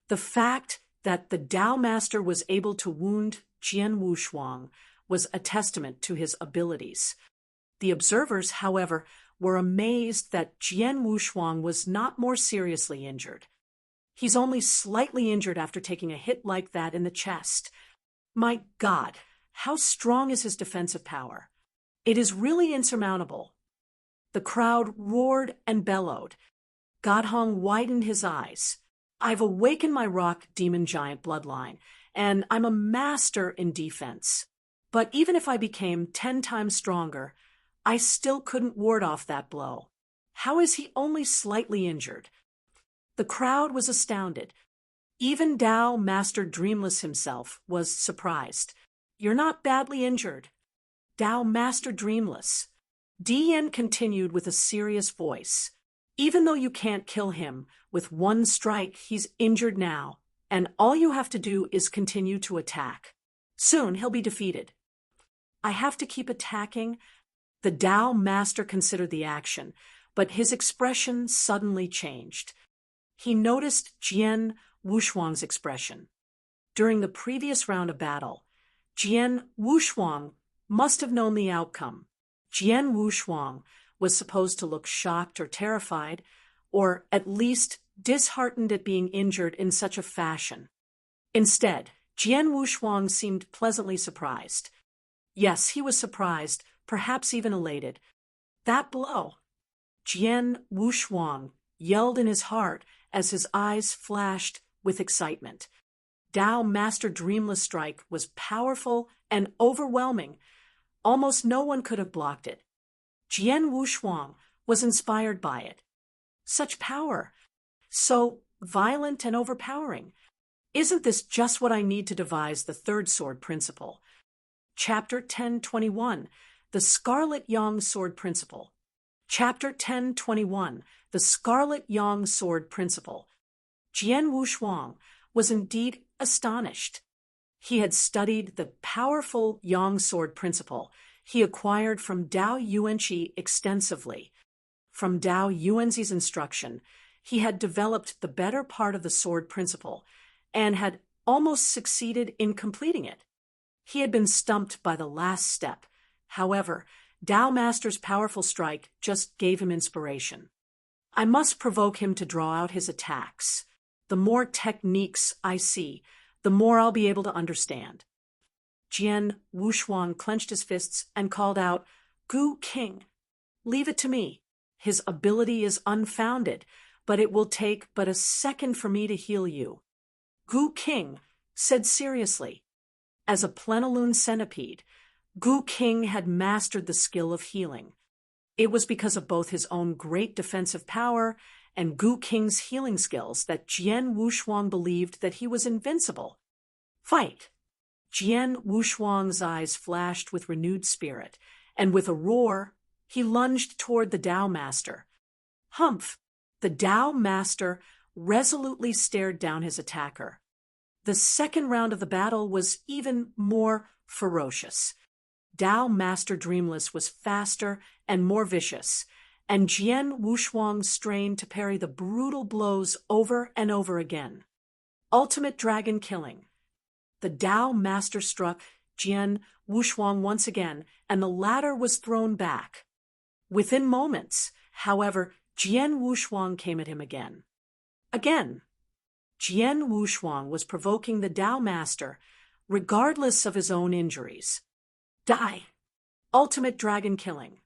The fact that the Tao Master was able to wound Jian Wushuang was a testament to his abilities. The observers, however, were amazed that Jian Wushuang was not more seriously injured. He's only slightly injured after taking a hit like that in the chest. My God, how strong is his defensive power? It is really insurmountable. The crowd roared and bellowed. Godhong widened his eyes. I've awakened my rock demon giant bloodline, and I'm a master in defense. But even if I became 10 times stronger, I still couldn't ward off that blow. How is he only slightly injured? The crowd was astounded. Even Tao Master Dreamless himself was surprised. You're not badly injured. Tao Master Dreamless. Di Yan continued with a serious voice. Even though you can't kill him with one strike, he's injured now, and all you have to do is continue to attack. Soon he'll be defeated. I have to keep attacking. The Tao Master considered the action, but his expression suddenly changed. He noticed Jian Wushuang's expression. During the previous round of battle, Jian Wushuang must have known the outcome. Jian Wushuang was supposed to look shocked or terrified, or at least disheartened at being injured in such a fashion. Instead, Jian Wushuang seemed pleasantly surprised. Yes, he was surprised, perhaps even elated. That blow! Jian Wushuang yelled in his heart as his eyes flashed with excitement. Tao Master Dreamless strike was powerful and overwhelming. Almost no one could have blocked it. Jian Wushuang was inspired by it. Such power! So violent and overpowering. Isn't this just what I need to devise the third sword principle? Chapter 1021, The Scarlet Yang Sword Principle. Chapter 1021, The Scarlet Yang Sword Principle. Jian Wushuang was indeed astonished. He had studied the powerful Yang Sword Principle he acquired from Dao Yuanqi extensively. From Dao Yuanzi's instruction, he had developed the better part of the sword principle and had almost succeeded in completing it. He had been stumped by the last step. However, Dao Master's powerful strike just gave him inspiration. I must provoke him to draw out his attacks. The more techniques I see, the more I'll be able to understand. Jian Wushuang clenched his fists and called out, "Gu King, leave it to me. His ability is unfounded, but it will take but a second for me to heal you." Gu King said seriously. As a plenilune centipede, Gu King had mastered the skill of healing. It was because of both his own great defensive power and Gu King's healing skills that Jian Wushuang believed that he was invincible. Fight! Jian Wushuang's eyes flashed with renewed spirit, and with a roar, he lunged toward the Dao Master. Humph! The Dao Master resolutely stared down his attacker. The second round of the battle was even more ferocious. Dao Master Dreamless was faster and more vicious, and Jian Wushuang strained to parry the brutal blows over and over again. Ultimate dragon killing. The Dao Master struck Jian Wushuang once again, and the latter was thrown back. Within moments, however, Jian Wushuang came at him again. Again. Jian Wushuang was provoking the Dao Master, regardless of his own injuries. Die! Ultimate dragon killing.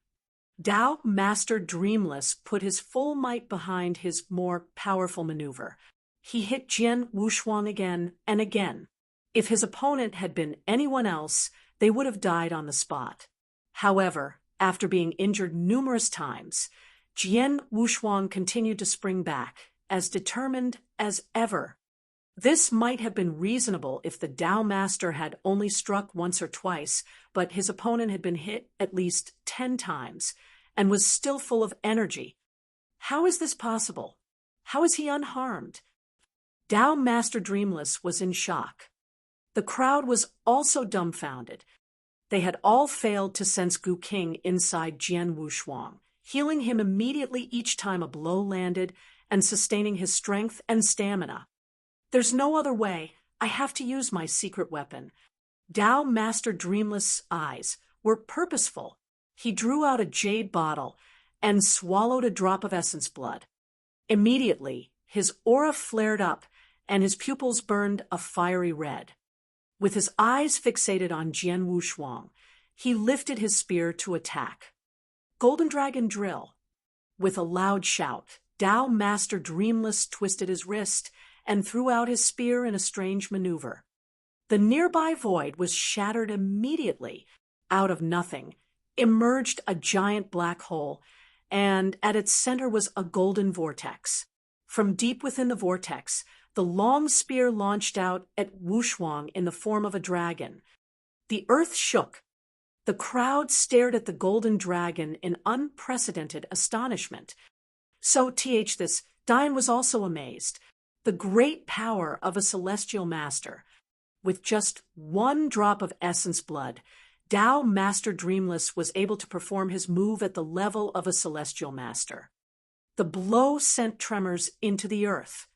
Dao Master Dreamless put his full might behind his more powerful maneuver. He hit Jian Wushuang again and again. If his opponent had been anyone else, they would have died on the spot. However, after being injured numerous times, Jian Wushuang continued to spring back, as determined as ever. This might have been reasonable if the Dao Master had only struck once or twice, but his opponent had been hit at least 10 times, and was still full of energy. How is this possible? How is he unharmed? Dao Master Dreamless was in shock. The crowd was also dumbfounded. They had all failed to sense Gu King inside Jian Wushuang, healing him immediately each time a blow landed and sustaining his strength and stamina. There's no other way. I have to use my secret weapon. Dao Master Dreamless' eyes were purposeful. He drew out a jade bottle and swallowed a drop of essence blood. Immediately, his aura flared up and his pupils burned a fiery red. With his eyes fixated on Jian Wushuang, he lifted his spear to attack. Golden Dragon Drill. With a loud shout, Dao Master Dreamless twisted his wrist and threw out his spear in a strange maneuver. The nearby void was shattered immediately. Out of nothing emerged a giant black hole, and at its center was a golden vortex. From deep within the vortex, the long spear launched out at Wushuang in the form of a dragon. The earth shook. The crowd stared at the golden dragon in unprecedented astonishment. So this Dian was also amazed. The great power of a celestial master. With just one drop of essence blood, Dao Master Dreamless was able to perform his move at the level of a celestial master. The blow sent tremors into the earth.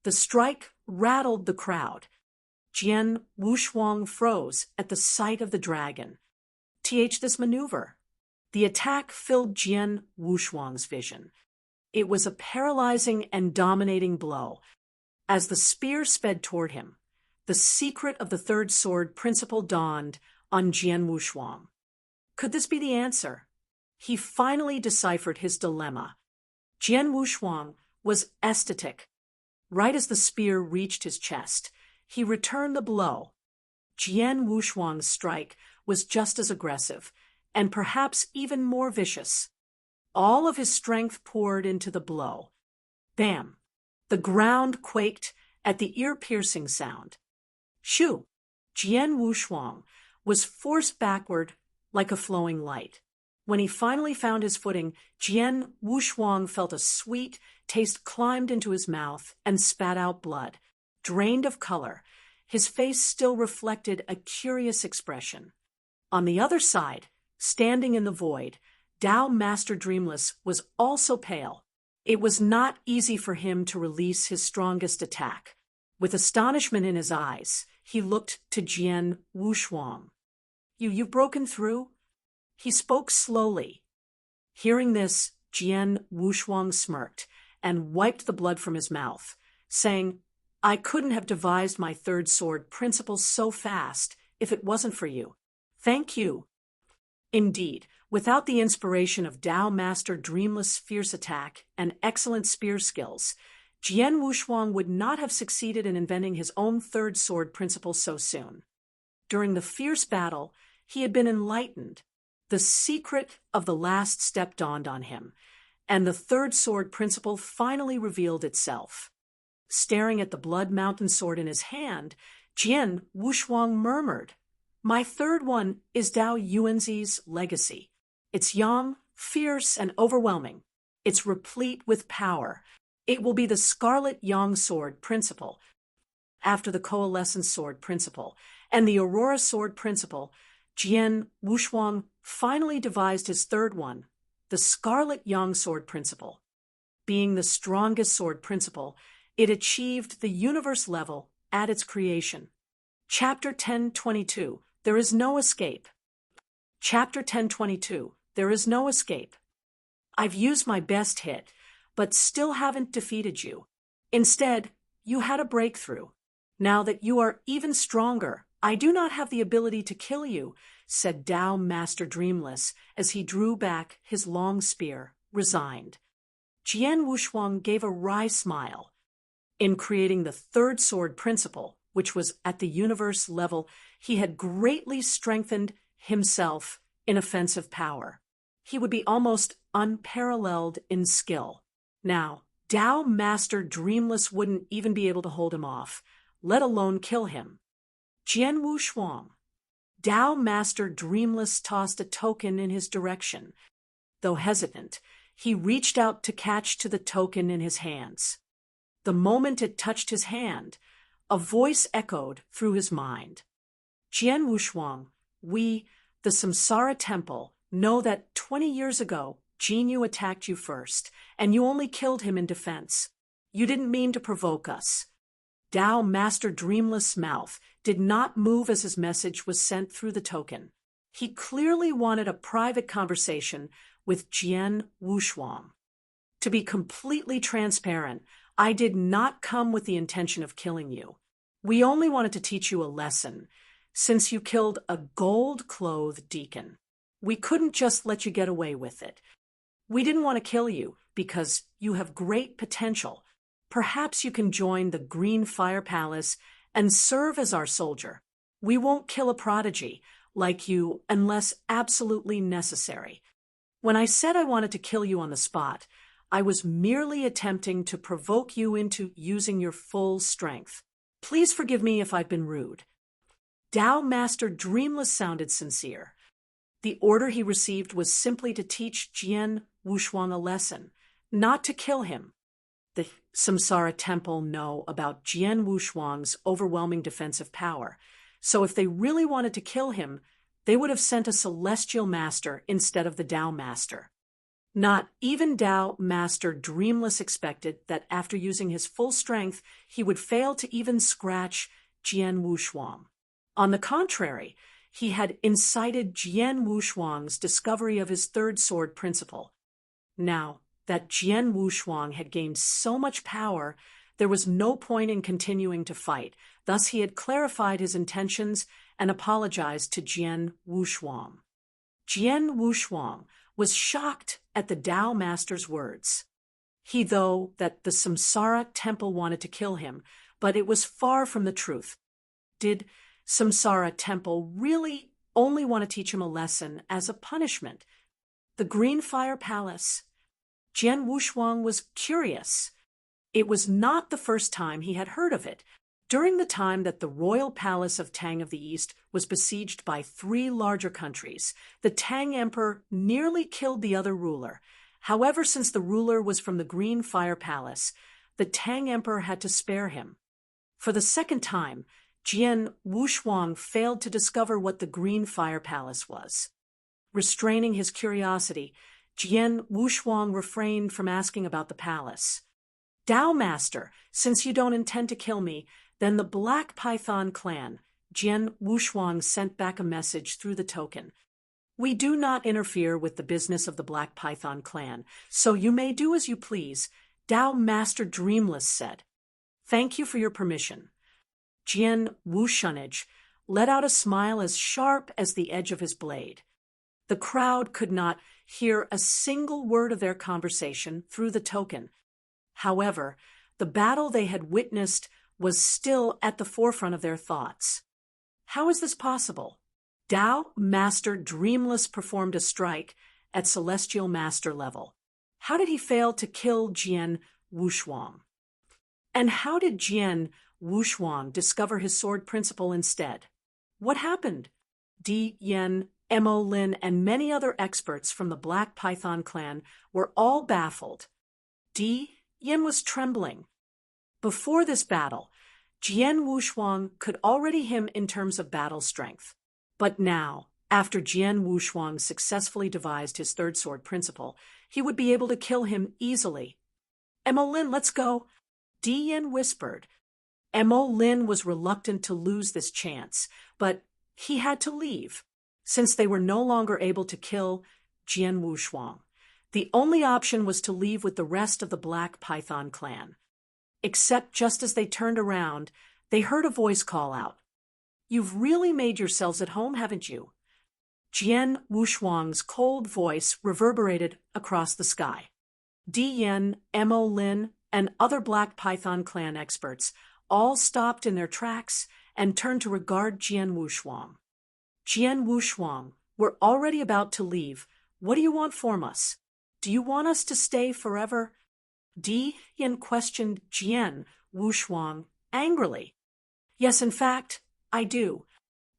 The strike rattled the crowd. Jian Wushuang froze at the sight of the dragon. This maneuver. The attack filled Jian Wushuang's vision. It was a paralyzing and dominating blow. As the spear sped toward him, the secret of the third sword principle dawned on Jian Wushuang. Could this be the answer? He finally deciphered his dilemma. Jian Wushuang was ecstatic. Right as the spear reached his chest, he returned the blow. Jian Wushuang's strike was just as aggressive, and perhaps even more vicious. All of his strength poured into the blow. Bam! The ground quaked at the ear-piercing sound. Shoo! Jian Wushuang was forced backward like a flowing light. When he finally found his footing, Jian Wushuang felt a sweet taste climbed into his mouth and spat out blood. Drained of color, his face still reflected a curious expression. On the other side, standing in the void, Tao Master Dreamless was also pale. It was not easy for him to release his strongest attack. With astonishment in his eyes, he looked to Jian Wushuang. You've broken through? He spoke slowly. Hearing this, Jian Wushuang smirked and wiped the blood from his mouth, saying, I couldn't have devised my third sword principle so fast if it wasn't for you. Thank you. Indeed, without the inspiration of Tao Master Dreamless' fierce attack and excellent spear skills, Jian Wushuang would not have succeeded in inventing his own third sword principle so soon. During the fierce battle, he had been enlightened. The secret of the last step dawned on him, and the third sword principle finally revealed itself. Staring at the Blood Mountain sword in his hand, Jian Wushuang murmured, My third one is Dao Yuanzi's legacy. It's young, fierce, and overwhelming. It's replete with power. It will be the Scarlet Yang sword principle. After the Coalescence sword principle and the Aurora sword principle, Jian Wushuang finally devised his third one, the Scarlet Yang sword principle. Being the strongest sword principle, it achieved the universe level at its creation. Chapter 10:22, There is no escape. Chapter 10:22, There is no escape. I've used my best hit, but still haven't defeated you. Instead, you had a breakthrough. Now that you are even stronger, I do not have the ability to kill you, said Tao Master Dreamless as he drew back his long spear, resigned. Jian Wushuang gave a wry smile. In creating the third sword principle, which was at the universe level, he had greatly strengthened himself in offensive power. He would be almost unparalleled in skill. Now, Tao Master Dreamless wouldn't even be able to hold him off, let alone kill him. Jian Wushuang. Tao Master Dreamless tossed a token in his direction. Though hesitant, he reached out to catch to the token in his hands. The moment it touched his hand, a voice echoed through his mind. Jian Wushuang, we, the Samsara Temple, know that 20 years ago, Jinyu attacked you first, and you only killed him in defense. You didn't mean to provoke us. Tao Master Dreamless' mouth did not move as his message was sent through the token. He clearly wanted a private conversation with Jian Wushuang. To be completely transparent, I did not come with the intention of killing you. We only wanted to teach you a lesson, since you killed a gold-clothed deacon. We couldn't just let you get away with it. We didn't want to kill you because you have great potential. Perhaps you can join the Green Fire Palace and serve as our soldier. We won't kill a prodigy like you unless absolutely necessary. When I said I wanted to kill you on the spot, I was merely attempting to provoke you into using your full strength. Please forgive me if I've been rude. Tao Master Dreamless sounded sincere. The order he received was simply to teach Jian Wushuang a lesson, not to kill him. The Samsara Temple know about Jian Wushuang's overwhelming defensive power, so if they really wanted to kill him, they would have sent a celestial master instead of the Tao Master. Not even Tao Master Dreamless expected that after using his full strength, he would fail to even scratch Jian Wushuang. On the contrary, he had incited Jian Wushuang's discovery of his third sword principle. Now that Jian Wushuang had gained so much power, there was no point in continuing to fight. Thus he had clarified his intentions and apologized to Jian Wushuang. Jian Wushuang was shocked at the Tao Master's words. He thought that the Samsara temple wanted to kill him, but it was far from the truth. Did Samsara temple really only want to teach him a lesson as a punishment? The Green Fire Palace. Jian Wushuang was curious. It was not the first time he had heard of it. During the time that the royal palace of Tang of the East was besieged by 3 larger countries, the Tang emperor nearly killed the other ruler. However, since the ruler was from the Green Fire Palace, the Tang emperor had to spare him. For the second time, Jian Wushuang failed to discover what the Green Fire Palace was. Restraining his curiosity, Jian Wushuang refrained from asking about the palace. Tao Master, since you don't intend to kill me, then the Black Python clan, Jian Wushuang sent back a message through the token. We do not interfere with the business of the Black Python clan, so you may do as you please, Tao Master Dreamless said. Thank you for your permission. Jian Wushunage let out a smile as sharp as the edge of his blade. The crowd could not hear a single word of their conversation through the token. However, the battle they had witnessed was still at the forefront of their thoughts. How is this possible? Tao Master Dreamless performed a strike at Celestial Master level. How did he fail to kill Jian Wushuang? And how did Jian Wushuang discover his sword principle instead? What happened? Di Yen, Mo Lin, and many other experts from the Black Python clan were all baffled. Di Yen was trembling. Before this battle, Jian Wushuang could already him in terms of battle strength. But now, after Jian Wushuang successfully devised his third sword principle, he would be able to kill him easily. Mo Lin, let's go. Di Yen whispered. Mo Lin was reluctant to lose this chance, but he had to leave. Since they were no longer able to kill Jian Wushuang, the only option was to leave with the rest of the Black Python clan. Except just as they turned around, they heard a voice call out. You've really made yourselves at home, haven't you? Jian Wushuang's cold voice reverberated across the sky. Di Yen, Mo Lin, and other Black Python clan experts all stopped in their tracks and turned to regard Jian Wushuang. Jian Wushuang, we're already about to leave. What do you want from us? Do you want us to stay forever? Di Yen questioned Jian Wushuang angrily. Yes, in fact, I do.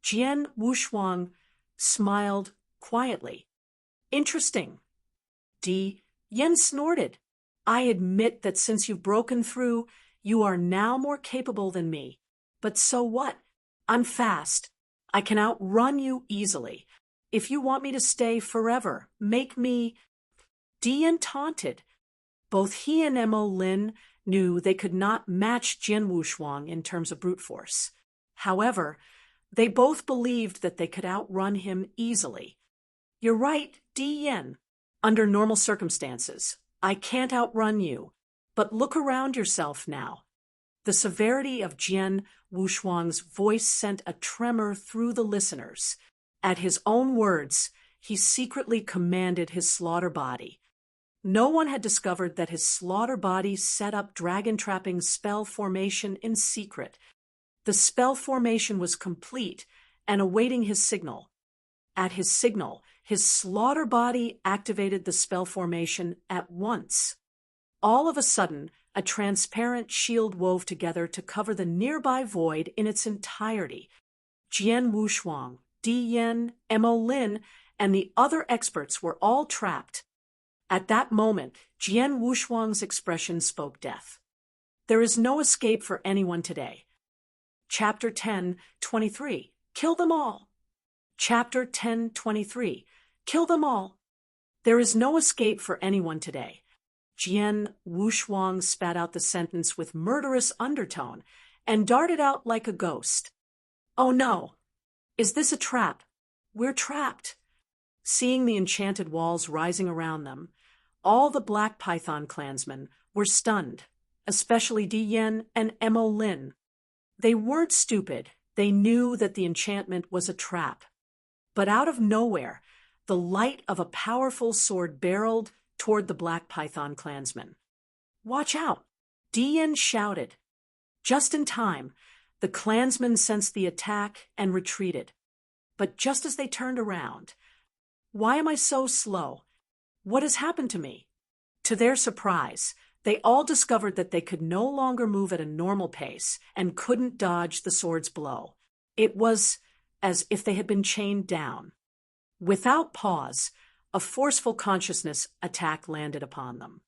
Jian Wushuang smiled quietly. Interesting. Di Yen snorted. I admit that since you've broken through, you are now more capable than me. But so what? I'm fast. I can outrun you easily. If you want me to stay forever, make me... Di Yen taunted. Both he and Mo Lin knew they could not match Jian Wushuang in terms of brute force. However, they both believed that they could outrun him easily. You're right, Di Yen. Under normal circumstances, I can't outrun you. But look around yourself now. The severity of Jian Wushuang's voice sent a tremor through the listeners. At his own words, he secretly commanded his slaughter body. No one had discovered that his slaughter body set up dragon-trapping spell formation in secret. The spell formation was complete and awaiting his signal. At his signal, his slaughter body activated the spell formation at once. All of a sudden, a transparent shield wove together to cover the nearby void in its entirety. Jian Wushuang, Di Yen, Mo Lin, and the other experts were all trapped. At that moment, Jian Wushuang's expression spoke death. There is no escape for anyone today. Chapter 10:23. Kill them all. Chapter 10:23. Kill them all. There is no escape for anyone today. Jian Wushuang spat out the sentence with murderous undertone and darted out like a ghost. Oh no! Is this a trap? We're trapped. Seeing the enchanted walls rising around them, all the Black Python clansmen were stunned, especially Di Yen and Mo Lin. They weren't stupid. They knew that the enchantment was a trap. But out of nowhere, the light of a powerful sword barreled toward the Black Python clansman. "Watch out!" Dian shouted. Just in time, the clansmen sensed the attack and retreated. But just as they turned around, "Why am I so slow? What has happened to me?" To their surprise, they all discovered that they could no longer move at a normal pace and couldn't dodge the sword's blow. It was as if they had been chained down. Without pause, a forceful consciousness attack landed upon them.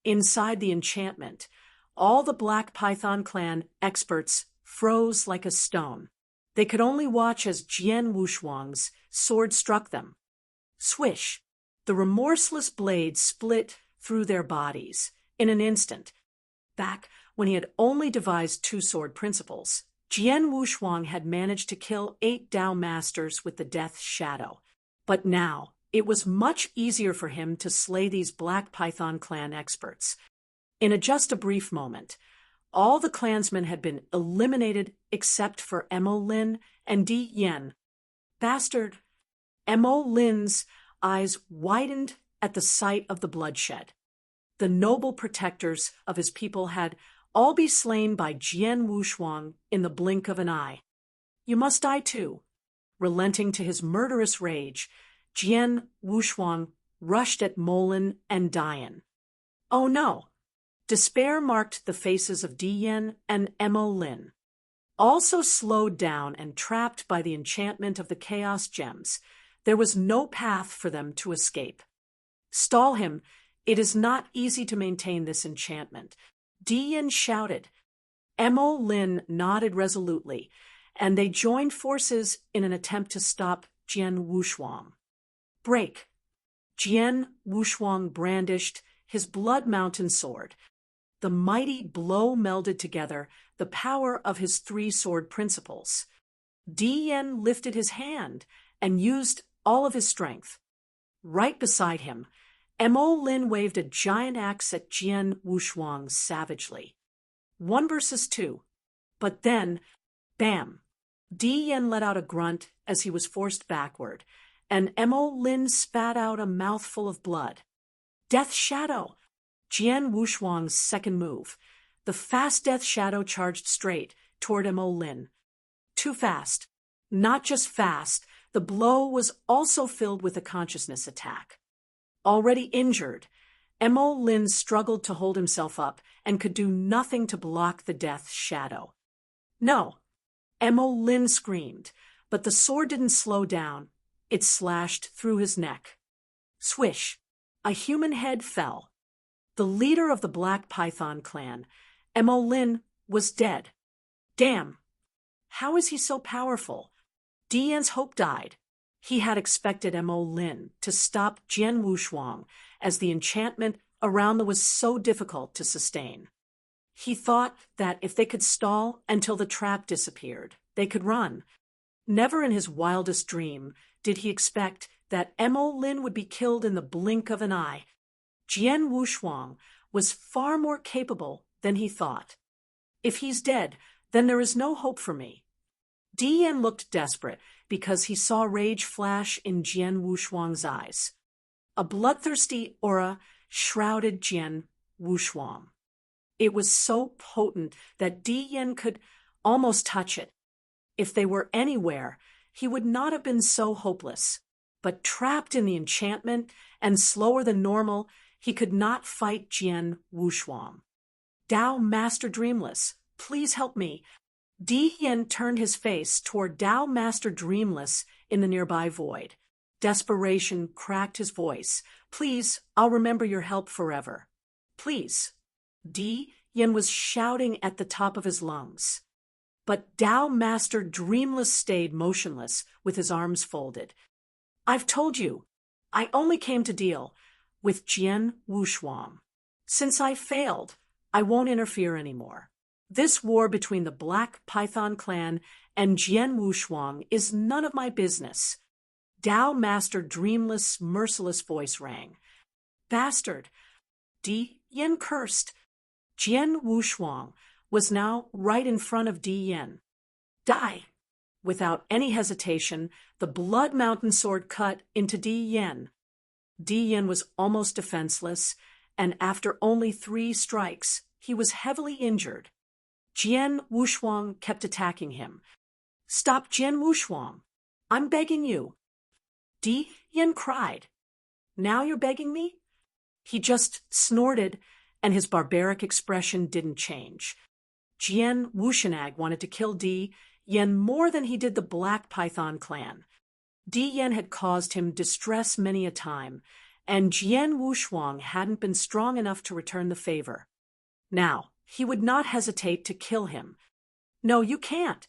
Inside the enchantment, all the Black Python clan experts froze like a stone. They could only watch as Jian Wushuang's sword struck them. Swish! The remorseless blade split through their bodies in an instant. Back when he had only devised two-sword principles, Jian Wushuang had managed to kill 8 Dao masters with the Death Shadow. But now, it was much easier for him to slay these Black Python clan experts. In just a brief moment, all the clansmen had been eliminated except for Mo Lin and Di Yen. Bastard! Mo Lin's eyes widened at the sight of the bloodshed. The noble protectors of his people had all been slain by Jian Wushuang in the blink of an eye. "You must die too." Relenting to his murderous rage, Jian Wushuang rushed at Molin and Dian. Oh no! Despair marked the faces of Dian and Mo Lin. Also slowed down and trapped by the enchantment of the Chaos Gems, there was no path for them to escape. "Stall him. It is not easy to maintain this enchantment," Dian shouted. Mo Lin nodded resolutely, and they joined forces in an attempt to stop Jian Wushuang. "Break!" Jian Wushuang brandished his Blood Mountain sword. The mighty blow melded together the power of his 3-sword principles. Dian lifted his hand and used all of his strength. Right beside him, Mo Lin waved a giant axe at Jian Wushuang savagely. 1 versus 2. But then, bam! Dian let out a grunt as he was forced backward, and Mo Lin spat out a mouthful of blood. Death Shadow! Jian Wushuang's second move. The fast Death Shadow charged straight toward Mo Lin. Too fast. Not just fast, the blow was also filled with a consciousness attack. Already injured, Mo Lin struggled to hold himself up and could do nothing to block the Death Shadow. "No!" Mo Lin screamed, but the sword didn't slow down. It slashed through his neck. Swish! A human head fell. The leader of the Black Python clan, Mo Lin, was dead. Damn! How is he so powerful? Dian's hope died. He had expected Mo Lin to stop Jian Wushuang, as the enchantment around them was so difficult to sustain. He thought that if they could stall until the trap disappeared, they could run. Never in his wildest dream did he expect that Mo Lin would be killed in the blink of an eye. Jian Wushuang was far more capable than he thought. "If he's dead, then there is no hope for me." Dian looked desperate because he saw rage flash in Jian Wushuang's eyes. A bloodthirsty aura shrouded Jian Wushuang. It was so potent that Dian could almost touch it. If they were anywhere, he would not have been so hopeless. But trapped in the enchantment and slower than normal, he could not fight Jian Wushuang. "Dao Master Dreamless, please help me." Dian turned his face toward Dao Master Dreamless in the nearby void. Desperation cracked his voice. "Please, I'll remember your help forever. Please." Dian was shouting at the top of his lungs. But Dao Master Dreamless stayed motionless with his arms folded. "I've told you, I only came to deal with Jian Wushuang. Since I failed, I won't interfere anymore. This war between the Black Python clan and Jian Wushuang is none of my business." Dao Master Dreamless' merciless voice rang. "Bastard!" Dian cursed. Jian Wushuang was now right in front of Dian. "Die!" Without any hesitation, the Blood Mountain sword cut into Di Yen. Di Yen was almost defenseless, and after only 3 strikes, he was heavily injured. Jian Wushuang kept attacking him. "Stop, Jian Wushuang! I'm begging you." Di Yen cried. "Now you're begging me?" He just snorted, and his barbaric expression didn't change. Jian Wushanag wanted to kill Di Yen more than he did the Black Python clan. Di Yen had caused him distress many a time, and Jian Wushuang hadn't been strong enough to return the favor. Now, he would not hesitate to kill him. "No, you can't!"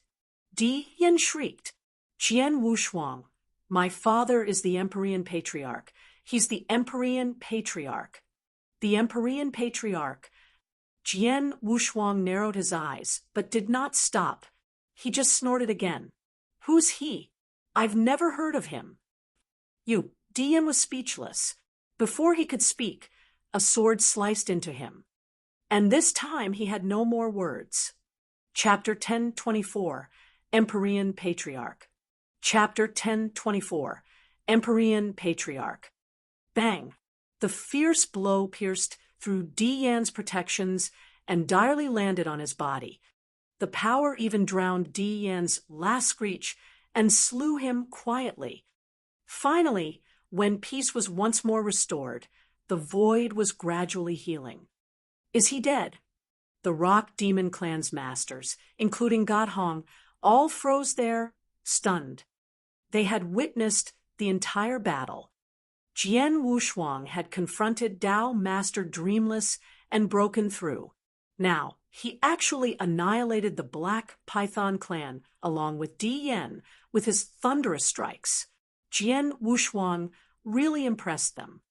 Di Yen shrieked. "Jian Wushuang, my father is the Empyrean Patriarch. He's the Empyrean Patriarch." The Empyrean Patriarch. Jian Wushuang narrowed his eyes, but did not stop. He just snorted again. "Who's he? I've never heard of him." Di Yen was speechless. Before he could speak, a sword sliced into him. And this time he had no more words. Chapter 1024, Empyrean Patriarch. Chapter 1024, Empyrean Patriarch. Bang! The fierce blow pierced through Di Yan's protections and direly landed on his body. The power even drowned Di Yan's last screech and slew him quietly. Finally, when peace was once more restored, the void was gradually healing. Is he dead? The Rock Demon Clan's masters, including Godhong, all froze there, stunned. They had witnessed the entire battle. Jian Wushuang had confronted Dao Master Dreamless and broken through. Now, he actually annihilated the Black Python clan along with Di Yen with his thunderous strikes. Jian Wushuang really impressed them.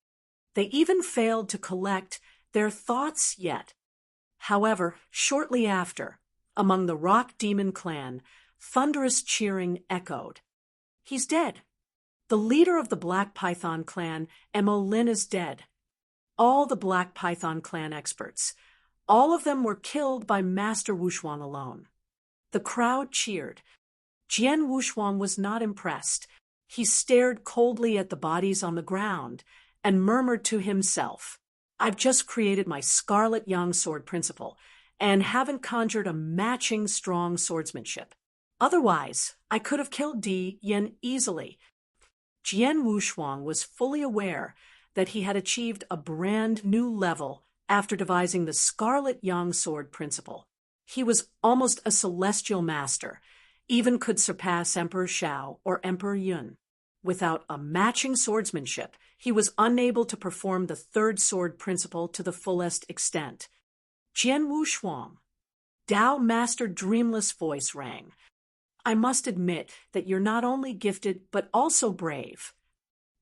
They even failed to collect their thoughts yet. However, shortly after, among the Rock Demon clan, thunderous cheering echoed. "He's dead. The leader of the Black Python clan, Mo Lin, is dead. All the Black Python clan experts, all of them were killed by Master Wushuang alone." The crowd cheered. Jian Wushuang was not impressed. He stared coldly at the bodies on the ground and murmured to himself, "I've just created my Scarlet Yang sword principle and haven't conjured a matching strong swordsmanship. Otherwise, I could have killed Di Yen easily." Jian Wushuang was fully aware that he had achieved a brand new level after devising the Scarlet Yang sword principle. He was almost a celestial master, even could surpass Emperor Shao or Emperor Yun. Without a matching swordsmanship, he was unable to perform the third sword principle to the fullest extent. "Jian Wushuang." Dao Master Dreamless' voice rang. "I must admit that you're not only gifted but also brave."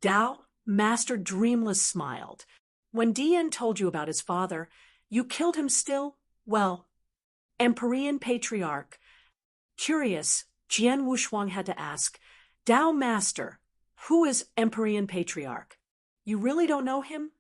Dao Master Dreamless smiled. "When Di Yen told you about his father, you killed him still, well, Empyrean Patriarch." Curious, Jian Wushuang had to ask, "Dao Master, who is Empyrean Patriarch? You really don't know him?"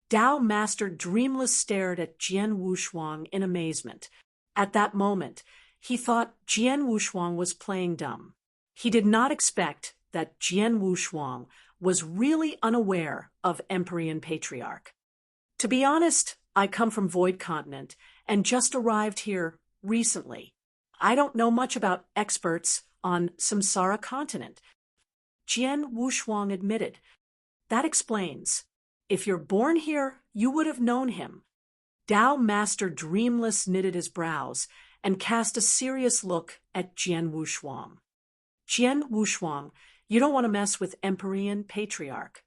Dao Master Dreamless stared at Jian Wushuang in amazement. At that moment, he thought Jian Wushuang was playing dumb. He did not expect that Jian Wushuang was really unaware of Empyrean Patriarch. "To be honest, I come from Void Continent and just arrived here recently. I don't know much about experts on Samsara continent." Jian Wushuang admitted. "That explains. If you're born here, you would have known him." Dao Master Dreamless knitted his brows and cast a serious look at Jian Wushuang. "Jian Wushuang, you don't want to mess with Empyrean Patriarch."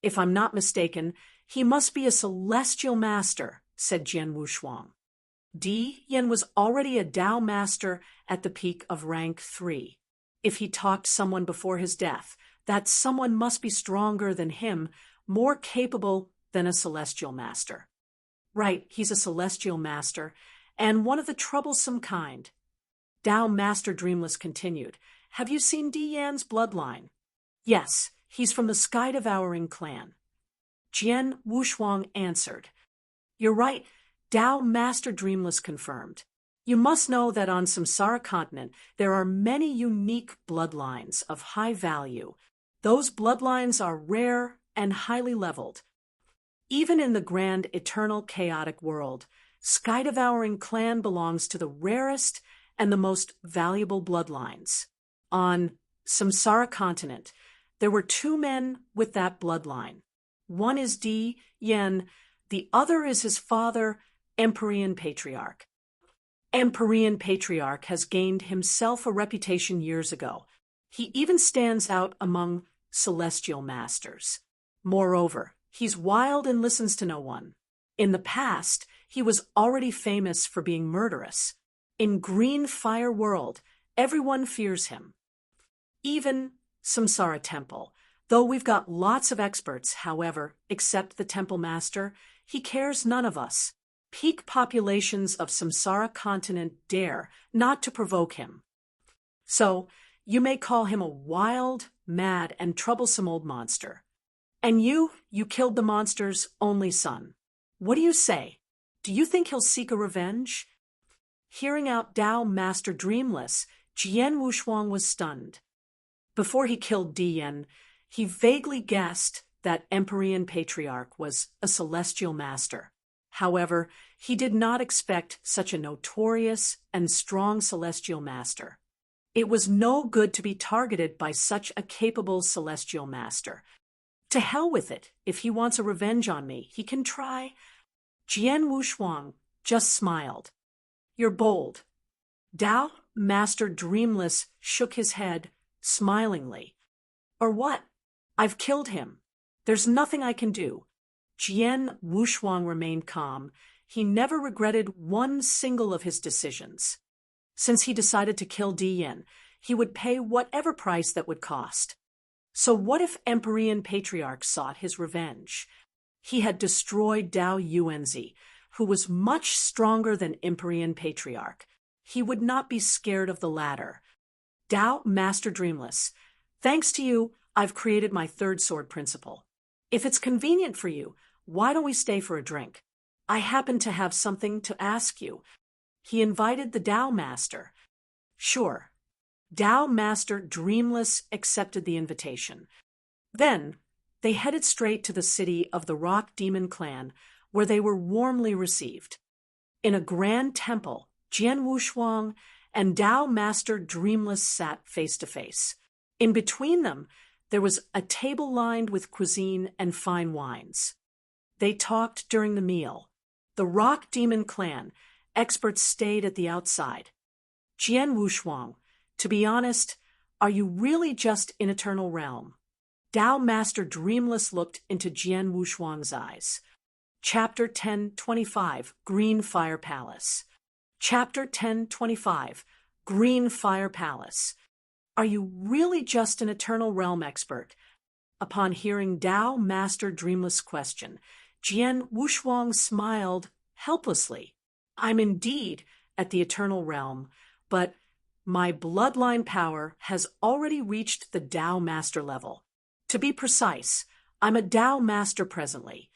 "If I'm not mistaken, he must be a celestial master," said Jian Wushuang. Di Yen was already a Dao Master at the peak of rank 3. If he talked someone before his death, that someone must be stronger than him, more capable than a celestial master. Right, he's a celestial master, and one of the troublesome kind. Dao Master Dreamless continued, "Have you seen Di Yan's bloodline?" "Yes, he's from the Sky Devouring clan." Jian Wushuang answered. "You're right," Dao Master Dreamless confirmed. You must know that on Samsara continent, there are many unique bloodlines of high value. Those bloodlines are rare and highly leveled. Even in the grand, eternal, chaotic world, Sky-devouring clan belongs to the rarest and the most valuable bloodlines. On Samsara continent, there were two men with that bloodline. One is Di Yen, the other is his father, Empyrean Patriarch. Empyrean Patriarch has gained himself a reputation years ago. He even stands out among celestial masters. Moreover, he's wild and listens to no one. In the past, he was already famous for being murderous. In Green Fire World, everyone fears him. Even Samsara Temple. Though we've got lots of experts, however, except the Temple Master, he cares none of us. Peak populations of Samsara continent dare not to provoke him. So, you may call him a wild, mad, and troublesome old monster. And you killed the monster's only son. What do you say? Do you think he'll seek a revenge? Hearing out Tao Master Dreamless, Jian Wushuang was stunned. Before he killed Di Yen, he vaguely guessed that Empyrean Patriarch was a celestial master. However, he did not expect such a notorious and strong celestial master. It was no good to be targeted by such a capable celestial master. To hell with it. If he wants a revenge on me, he can try. Jian Wushuang just smiled. You're bold. Tao Master Dreamless shook his head, smilingly. Or what? I've killed him. There's nothing I can do. Jian Wushuang remained calm. He never regretted one single of his decisions. Since he decided to kill Di Yen, he would pay whatever price that would cost. So what if Empyrean Patriarch sought his revenge? He had destroyed Dao Yuanzi, who was much stronger than Empyrean Patriarch. He would not be scared of the latter. Tao Master Dreamless, thanks to you, I've created my third sword principle. If it's convenient for you, why don't we stay for a drink? I happen to have something to ask you. He invited the Tao Master. Sure. Tao Master Dreamless accepted the invitation. Then, they headed straight to the city of the Rock Demon Clan, where they were warmly received. In a grand temple, Jian Wushuang and Tao Master Dreamless sat face to face. In between them, there was a table lined with cuisine and fine wines. They talked during the meal. The Rock Demon Clan experts stayed at the outside. Jian Wushuang, to be honest, are you really just in Eternal Realm? Tao Master Dreamless looked into Jian Wushuang's eyes. Chapter 1025, Green Fire Palace. Chapter 1025, Green Fire Palace. Are you really just an Eternal Realm expert? Upon hearing Tao Master Dreamless' question, Jian Wushuang smiled helplessly. I'm indeed at the Eternal Realm, but my bloodline power has already reached the Tao Master level. To be precise, I'm a Tao Master presently.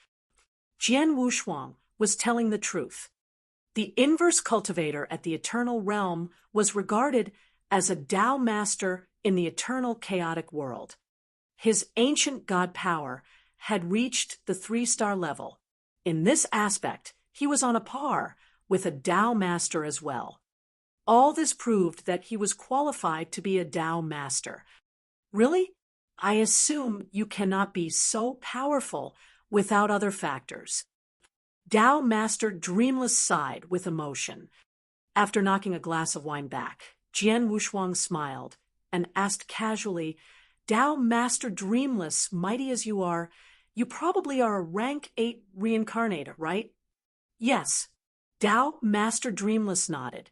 Jian Wushuang was telling the truth. The inverse cultivator at the Eternal Realm was regarded as a Tao Master in the eternal chaotic world. His ancient god power had reached the 3-star level. In this aspect, he was on a par with a Tao Master as well. All this proved that he was qualified to be a Tao Master. Really? I assume you cannot be so powerful without other factors. Tao Master Dreamless sighed with emotion. After knocking a glass of wine back, Jian Wushuang smiled and asked casually, Tao Master Dreamless, mighty as you are, you probably are a rank 8 reincarnator, right? Yes. Tao Master Dreamless nodded.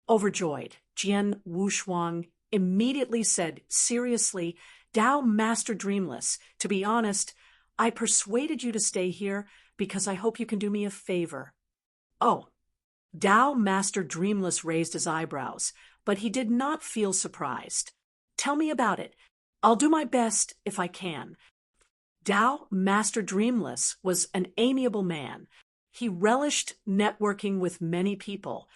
Overjoyed, Jian Wushuang immediately said seriously, Tao Master Dreamless, to be honest, I persuaded you to stay here because I hope you can do me a favor. Oh. Tao Master Dreamless raised his eyebrows, but he did not feel surprised. Tell me about it. I'll do my best if I can. Tao Master Dreamless was an amiable man. He relished networking with many people.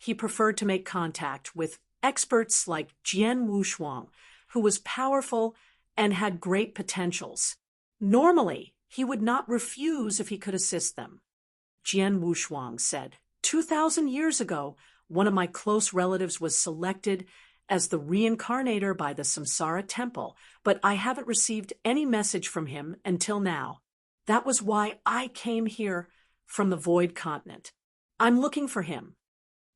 he preferred to make contact with experts like Jian Wushuang, who was powerful and had great potentials. Normally, he would not refuse if he could assist them. Jian Wushuang said, 2,000 years ago, one of my close relatives was selected as the reincarnator by the Samsara temple, but I haven't received any message from him until now. That was why I came here from the Void Continent. I'm looking for him.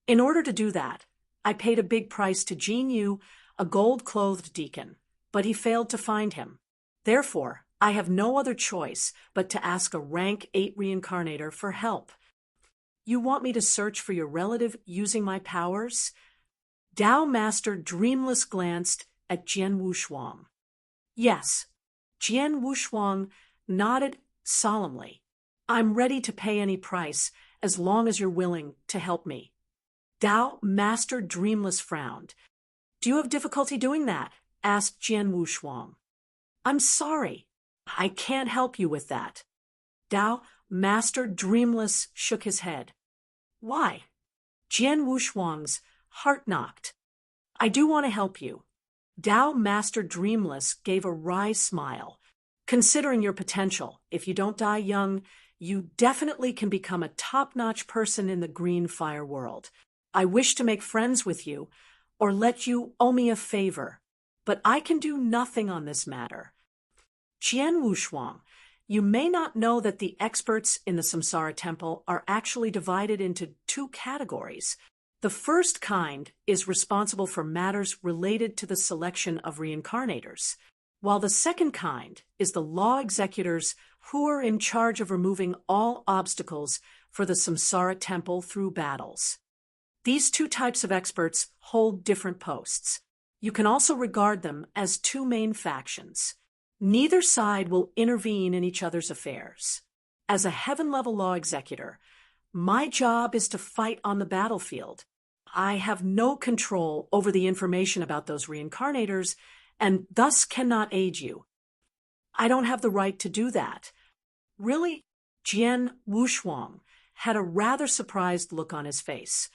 In order to do that, I paid a big price to Jin Yu, a gold-clothed deacon, but he failed to find him. Therefore, I have no other choice but to ask a rank 8 reincarnator for help. You want me to search for your relative using my powers? Dao Master Dreamless glanced at Jian Wushuang. Yes. Jian Wushuang nodded solemnly. I'm ready to pay any price as long as you're willing to help me. Dao Master Dreamless frowned. Do you have difficulty doing that? Asked Jian Wushuang. I'm sorry. I can't help you with that. Dao Master Dreamless shook his head. Why? Jian Wushuang's heart knocked. I do want to help you. Dao Master Dreamless gave a wry smile. Considering your potential, if you don't die young, you definitely can become a top-notch person in the green fire world. I wish to make friends with you, or let you owe me a favor, but I can do nothing on this matter. Jian Wushuang, you may not know that the experts in the Samsara temple are actually divided into 2 categories. The first kind is responsible for matters related to the selection of reincarnators, while the second kind is the law executors who are in charge of removing all obstacles for the Samsara temple through battles. These 2 types of experts hold different posts. You can also regard them as 2 main factions. Neither side will intervene in each other's affairs. As a heaven-level law executor, my job is to fight on the battlefield. I have no control over the information about those reincarnators and thus cannot aid you. I don't have the right to do that. Really? Jian Wushuang had a rather surprised look on his face.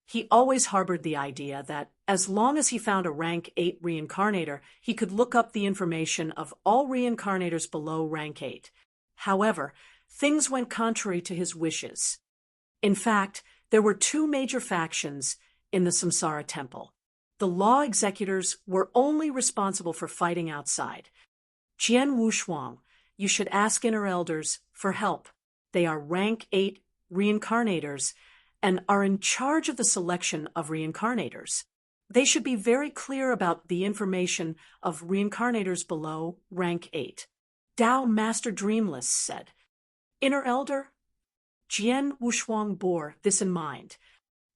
He always harbored the idea that as long as he found a rank 8 reincarnator, he could look up the information of all reincarnators below rank 8. However, things went contrary to his wishes. In fact, there were 2 major factions in the Samsara temple. The law executors were only responsible for fighting outside. Jian Wushuang, you should ask inner elders for help. They are rank 8 reincarnators and are in charge of the selection of reincarnators. They should be very clear about the information of reincarnators below rank 8. Dao Master Dreamless said. Inner Elder? Jian Wushuang bore this in mind.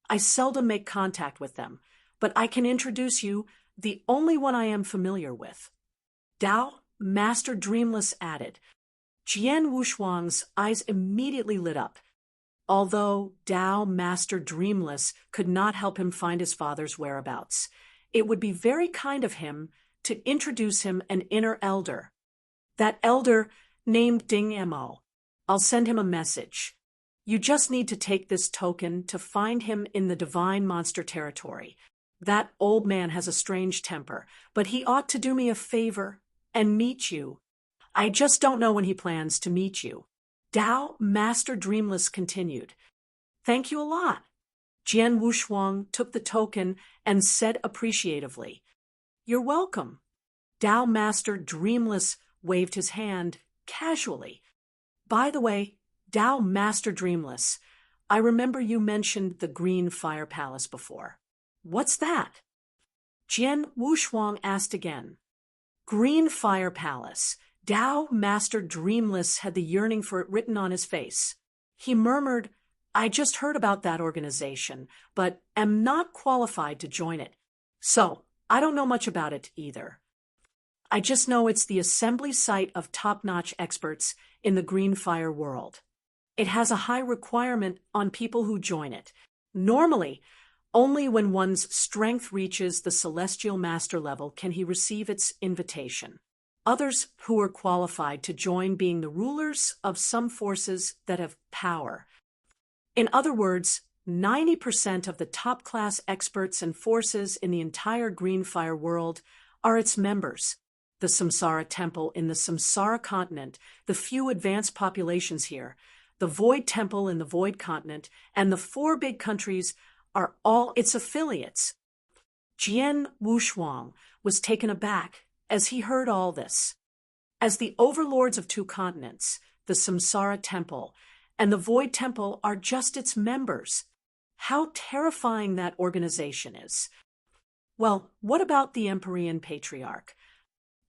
I seldom make contact with them, but I can introduce you the only one I am familiar with. Dao Master Dreamless added. Jian Wushuang's eyes immediately lit up. Although Dao Master Dreamless could not help him find his father's whereabouts, it would be very kind of him to introduce him an inner elder. That elder named Ding Mo. I'll send him a message. You just need to take this token to find him in the divine monster territory. That old man has a strange temper, but he ought to do me a favor and meet you. I just don't know when he plans to meet you. Dao Master Dreamless continued. Thank you a lot. Jian Wushuang took the token and said appreciatively, You're welcome. Dao Master Dreamless waved his hand casually. By the way, Dao Master Dreamless, I remember you mentioned the Green Fire Palace before. What's that? Jian Wushuang asked again. Green Fire Palace. Dao Master Dreamless had the yearning for it written on his face. He murmured, I just heard about that organization, but am not qualified to join it. So, I don't know much about it either. I just know it's the assembly site of top-notch experts in the Green Fire world. It has a high requirement on people who join it. Normally, only when one's strength reaches the Celestial Master level can he receive its invitation. Others who are qualified to join being the rulers of some forces that have power. In other words, 90% of the top-class experts and forces in the entire Greenfire world are its members. The Samsara Temple in the Samsara continent, the few advanced populations here, the Void Temple in the Void continent, and the 4 big countries are all its affiliates. Jian Wushuang was taken aback as he heard all this. As the overlords of 2 continents, the Samsara Temple and the Void Temple are just its members. How terrifying that organization is. Well, what about the Empyrean Patriarch?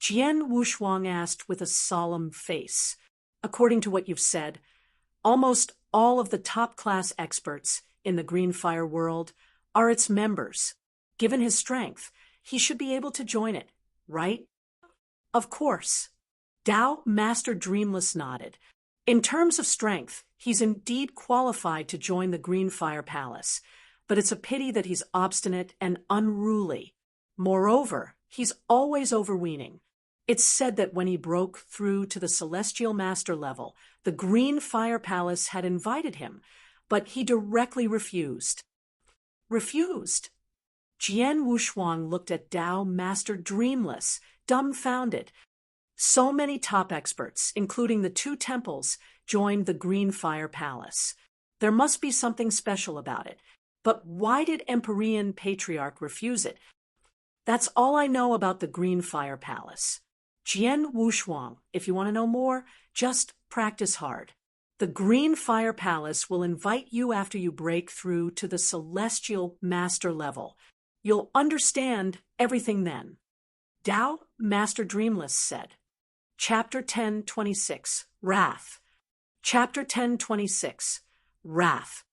Jian Wushuang asked with a solemn face. According to what you've said, almost all of the top-class experts in the Greenfire world are its members. Given his strength, he should be able to join it, right? Of course. Dao Master Dreamless nodded. In terms of strength, he's indeed qualified to join the Greenfire Palace, but it's a pity that he's obstinate and unruly. Moreover, he's always overweening. It's said that when he broke through to the Celestial Master level, the Greenfire Palace had invited him, but he directly refused. Refused? Jian Wushuang looked at Dao Master Dreamless, dumbfounded. So many top experts, including the 2 temples, joined the Greenfire Palace. There must be something special about it. But why did Empyrean Patriarch refuse it? That's all I know about the Greenfire Palace. Jian Wushuang, if you want to know more, just practice hard. The Greenfire Palace will invite you after you break through to the Celestial Master level. You'll understand everything then. Dao Master Dreamless said. Chapter 10:26, Wrath. Chapter 10:26, Wrath.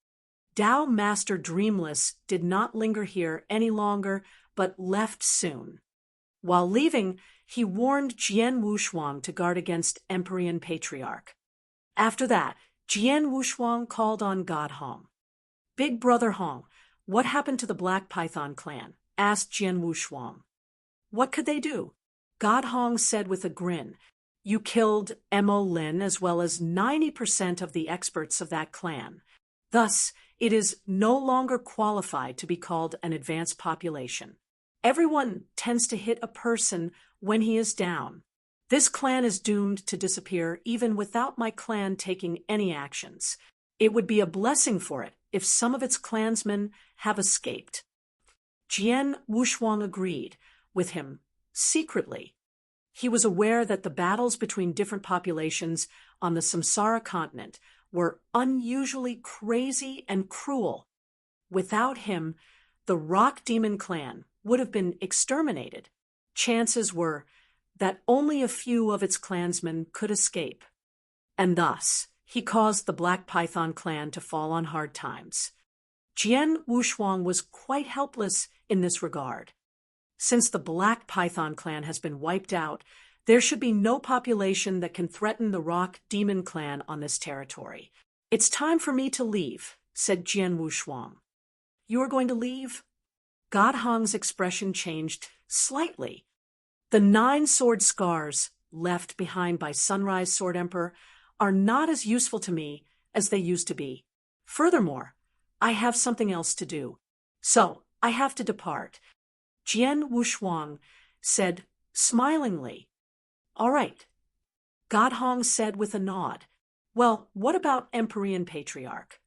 Dao Master Dreamless did not linger here any longer, but left soon. While leaving, he warned Jian Wushuang to guard against Empyrean Patriarch. After that, Jian Wushuang called on God Hong. Big Brother Hong, what happened to the Black Python clan? Asked Jian Wushuang. What could they do? God Hong said with a grin, You killed Mo Lin as well as 90% of the experts of that clan. Thus, it is no longer qualified to be called an advanced population. Everyone tends to hit a person when he is down. This clan is doomed to disappear even without my clan taking any actions. It would be a blessing for it if some of its clansmen have escaped. Jian Wushuang agreed with him secretly. He was aware that the battles between different populations on the Samsara continent were unusually crazy and cruel. Without him, the Rock Demon clan would have been exterminated. Chances were that only a few of its clansmen could escape. And thus, he caused the Black Python clan to fall on hard times. Jian Wushuang was quite helpless in this regard. Since the Black Python clan has been wiped out, there should be no population that can threaten the Rock Demon clan on this territory. It's time for me to leave, said Jian Wushuang. You are going to leave? God Hong's expression changed slightly. The 9 sword scars left behind by Sunrise Sword Emperor are not as useful to me as they used to be. Furthermore, I have something else to do. So, I have to depart. Jian Wushuang said smilingly. All right. God Hong said with a nod. Well, what about Empyrean Patriarch?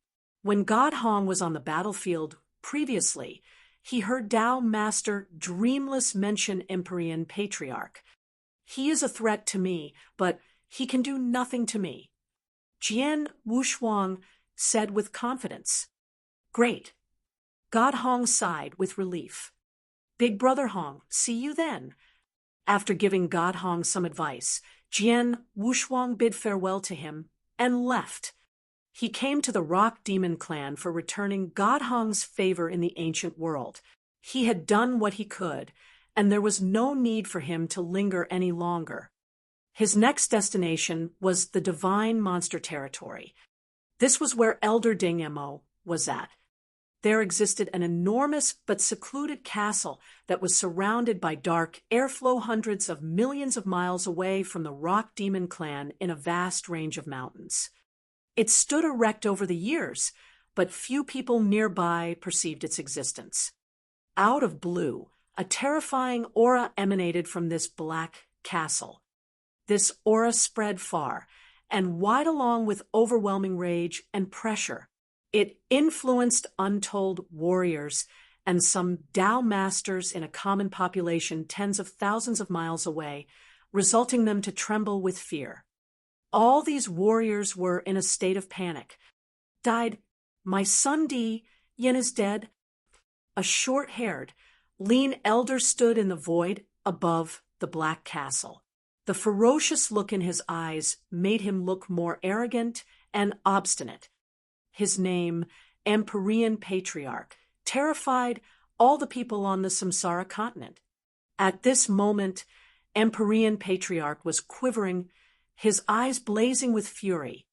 When God Hong was on the battlefield previously, he heard Dao Master Dreamless mention Empyrean Patriarch. He is a threat to me, but he can do nothing to me. Jian Wushuang said with confidence. Great. God Hong sighed with relief. Big Brother Hong, see you then. After giving God Hong some advice, Jian Wushuang bid farewell to him and left. He came to the Rock Demon clan for returning God Hong's favor in the ancient world. He had done what he could, and there was no need for him to linger any longer. His next destination was the Divine Monster Territory. This was where Elder Ding Mo was at. There existed an enormous but secluded castle that was surrounded by dark airflow hundreds of millions of miles away from the Rock Demon clan in a vast range of mountains. It stood erect over the years, but few people nearby perceived its existence. Out of blue, a terrifying aura emanated from this black castle. This aura spread far and wide along with overwhelming rage and pressure. It influenced untold warriors and some Tao masters in a common population tens of thousands of miles away, resulting them to tremble with fear. All these warriors were in a state of panic. Died. My son Yen is dead. A short-haired, lean elder stood in the void above the black castle. The ferocious look in his eyes made him look more arrogant and obstinate. His name, Empyrean Patriarch, terrified all the people on the Samsara continent. At this moment, Empyrean Patriarch was quivering, his eyes blazing with fury.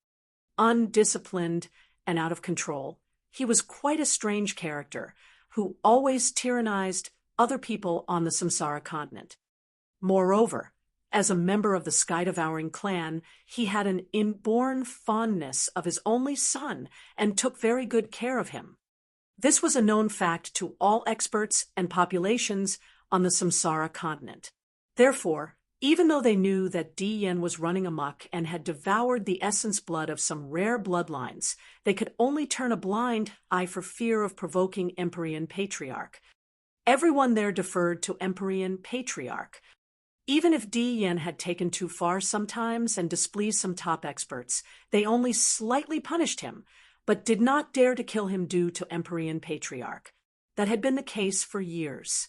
Undisciplined and out of control, he was quite a strange character who always tyrannized other people on the Samsara continent. Moreover, as a member of the sky-devouring clan, he had an inborn fondness of his only son and took very good care of him. This was a known fact to all experts and populations on the Samsara continent. Therefore, even though they knew that Yen was running amok and had devoured the essence blood of some rare bloodlines, they could only turn a blind eye for fear of provoking Empyrean Patriarch. Everyone there deferred to Empyrean Patriarch. Even if Yen had taken too far sometimes and displeased some top experts, they only slightly punished him, but did not dare to kill him due to Empyrean Patriarch. That had been the case for years.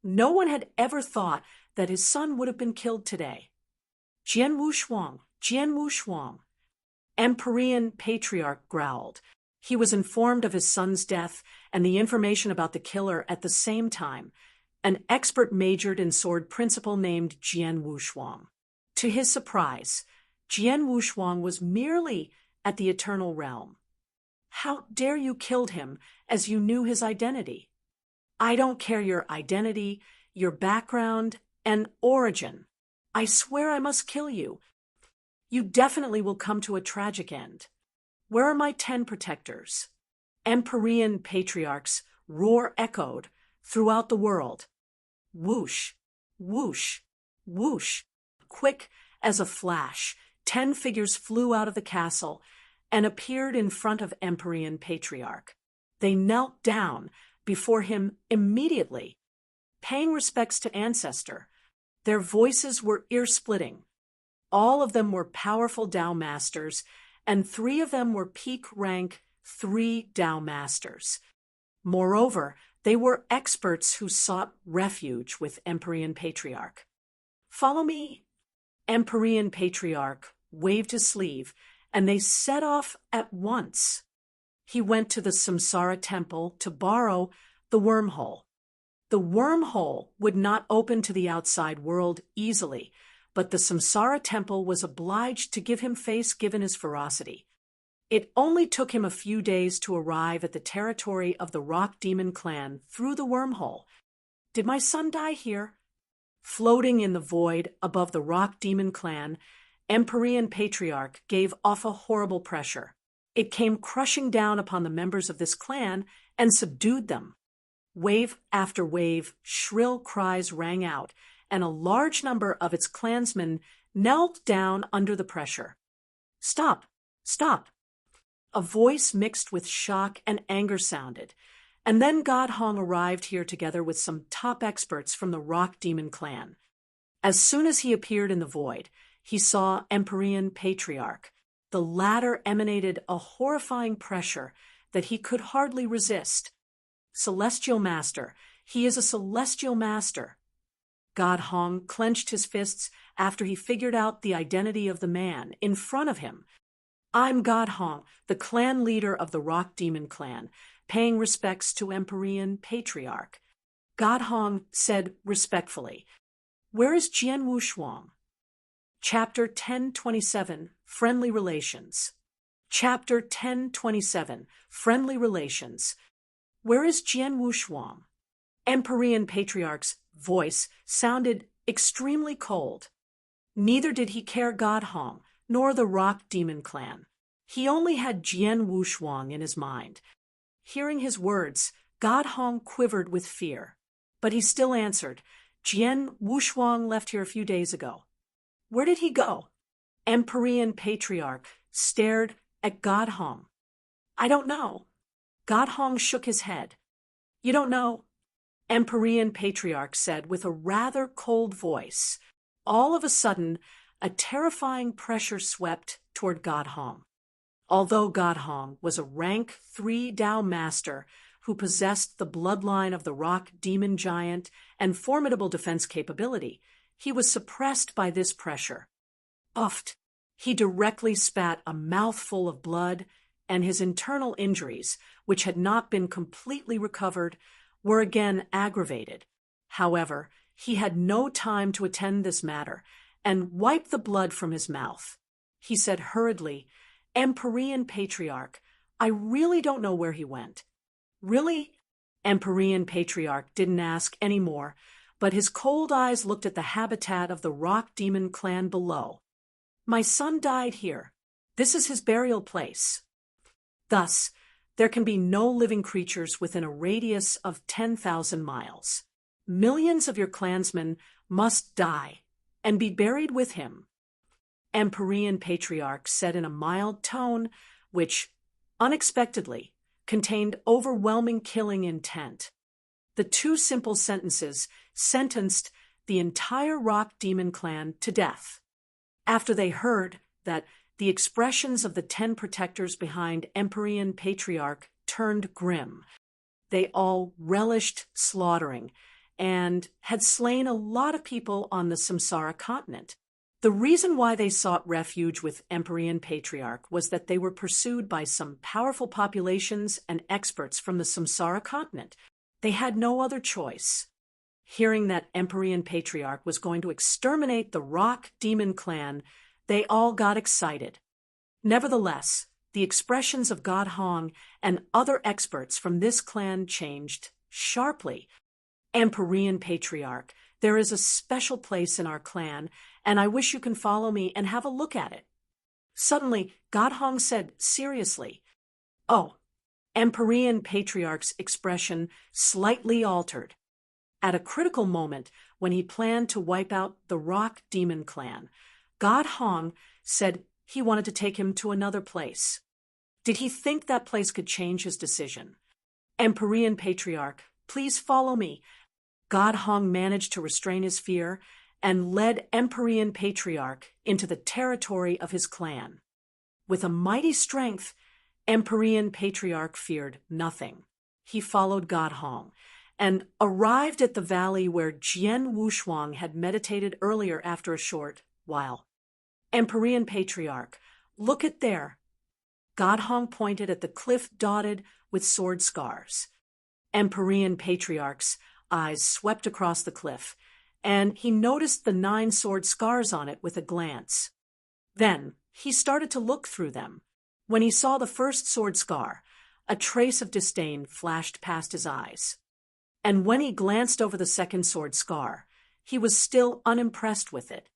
No one had ever thought that his son would have been killed today. Jian Wushuang. Empyrean Patriarch growled. He was informed of his son's death and the information about the killer at the same time. An expert majored in sword principle named Jian Wushuang. To his surprise, Jian Wushuang was merely at the Eternal Realm. How dare you kill him as you knew his identity? I don't care your identity, your background, and origin. I swear I must kill you. You definitely will come to a tragic end. Where are my 10 protectors? Empyrean Patriarch's roar echoed throughout the world. Whoosh, whoosh, whoosh. Quick as a flash, 10 figures flew out of the castle and appeared in front of Empyrean Patriarch. They knelt down before him immediately, paying respects to Ancestor. Their voices were ear-splitting. All of them were powerful Tao masters, and 3 of them were peak-rank 3 Tao masters. Moreover, they were experts who sought refuge with Empyrean Patriarch. Follow me. Empyrean Patriarch waved his sleeve, and they set off at once. He went to the Samsara temple to borrow the wormhole. The wormhole would not open to the outside world easily, but the Samsara temple was obliged to give him face given his ferocity. It only took him a few days to arrive at the territory of the Rock Demon clan through the wormhole. Did my son die here? Floating in the void above the Rock Demon clan, Empyrean Patriarch gave off a horrible pressure. It came crushing down upon the members of this clan and subdued them. Wave after wave, shrill cries rang out, and a large number of its clansmen knelt down under the pressure. Stop! Stop! A voice mixed with shock and anger sounded, and then God Hong arrived here together with some top experts from the Rock Demon clan. As soon as he appeared in the void, he saw Empyrean Patriarch. The latter emanated a horrifying pressure that he could hardly resist. Celestial Master, he is a Celestial Master. God Hong clenched his fists after he figured out the identity of the man in front of him. I'm God Hong, the clan leader of the Rock Demon clan, paying respects to Empyrean Patriarch. God Hong said respectfully, Where is Jian Wushuang? Chapter 1027, Friendly Relations. Chapter 1027, Friendly Relations. Where is Jian Wushuang? Empyrean Patriarch's voice sounded extremely cold. Neither did he care God Hong, nor the Rock Demon clan. He only had Jian Wushuang in his mind. Hearing his words, God Hong quivered with fear. But he still answered, Jian Wushuang left here a few days ago. Where did he go? Empyrean Patriarch stared at God Hong. I don't know. God Hong shook his head. You don't know? Empyrean Patriarch said with a rather cold voice. All of a sudden, a terrifying pressure swept toward God Hong. Although God Hong was a rank 3 Dao master who possessed the bloodline of the rock demon giant and formidable defense capability, he was suppressed by this pressure. Uffed. He directly spat a mouthful of blood, and his internal injuries, which had not been completely recovered, were again aggravated. However, he had no time to attend this matter, and wiped the blood from his mouth. He said hurriedly, Empyrean Patriarch, I really don't know where he went. Really? Empyrean Patriarch didn't ask any more, but his cold eyes looked at the habitat of the rock demon clan below. My son died here. This is his burial place. Thus, there can be no living creatures within a radius of 10,000 miles. Millions of your clansmen must die and be buried with him. Empyrean Patriarch said in a mild tone, which, unexpectedly, contained overwhelming killing intent. The 2 simple sentences sentenced the entire rock demon clan to death. After they heard that the expressions of the 10 protectors behind Empyrean Patriarch turned grim, they all relished slaughtering and had slain a lot of people on the Samsara continent. The reason why they sought refuge with Empyrean Patriarch was that they were pursued by some powerful populations and experts from the Samsara continent. They had no other choice. Hearing that Empyrean Patriarch was going to exterminate the rock demon clan, they all got excited. Nevertheless, the expressions of God Hong and other experts from this clan changed sharply. Empyrean Patriarch, there is a special place in our clan, and I wish you can follow me and have a look at it. Suddenly, God Hong said seriously, Oh, Empyrean Patriarch's expression slightly altered. At a critical moment, when he planned to wipe out the rock demon clan, God Hong said he wanted to take him to another place. Did he think that place could change his decision? Empyrean Patriarch, please follow me. God Hong managed to restrain his fear and led Empyrean Patriarch into the territory of his clan. With a mighty strength, Empyrean Patriarch feared nothing. He followed God Hong and arrived at the valley where Jian Wushuang had meditated earlier after a short while. Empyrean Patriarch, look at there. God Hong pointed at the cliff dotted with sword scars. Empyrean Patriarch's eyes swept across the cliff, and he noticed the 9 sword scars on it with a glance. Then he started to look through them. When he saw the first sword scar, a trace of disdain flashed past his eyes. And when he glanced over the second sword scar, he was still unimpressed with it.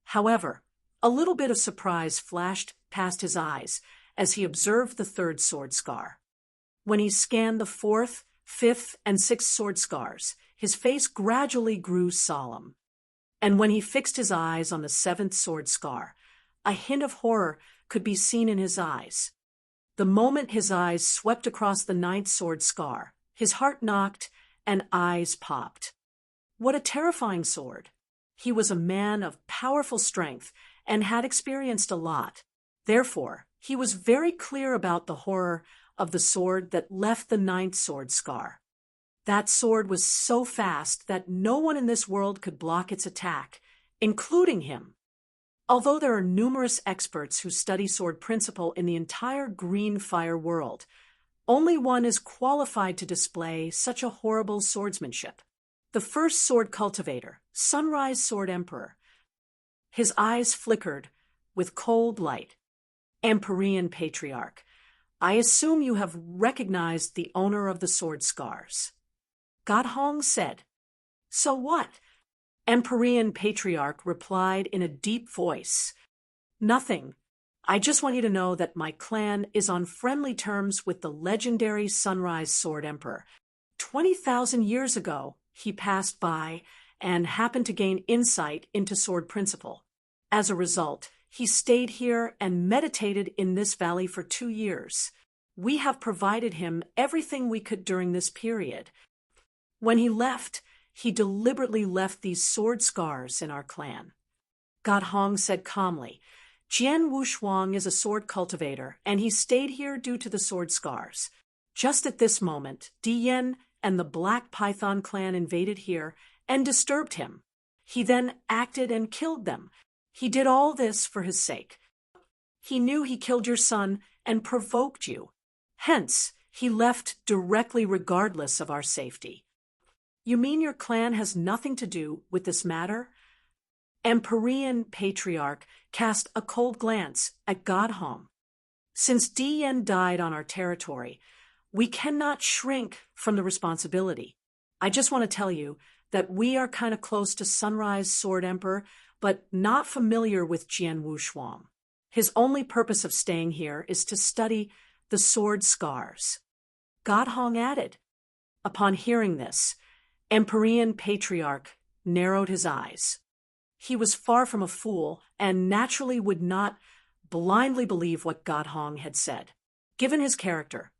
However, a little bit of surprise flashed past his eyes as he observed the third sword scar. When he scanned the 4th, 5th, and 6th sword scars, his face gradually grew solemn. And when he fixed his eyes on the 7th sword scar, a hint of horror could be seen in his eyes. The moment his eyes swept across the 9th sword scar, his heart knocked and eyes popped. What a terrifying sword! He was a man of powerful strength and had experienced a lot. Therefore, he was very clear about the horror of the sword that left the 9th sword scar. That sword was so fast that no one in this world could block its attack, including him. Although there are numerous experts who study sword principle in the entire green fire world, only one is qualified to display such a horrible swordsmanship. The first sword cultivator, Sunrise Sword Emperor. His eyes flickered with cold light. Empyrean Patriarch, I assume you have recognized the owner of the sword scars. God Hong said. So what? Empyrean Patriarch replied in a deep voice. Nothing. I just want you to know that my clan is on friendly terms with the legendary Sunrise Sword Emperor. 20,000 years ago, he passed by and happened to gain insight into sword principle. As a result, he stayed here and meditated in this valley for 2 years. We have provided him everything we could during this period. When he left, he deliberately left these sword scars in our clan. God Hong said calmly, Jian Wushuang is a sword cultivator, and he stayed here due to the sword scars. Just at this moment, Diyan and the Black Python clan invaded here and disturbed him. He then acted and killed them. He did all this for his sake. He knew he killed your son and provoked you. Hence, he left directly regardless of our safety. You mean your clan has nothing to do with this matter? Empyrean Patriarch cast a cold glance at God Hong. Since Diyan died on our territory, we cannot shrink from the responsibility. I just want to tell you that we are kind of close to Sunrise Sword Emperor, but not familiar with Jian Wushuang. His only purpose of staying here is to study the sword scars. God Hong added. Upon hearing this, Empyrean Patriarch narrowed his eyes. He was far from a fool and naturally would not blindly believe what God Hong had said. Given his character,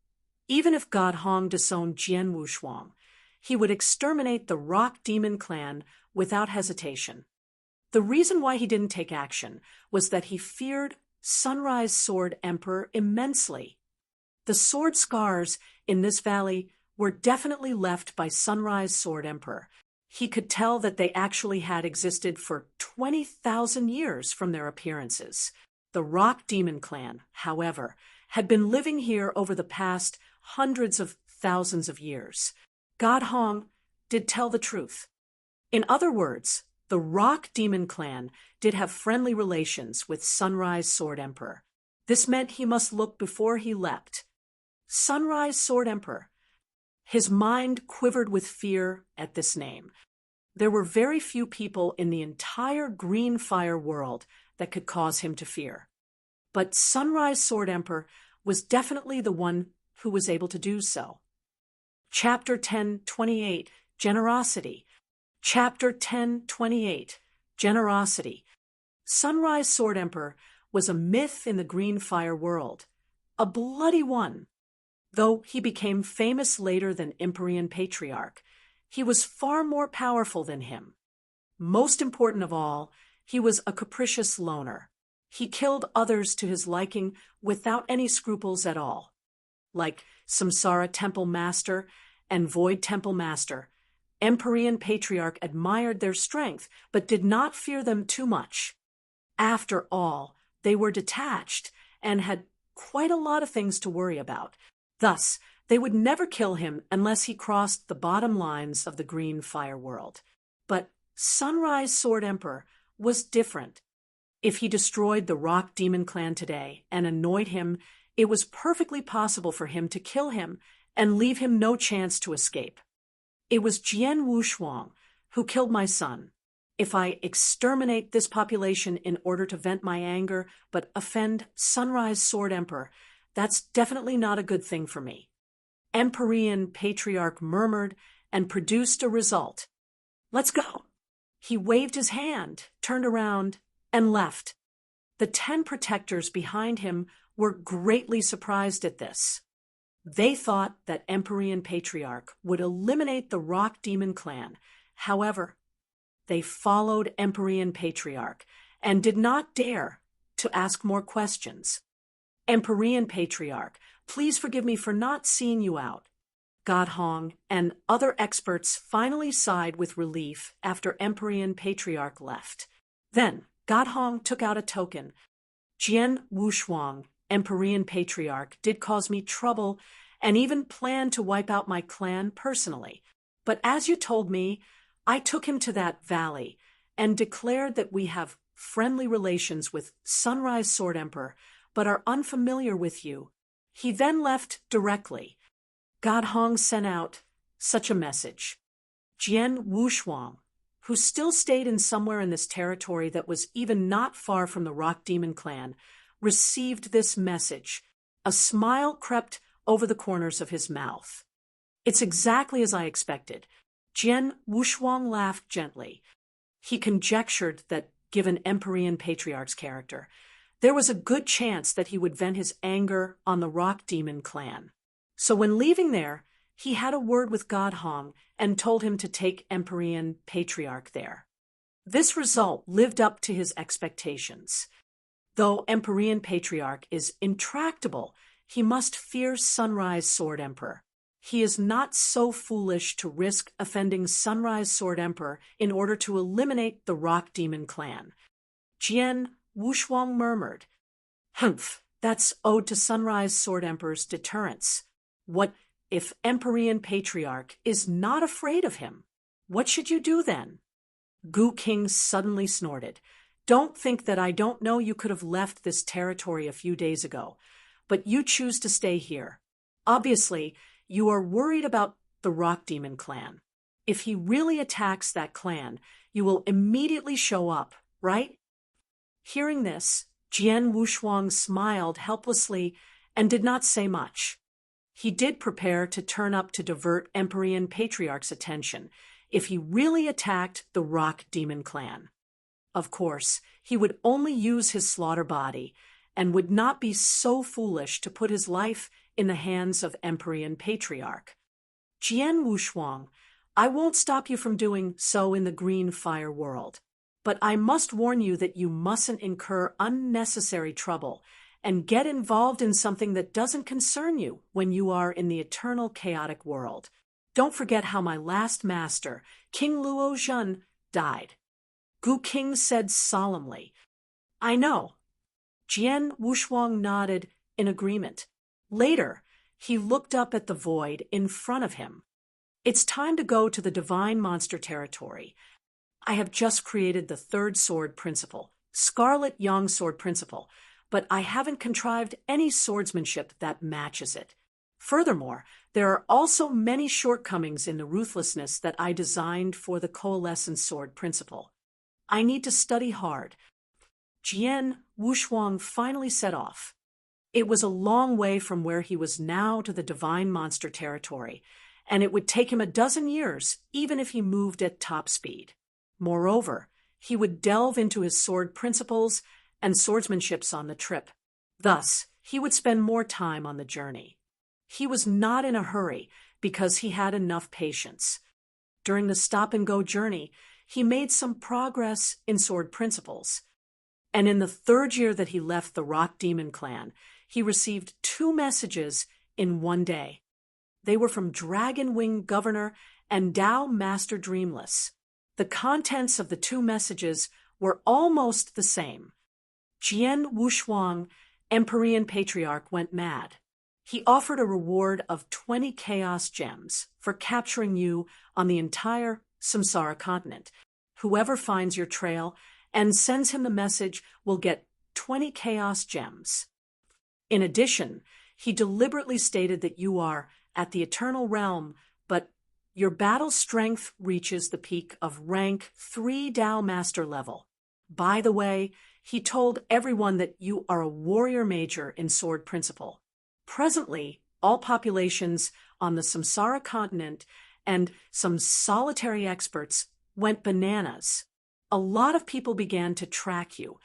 even if God Hong disowned Jian Wushuang, he would exterminate the Rock Demon clan without hesitation. The reason why he didn't take action was that he feared Sunrise Sword Emperor immensely. The sword scars in this valley were definitely left by Sunrise Sword Emperor. He could tell that they actually had existed for 20,000 years from their appearances. The Rock Demon clan, however, had been living here over the past hundreds of thousands of years. God Hong did tell the truth. In other words, the Rock Demon clan did have friendly relations with Sunrise Sword Emperor. This meant he must look before he leapt. Sunrise Sword Emperor. His mind quivered with fear at this name. There were very few people in the entire Green Fire world that could cause him to fear. But Sunrise Sword Emperor was definitely the one who was able to do so. Chapter 10:28, Generosity. Chapter 10:28, Generosity. Sunrise Sword Emperor was a myth in the Green Fire world, a bloody one. Though he became famous later than Empyrean Patriarch, he was far more powerful than him. Most important of all, he was a capricious loner. He killed others to his liking without any scruples at all. Like Samsara Temple Master and Void Temple Master, Empyrean Patriarch admired their strength, but did not fear them too much. After all, they were detached and had quite a lot of things to worry about. Thus, they would never kill him unless he crossed the bottom lines of the Green Fire world. But Sunrise Sword Emperor was different. If he destroyed the Rock Demon clan today and annoyed him, it was perfectly possible for him to kill him and leave him no chance to escape. It was Jian Wushuang who killed my son. If I exterminate this population in order to vent my anger but offend Sunrise Sword Emperor, that's definitely not a good thing for me. Empyrean Patriarch murmured and produced a result. Let's go. He waved his hand, turned around, and left. The 10 protectors behind him were greatly surprised at this. They thought that Empyrean Patriarch would eliminate the Rock Demon clan. However, they followed Empyrean Patriarch and did not dare to ask more questions. Empyrean Patriarch, please forgive me for not seeing you out. God Hong and other experts finally sighed with relief after Empyrean Patriarch left. Then, God Hong took out a token. Jian Wushuang, Empyrean Patriarch, did cause me trouble and even planned to wipe out my clan personally. But as you told me, I took him to that valley and declared that we have friendly relations with Sunrise Sword Emperor, but are unfamiliar with you. He then left directly. God Hong sent out such a message. Jian Wushuang, who still stayed in somewhere in this territory that was even not far from the Rock Demon clan, received this message, a smile crept over the corners of his mouth. It's exactly as I expected. Jian Wushuang laughed gently. He conjectured that, given Empyrean Patriarch's character, there was a good chance that he would vent his anger on the Rock Demon clan. So when leaving there, he had a word with God Hong and told him to take Empyrean Patriarch there. This result lived up to his expectations. Though Empyrean Patriarch is intractable, he must fear Sunrise Sword Emperor. He is not so foolish to risk offending Sunrise Sword Emperor in order to eliminate the Rock Demon clan. Jian Wushuang murmured, "Humph, that's owed to Sunrise Sword Emperor's deterrence. What if Empyrean Patriarch is not afraid of him? What should you do then?" Gu King suddenly snorted. "Don't think that I don't know you could have left this territory a few days ago, but you choose to stay here. Obviously, you are worried about the Rock Demon clan. If he really attacks that clan, you will immediately show up, right?" Hearing this, Jian Wushuang smiled helplessly and did not say much. He did prepare to turn up to divert Empyrean Patriarch's attention if he really attacked the Rock Demon clan. Of course, he would only use his slaughter body and would not be so foolish to put his life in the hands of Empyrean Patriarch. "Jian Wushuang, I won't stop you from doing so in the Green Fire world, but I must warn you that you mustn't incur unnecessary trouble and get involved in something that doesn't concern you when you are in the eternal chaotic world. Don't forget how my last master, King Luo Zhen, died." Gu King said solemnly. "I know." Jian Wushuang nodded in agreement. Later, he looked up at the void in front of him. "It's time to go to the Divine Monster territory. I have just created the third sword principle, Scarlet Yang Sword Principle, but I haven't contrived any swordsmanship that matches it. Furthermore, there are also many shortcomings in the ruthlessness that I designed for the Coalescent Sword Principle. I need to study hard." Jian Wushuang finally set off. It was a long way from where he was now to the Divine Monster territory, and it would take him a dozen years even if he moved at top speed. Moreover, he would delve into his sword principles and swordsmanships on the trip. Thus, he would spend more time on the journey. He was not in a hurry because he had enough patience. During the stop-and-go journey, he made some progress in sword principles. And in the third year that he left the Rock Demon clan, he received 2 messages in one day. They were from Dragon Wing Governor and Dao Master Dreamless. The contents of the 2 messages were almost the same. Jian Wushuang, Empyrean Patriarch, went mad. He offered a reward of 20 Chaos Gems for capturing you on the entire Samsara continent. Whoever finds your trail and sends him the message will get 20 Chaos Gems. In addition, he deliberately stated that you are at the Eternal Realm, but your battle strength reaches the peak of rank 3 Dao Master level. By the way, he told everyone that you are a warrior major in Sword Principle. Presently, all populations on the Samsara continent and some solitary experts went bananas. A lot of people began to track you.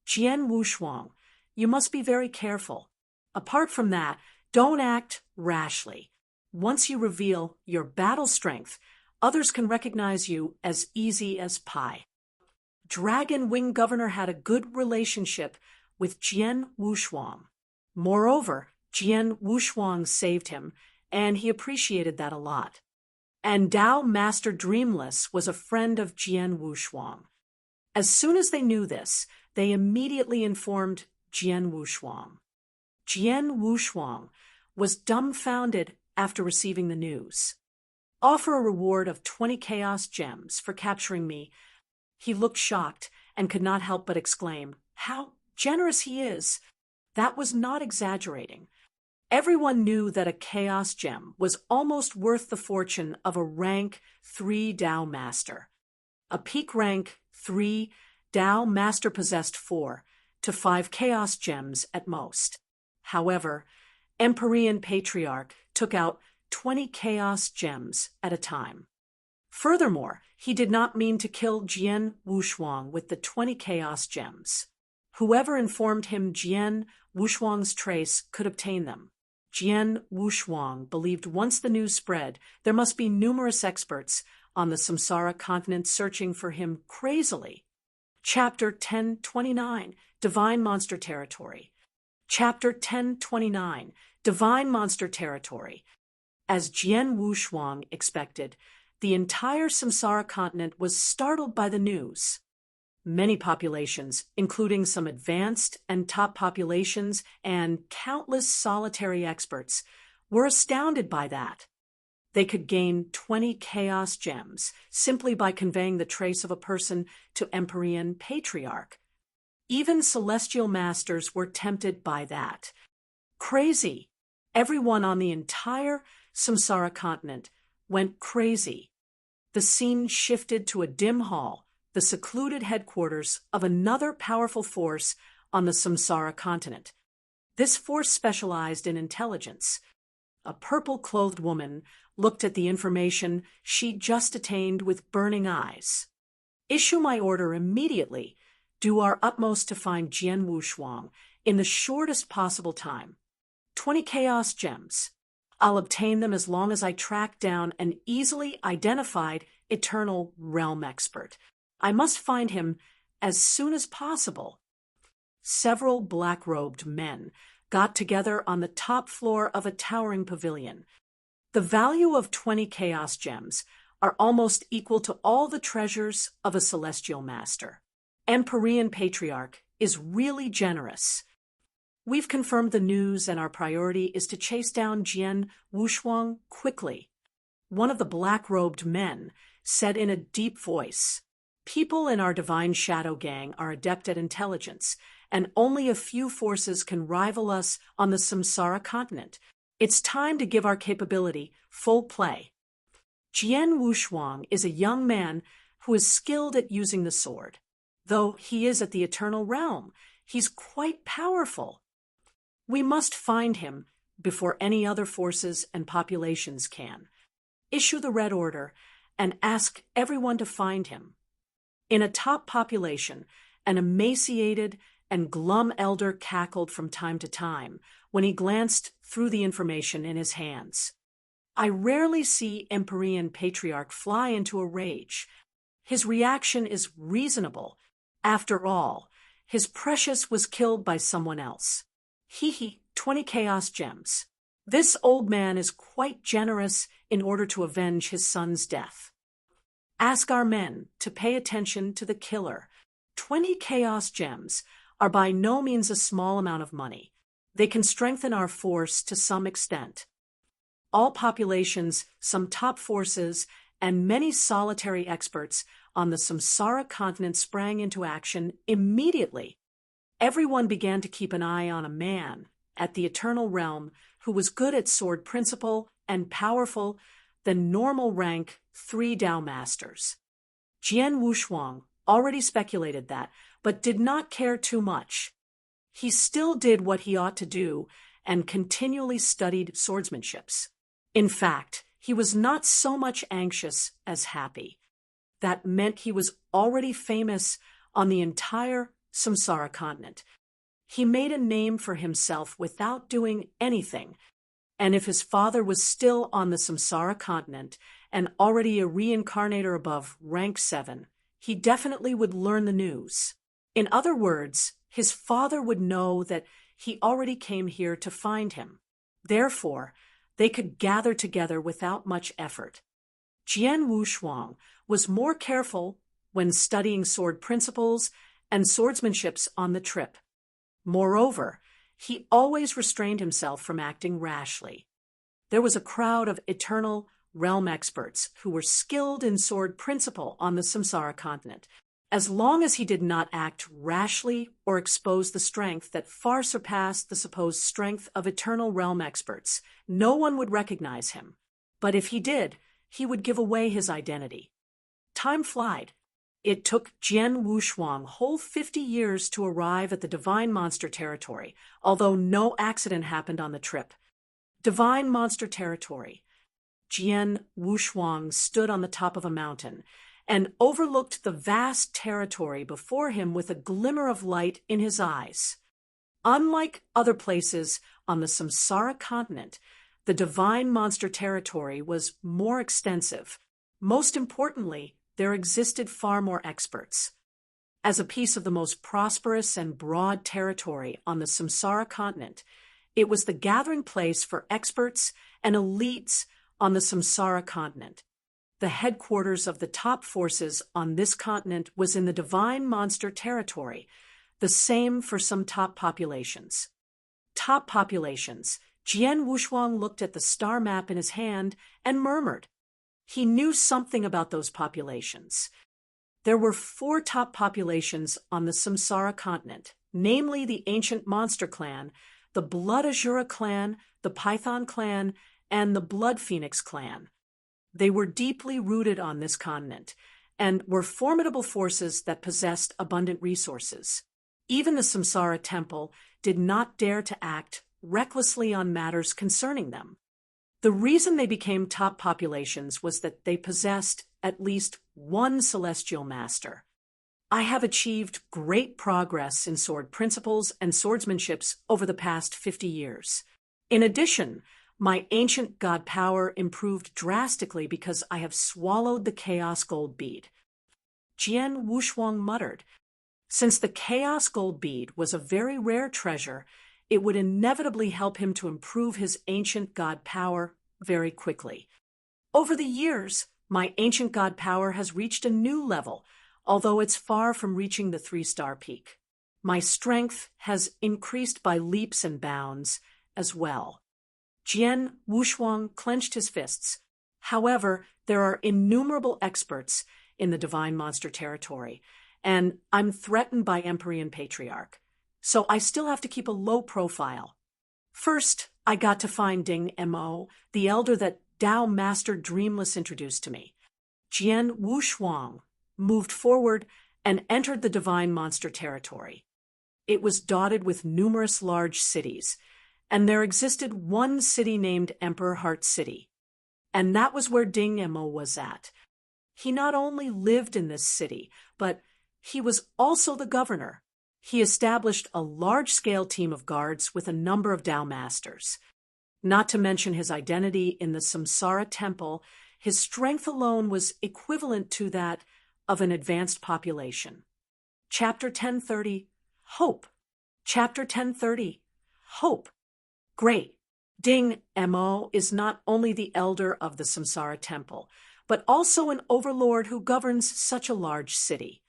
Jian Wushuang, you must be very careful. Apart from that, don't act rashly. Once you reveal your battle strength, others can recognize you as easy as pie. Dragon Wing Governor had a good relationship with Jian Wushuang. Moreover, Jian Wushuang saved him, and he appreciated that a lot. And Dao Master Dreamless was a friend of Jian Wushuang. As soon as they knew this, they immediately informed Jian Wushuang. Jian Wushuang was dumbfounded after receiving the news. "Offer a reward of 20 Chaos Gems for capturing me." He looked shocked and could not help but exclaim, "How generous he is!" That was not exaggerating. Everyone knew that a Chaos Gem was almost worth the fortune of a rank 3 Dao Master. A peak rank 3 Dao Master possessed 4 to 5 chaos gems at most. However, Empyrean Patriarch took out 20 chaos gems at a time. Furthermore, he did not mean to kill Jian Wushuang with the 20 chaos gems. Whoever informed him Jian Wushuang's trace could obtain them. Jian Wushuang believed once the news spread, there must be numerous experts on the Samsara continent searching for him crazily. Chapter 1029, Divine Monster Territory. Chapter 1029, Divine Monster Territory. As Jian Wushuang expected, the entire Samsara continent was startled by the news. Many populations, including some advanced and top populations and countless solitary experts, were astounded by that. They could gain 20 chaos gems simply by conveying the trace of a person to Empyrean Patriarch. Even celestial masters were tempted by that. Crazy! Everyone on the entire Samsara continent went crazy. The scene shifted to a dim hall, the secluded headquarters of another powerful force on the Samsara continent. This force specialized in intelligence. A purple-clothed woman looked at the information she'd just attained with burning eyes. Issue my order immediately. Do our utmost to find Jian Wushuang in the shortest possible time. 20 chaos gems. I'll obtain them as long as I track down an easily identified eternal realm expert. I must find him as soon as possible. Several black-robed men got together on the top floor of a towering pavilion. The value of 20 chaos gems are almost equal to all the treasures of a celestial master. Empyrean Patriarch is really generous. We've confirmed the news, and our priority is to chase down Jian Wushuang quickly. One of the black-robed men said in a deep voice, "People in our Divine Shadow Gang are adept at intelligence, and only a few forces can rival us on the Samsara continent. It's time to give our capability full play." Jian Wushuang is a young man who is skilled at using the sword. Though he is at the Eternal Realm, he's quite powerful. We must find him before any other forces and populations can. Issue the Red Order and ask everyone to find him. In a top population, an emaciated and glum elder cackled from time to time when he glanced through the information in his hands. I rarely see Empyrean Patriarch fly into a rage. His reaction is reasonable. After all, his precious was killed by someone else. 20 chaos gems. This old man is quite generous in order to avenge his son's death. Ask our men to pay attention to the killer. 20 chaos gems are by no means a small amount of money. They can strengthen our force to some extent. All populations, some top forces, and many solitary experts on the Samsara continent sprang into action immediately. Everyone began to keep an eye on a man at the Eternal Realm who was good at sword principle and powerful than normal rank 3 Dao Masters. Jian Wushuang already speculated that, but did not care too much. He still did what he ought to do and continually studied swordsmanships. In fact, he was not so much anxious as happy. That meant he was already famous on the entire Samsara continent. He made a name for himself without doing anything, and if his father was still on the Samsara continent and already a reincarnator above rank 7, he definitely would learn the news. In other words, his father would know that he already came here to find him. Therefore, they could gather together without much effort. Jian Wushuang was more careful when studying sword principles and swordsmanships on the trip. Moreover, he always restrained himself from acting rashly. There was a crowd of eternal realm experts who were skilled in sword principle on the Samsara continent. As long as he did not act rashly or expose the strength that far surpassed the supposed strength of eternal realm experts, no one would recognize him. But if he did, he would give away his identity. Time flied. It took Jian Wushuang whole 50 years to arrive at the Divine Monster territory, although no accident happened on the trip. Divine Monster territory. Jian Wushuang stood on the top of a mountain and overlooked the vast territory before him with a glimmer of light in his eyes. Unlike other places on the Samsara continent, the Divine Monster territory was more extensive. Most importantly, there existed far more experts. As a piece of the most prosperous and broad territory on the Samsara continent, it was the gathering place for experts and elites on the Samsara continent. The headquarters of the top forces on this continent was in the Divine Monster territory, the same for some top populations. Top populations. Jian Wushuang looked at the star map in his hand and murmured. He knew something about those populations. There were 4 top populations on the Samsara continent, namely the Ancient Monster Clan, the Blood Azura Clan, the Python Clan, and the Blood Phoenix Clan. They were deeply rooted on this continent and were formidable forces that possessed abundant resources. Even the Samsara Temple did not dare to act recklessly on matters concerning them. The reason they became top populations was that they possessed at least one celestial master. I have achieved great progress in sword principles and swordsmanship over the past 50 years. In addition, my ancient god power improved drastically because I have swallowed the Chaos Gold Bead. Jian Wushuang muttered. Since the Chaos Gold Bead was a very rare treasure, it would inevitably help him to improve his ancient god power very quickly. Over the years, my ancient god power has reached a new level, although it's far from reaching the 3-star peak. My strength has increased by leaps and bounds as well. Jian Wushuang clenched his fists. However, there are innumerable experts in the Divine Monster territory, and I'm threatened by Empyrean Patriarch. So I still have to keep a low profile. First, I got to find Ding Mo, the elder that Tao Master Dreamless introduced to me. Jian Wushuang moved forward and entered the Divine Monster territory. It was dotted with numerous large cities, and there existed one city named Emperor Heart City. And that was where Ding Mo was at. He not only lived in this city, but he was also the governor. He established a large-scale team of guards with a number of Tao Masters. Not to mention his identity in the Samsara Temple, his strength alone was equivalent to that of an advanced population. Chapter 1030, Hope. Chapter 1030, Hope. Great. Ding Mo is not only the elder of the Samsara Temple, but also an overlord who governs such a large city.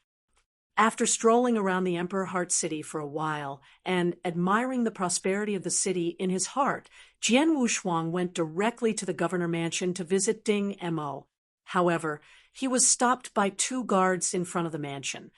After strolling around the Emperor Heart City for a while and admiring the prosperity of the city in his heart, Jian Wushuang went directly to the governor mansion to visit Ding Mo. However, he was stopped by 2 guards in front of the mansion.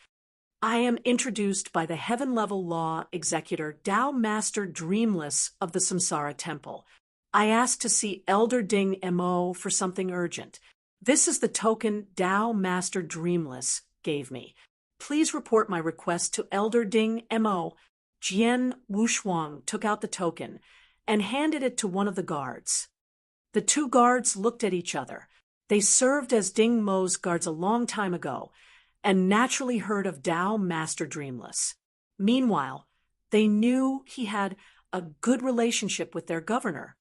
I am introduced by the heaven-level law executor Tao Master Dreamless of the Samsara Temple. I asked to see Elder Ding Mo for something urgent. This is the token Tao Master Dreamless gave me. Please report my request to Elder Ding Mo. Jian Wushuang took out the token and handed it to one of the guards. The 2 guards looked at each other. They served as Ding Mo's guards a long time ago and naturally heard of Tao Master Dreamless. Meanwhile, they knew he had a good relationship with their governor.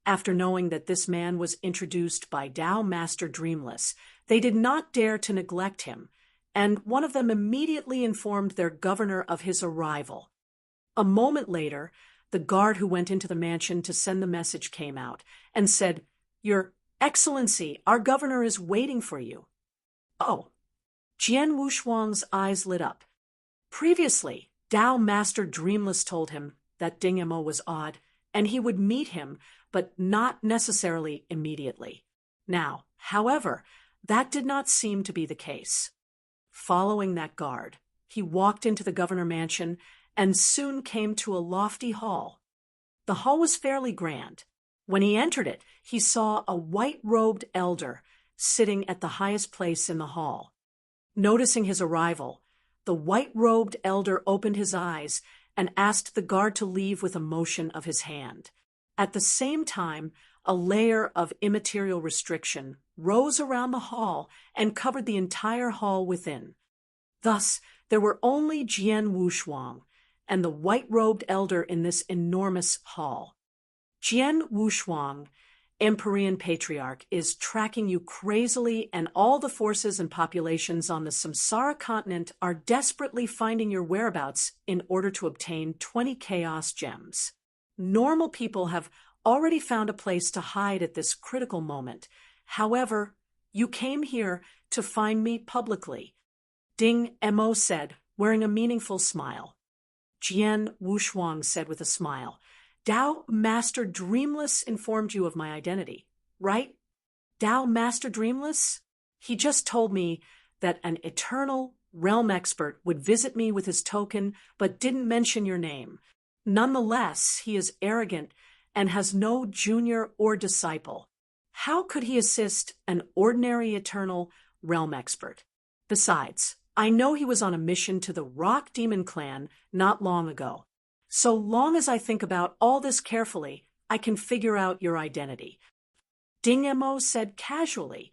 After knowing that this man was introduced by Tao Master Dreamless, they did not dare to neglect him, and one of them immediately informed their governor of his arrival. A moment later, the guard who went into the mansion to send the message came out and said, "Your Excellency, our governor is waiting for you." Oh. Jian Wushuang's eyes lit up. Previously, Tao Master Dreamless told him that Ding Mo was odd, and he would meet him, but not necessarily immediately. Now, however, that did not seem to be the case. Following that guard, he walked into the governor mansion and soon came to a lofty hall. The hall was fairly grand. When he entered it, he saw a white-robed elder sitting at the highest place in the hall. Noticing his arrival, the white-robed elder opened his eyes and asked the guard to leave with a motion of his hand. At the same time, a layer of immaterial restriction rose around the hall and covered the entire hall within. Thus, there were only Jian Wushuang and the white-robed elder in this enormous hall. Jian Wushuang, Empyrean Patriarch, is tracking you crazily, and all the forces and populations on the Samsara continent are desperately finding your whereabouts in order to obtain 20 chaos gems. Normal people have already found a place to hide at this critical moment. However, you came here to find me publicly, Ding Mo said, wearing a meaningful smile. Jian Wushuang said with a smile, Dao Master Dreamless informed you of my identity, right? Dao Master Dreamless? He just told me that an eternal realm expert would visit me with his token, but didn't mention your name. Nonetheless, he is arrogant and has no junior or disciple. How could he assist an ordinary eternal realm expert? Besides, I know he was on a mission to the Rock Demon Clan not long ago. So long as I think about all this carefully, I can figure out your identity. Ding Mo said casually.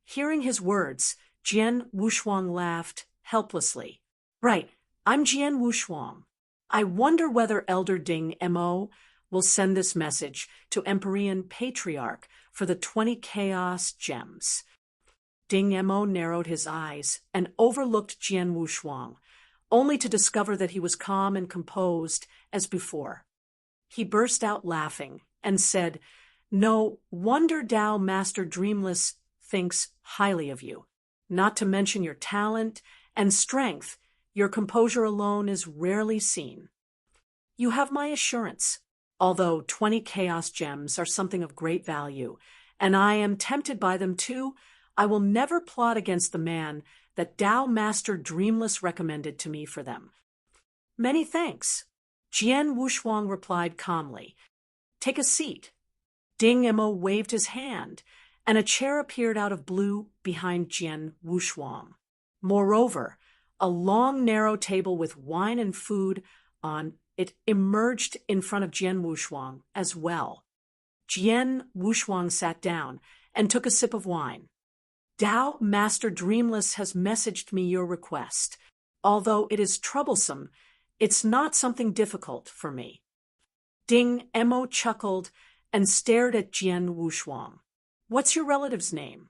Hearing his words, Jian Wushuang laughed helplessly. Right, I'm Jian Wushuang. I wonder whether Elder Ding Mo will send this message to Empyrean Patriarch for the 20 chaos gems. Ding Mo narrowed his eyes and overlooked Jian Wushuang, only to discover that he was calm and composed as before. He burst out laughing and said, No wonder Dao Master Dreamless thinks highly of you. Not to mention your talent and strength, your composure alone is rarely seen. You have my assurance. Although 20 chaos gems are something of great value, and I am tempted by them too, I will never plot against the man that Dao Master Dreamless recommended to me for them. Many thanks. Jian Wushuang replied calmly. Take a seat. Ding Mo waved his hand, and a chair appeared out of blue behind Jian Wushuang. Moreover, a long, narrow table with wine and food on it emerged in front of Jian Wushuang as well. Jian Wushuang sat down and took a sip of wine. Dao Master Dreamless has messaged me your request. Although it is troublesome, it's not something difficult for me. Ding Mo chuckled and stared at Jian Wushuang. What's your relative's name?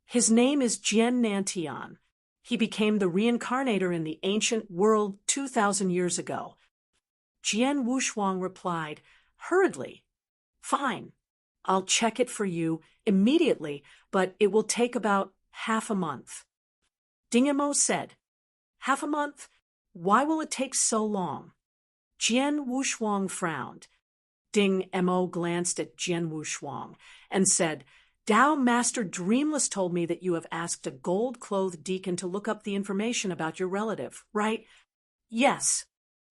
His name is Jian Nantian. He became the reincarnator in the ancient world 2,000 years ago. Jian Wushuang replied, hurriedly, Fine. I'll check it for you immediately, but it will take about half a month. Ding Mo said, Half a month? Why will it take so long? Jian Wushuang frowned. Ding Mo glanced at Jian Wushuang and said, Dao Master Dreamless told me that you have asked a gold-clothed deacon to look up the information about your relative, right? Yes.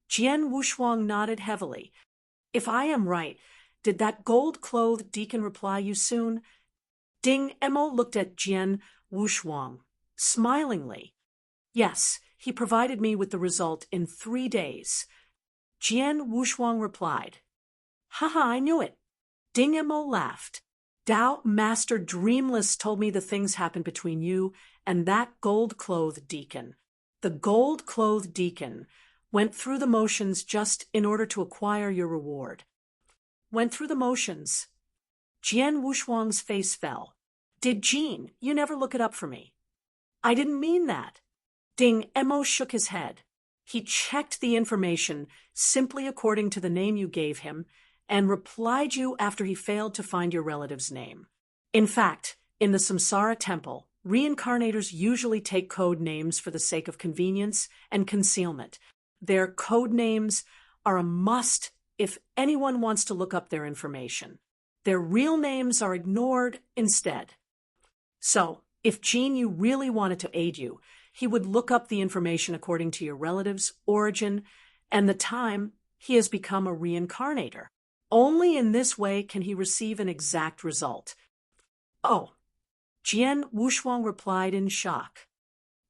Jian Wushuang nodded heavily. If I am right, did that gold-clothed deacon reply you soon? Ding Mo looked at Jian Wushuang, smilingly. Yes, he provided me with the result in 3 days. Jian Wushuang replied. Haha, I knew it. Ding Mo laughed. Dao Master Dreamless told me the things happened between you and that gold-clothed deacon. The gold-clothed deacon went through the motions just in order to acquire your reward. Went through the motions. Jian Wushuang's face fell. Did Jean, you never look it up for me? I didn't mean that. Ding Mo shook his head. He checked the information simply according to the name you gave him and replied you after he failed to find your relative's name. In fact, in the Samsara temple, reincarnators usually take code names for the sake of convenience and concealment. Their code names are a must if anyone wants to look up their information. Their real names are ignored instead. So, if Jean you really wanted to aid you, he would look up the information according to your relative's origin and the time he has become a reincarnator. Only in this way can he receive an exact result. Oh, Jian Wushuang replied in shock.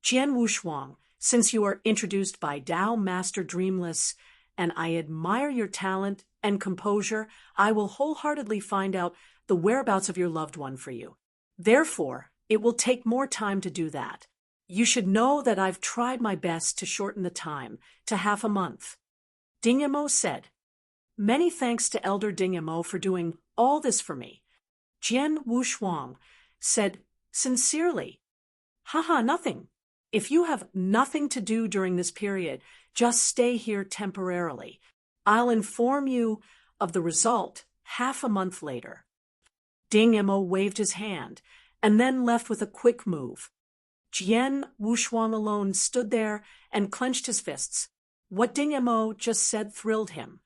Jian Wushuang, since you are introduced by Tao Master Dreamless, and I admire your talent and composure, I will wholeheartedly find out the whereabouts of your loved one for you. Therefore, it will take more time to do that. You should know that I've tried my best to shorten the time to half a month. Ding Emo said, "Many thanks to Elder Ding Emo for doing all this for me." Jian Wushuang said, "Sincerely." "Haha, nothing. If you have nothing to do during this period, just stay here temporarily. I'll inform you of the result half a month later." Ding Emo waved his hand and then left with a quick move. Jian Wushuang alone stood there and clenched his fists. What Ding Emo just said thrilled him.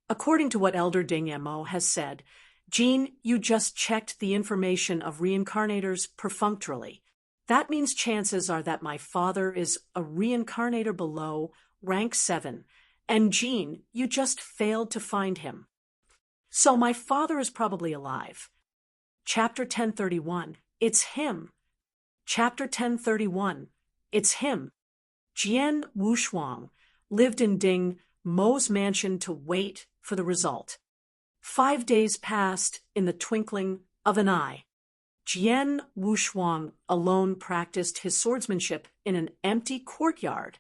According to what Elder Ding Emo has said, Jean, you just checked the information of reincarnators perfunctorily. That means chances are that my father is a reincarnator below rank 7, and Jean, you just failed to find him. So my father is probably alive. Chapter 1031, it's him. Chapter 1031, it's him. Jian Wushuang lived in Ding Mo's mansion to wait for the result. 5 days passed in the twinkling of an eye. Jian Wushuang alone practiced his swordsmanship in an empty courtyard.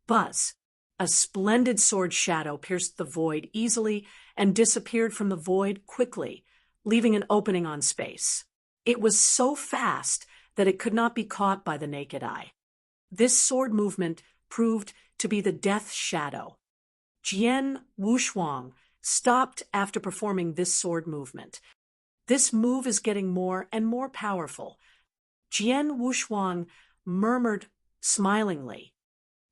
Buzz! A splendid sword shadow pierced the void easily and disappeared from the void quickly, leaving an opening on space. It was so fast that it could not be caught by the naked eye. This sword movement proved to be the death shadow. Jian Wushuang stopped after performing this sword movement. This move is getting more and more powerful. Jian Wushuang murmured smilingly.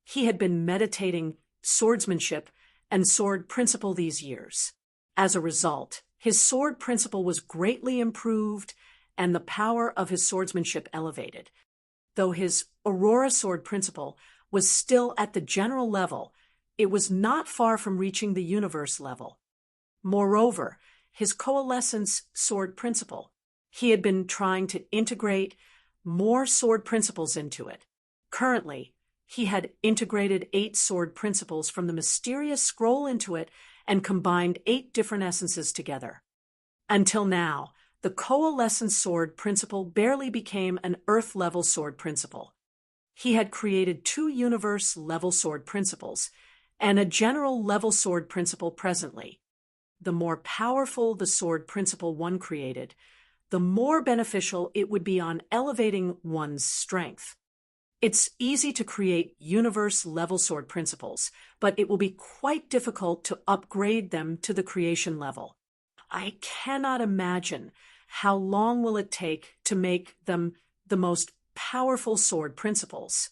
He had been meditating swordsmanship and sword principle these years. As a result, his sword principle was greatly improved and the power of his swordsmanship elevated. Though his Aurora sword principle was still at the general level, it was not far from reaching the universe level. Moreover, his coalescence sword principle, he had been trying to integrate more sword principles into it. Currently, he had integrated 8 sword principles from the mysterious scroll into it and combined 8 different essences together. Until now, the coalescence sword principle barely became an Earth-level sword principle. He had created 2 universe-level sword principles and a general-level sword principle presently. The more powerful the sword principle one created, the more beneficial it would be on elevating one's strength. It's easy to create universe-level sword principles, but it will be quite difficult to upgrade them to the creation level. I cannot imagine how long will it take to make them the most powerful sword principles.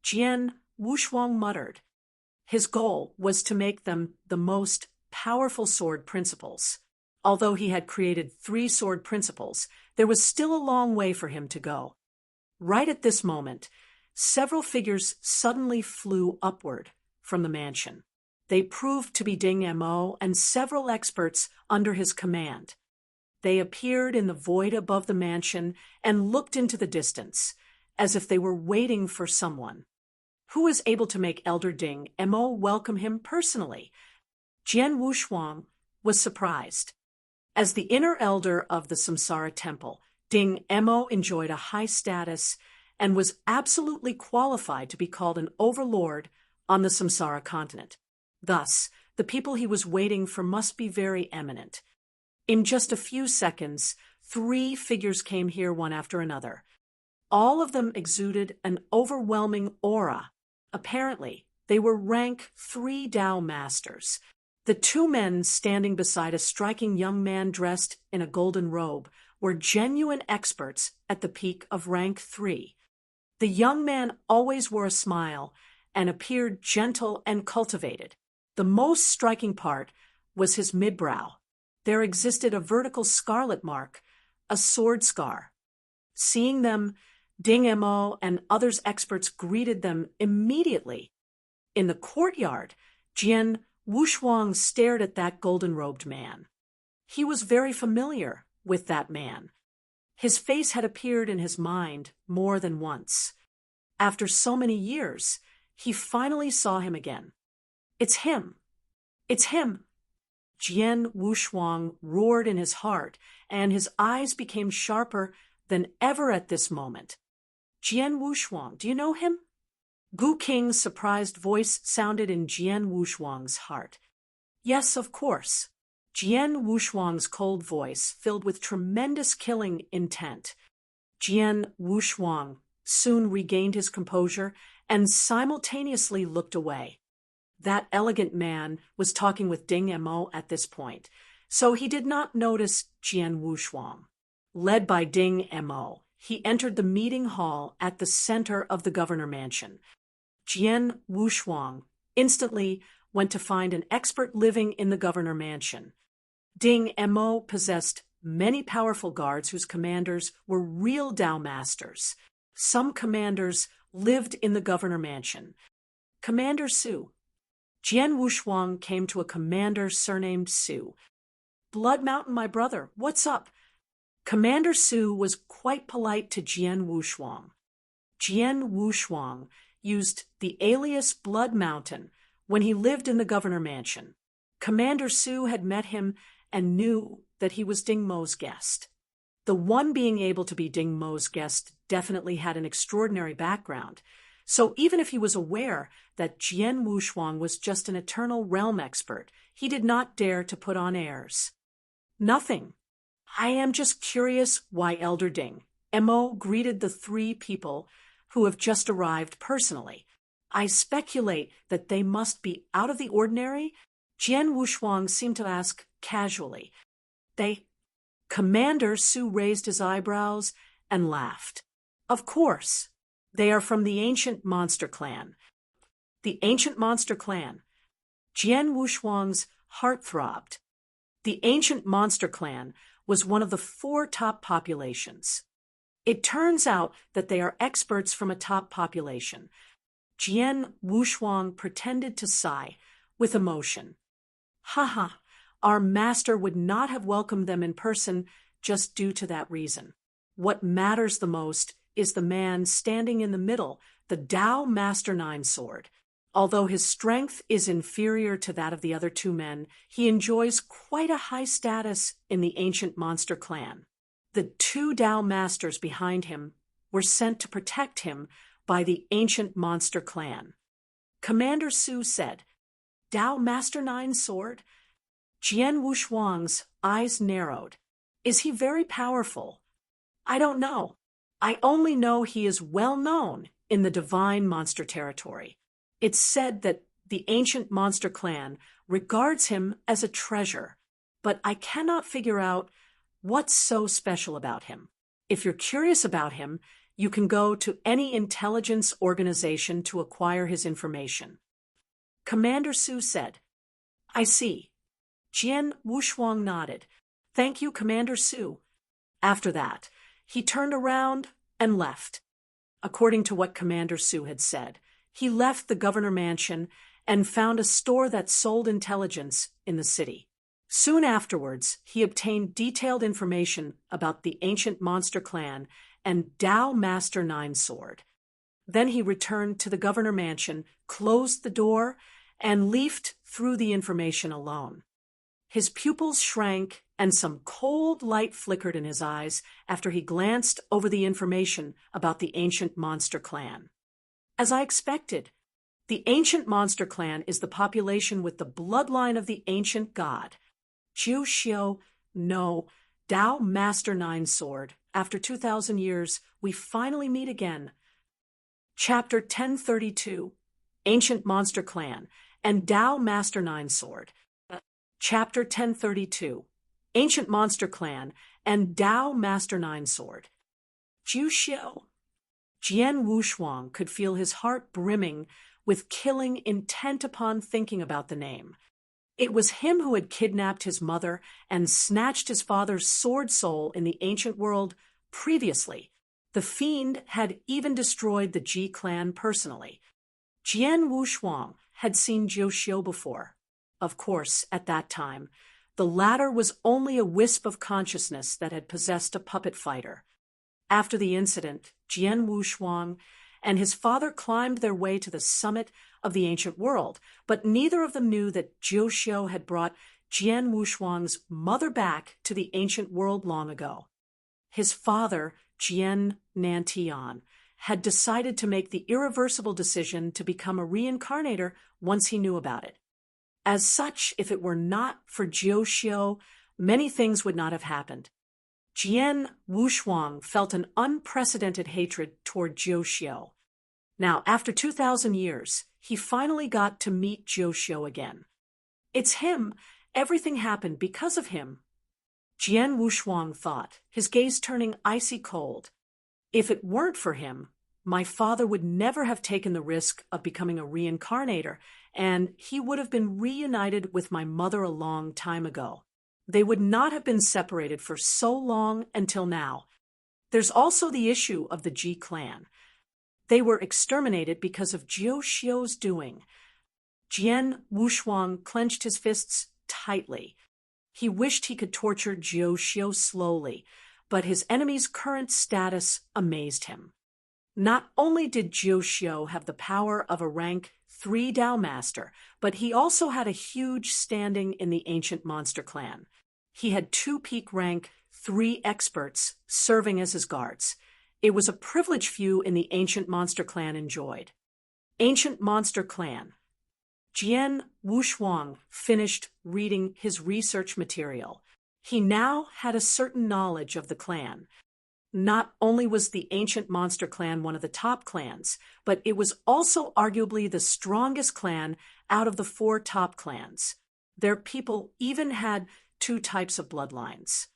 Jian Wushuang muttered. His goal was to make them the most powerful sword principles. Although he had created 3 sword principles, there was still a long way for him to go. Right at this moment, several figures suddenly flew upward from the mansion. They proved to be Ding Mo and several experts under his command. They appeared in the void above the mansion and looked into the distance, as if they were waiting for someone. Who was able to make Elder Ding Mo welcome him personally? Jian Wushuang was surprised. As the inner elder of the Samsara temple, Ding Mo enjoyed a high status and was absolutely qualified to be called an overlord on the Samsara continent. Thus, the people he was waiting for must be very eminent. In just a few seconds, 3 figures came here one after another. All of them exuded an overwhelming aura. Apparently, they were rank 3 Tao masters. The 2 men standing beside a striking young man dressed in a golden robe were genuine experts at the peak of rank 3. The young man always wore a smile and appeared gentle and cultivated. The most striking part was his midbrow. There existed a vertical scarlet mark, a sword scar. Seeing them, Ding Mo and others experts greeted them immediately. In the courtyard, Jian Wushuang stared at that golden-robed man. He was very familiar with that man. His face had appeared in his mind more than once. After so many years, he finally saw him again. It's him. It's him. Jian Wushuang roared in his heart, and his eyes became sharper than ever at this moment. Jian Wushuang, do you know him? Gu Qing's surprised voice sounded in Jian Wushuang's heart. Yes, of course. Jian Wushuang's cold voice filled with tremendous killing intent. Jian Wushuang soon regained his composure and simultaneously looked away. That elegant man was talking with Ding Mo at this point, so he did not notice Jian Wushuang. Led by Ding Mo, he entered the meeting hall at the center of the governor mansion. Jian Wushuang instantly went to find an expert living in the governor mansion. Ding Mo possessed many powerful guards whose commanders were real Dao masters. Some commanders lived in the governor mansion. Commander Su. Jian Wushuang came to a commander surnamed Su. Blood Mountain, my brother, what's up? Commander Su was quite polite to Jian Wushuang. Jian Wushuang used the alias Blood Mountain when he lived in the governor mansion. Commander Su had met him and knew that he was Ding Mo's guest. The one being able to be Ding Mo's guest definitely had an extraordinary background, so even if he was aware that Jian Wushuang was just an eternal realm expert, he did not dare to put on airs. Nothing. I am just curious why Elder Ding Mo greeted the three people who have just arrived personally. I speculate that they must be out of the ordinary. Jian Wushuang seemed to ask casually. Commander Su raised his eyebrows and laughed. Of course. They are from the ancient monster clan. The ancient monster clan. Jian Wushuang's heart throbbed. The ancient monster clan was one of the 4 top populations. It turns out that they are experts from a top population. Jian Wushuang pretended to sigh with emotion. Haha, our master would not have welcomed them in person just due to that reason. What matters the most is the man standing in the middle, the Dao Master Nine Sword. Although his strength is inferior to that of the other 2 men, he enjoys quite a high status in the ancient monster clan. The 2 Dao masters behind him were sent to protect him by the ancient monster clan. Commander Su said, Dao Master Nine Sword? Jian Wushuang's eyes narrowed. Is he very powerful? I don't know. I only know he is well known in the divine monster territory. It's said that the ancient monster clan regards him as a treasure, but I cannot figure out what's so special about him. If you're curious about him, you can go to any intelligence organization to acquire his information. Commander Su said, I see. Jian Wushuang nodded. Thank you, Commander Su. After that, he turned around and left. According to what Commander Su had said, he left the governor mansion and found a store that sold intelligence in the city. Soon afterwards, he obtained detailed information about the ancient monster clan and Dao Master Nine Sword. Then he returned to the governor mansion, closed the door, and leafed through the information alone. His pupils shrank and some cold light flickered in his eyes after he glanced over the information about the ancient monster clan. As I expected, the ancient monster clan is the population with the bloodline of the ancient god. Jiu Xiu, no, Dao Master Nine Sword. After 2,000 years, we finally meet again. Chapter 1032, Ancient Monster Clan and Dao Master Nine Sword. Chapter 1032, Ancient Monster Clan and Dao Master Nine Sword. Jiu Xiu. Jian Wushuang could feel his heart brimming with killing intent upon thinking about the name. It was him who had kidnapped his mother and snatched his father's sword soul in the ancient world previously. The fiend had even destroyed the Ji clan personally. Jian Wushuang had seen Jiu Xiu before. Of course, at that time, the latter was only a wisp of consciousness that had possessed a puppet fighter. After the incident, Jian Wushuang and his father climbed their way to the summit of the ancient world, but neither of them knew that Jiuxiu had brought Jian Wushuang's mother back to the ancient world long ago. His father, Jian Nantian, had decided to make the irreversible decision to become a reincarnator once he knew about it. As such, if it were not for Jiuxiu, many things would not have happened. Jian Wushuang felt an unprecedented hatred toward Jiuxiu. Now, after 2,000 years, he finally got to meet Jiuxiu again. It's him. Everything happened because of him. Jian Wushuang thought, his gaze turning icy cold. If it weren't for him, my father would never have taken the risk of becoming a reincarnator, and he would have been reunited with my mother a long time ago. They would not have been separated for so long until now. There's also the issue of the Ji clan. They were exterminated because of Jiuxiu's doing. Jian Wushuang clenched his fists tightly. He wished he could torture Jiuxiu slowly, but his enemy's current status amazed him. Not only did Jiuxiu have the power of a rank 3 Dao Master, but he also had a huge standing in the ancient monster clan. He had 2 peak rank 3 experts serving as his guards. It was a privileged few in the ancient monster clan enjoyed. Ancient monster clan. Jian Wushuang finished reading his research material. He now had a certain knowledge of the clan. Not only was the ancient monster clan one of the top clans, but it was also arguably the strongest clan out of the 4 top clans. Their people even had 2 types of bloodlines.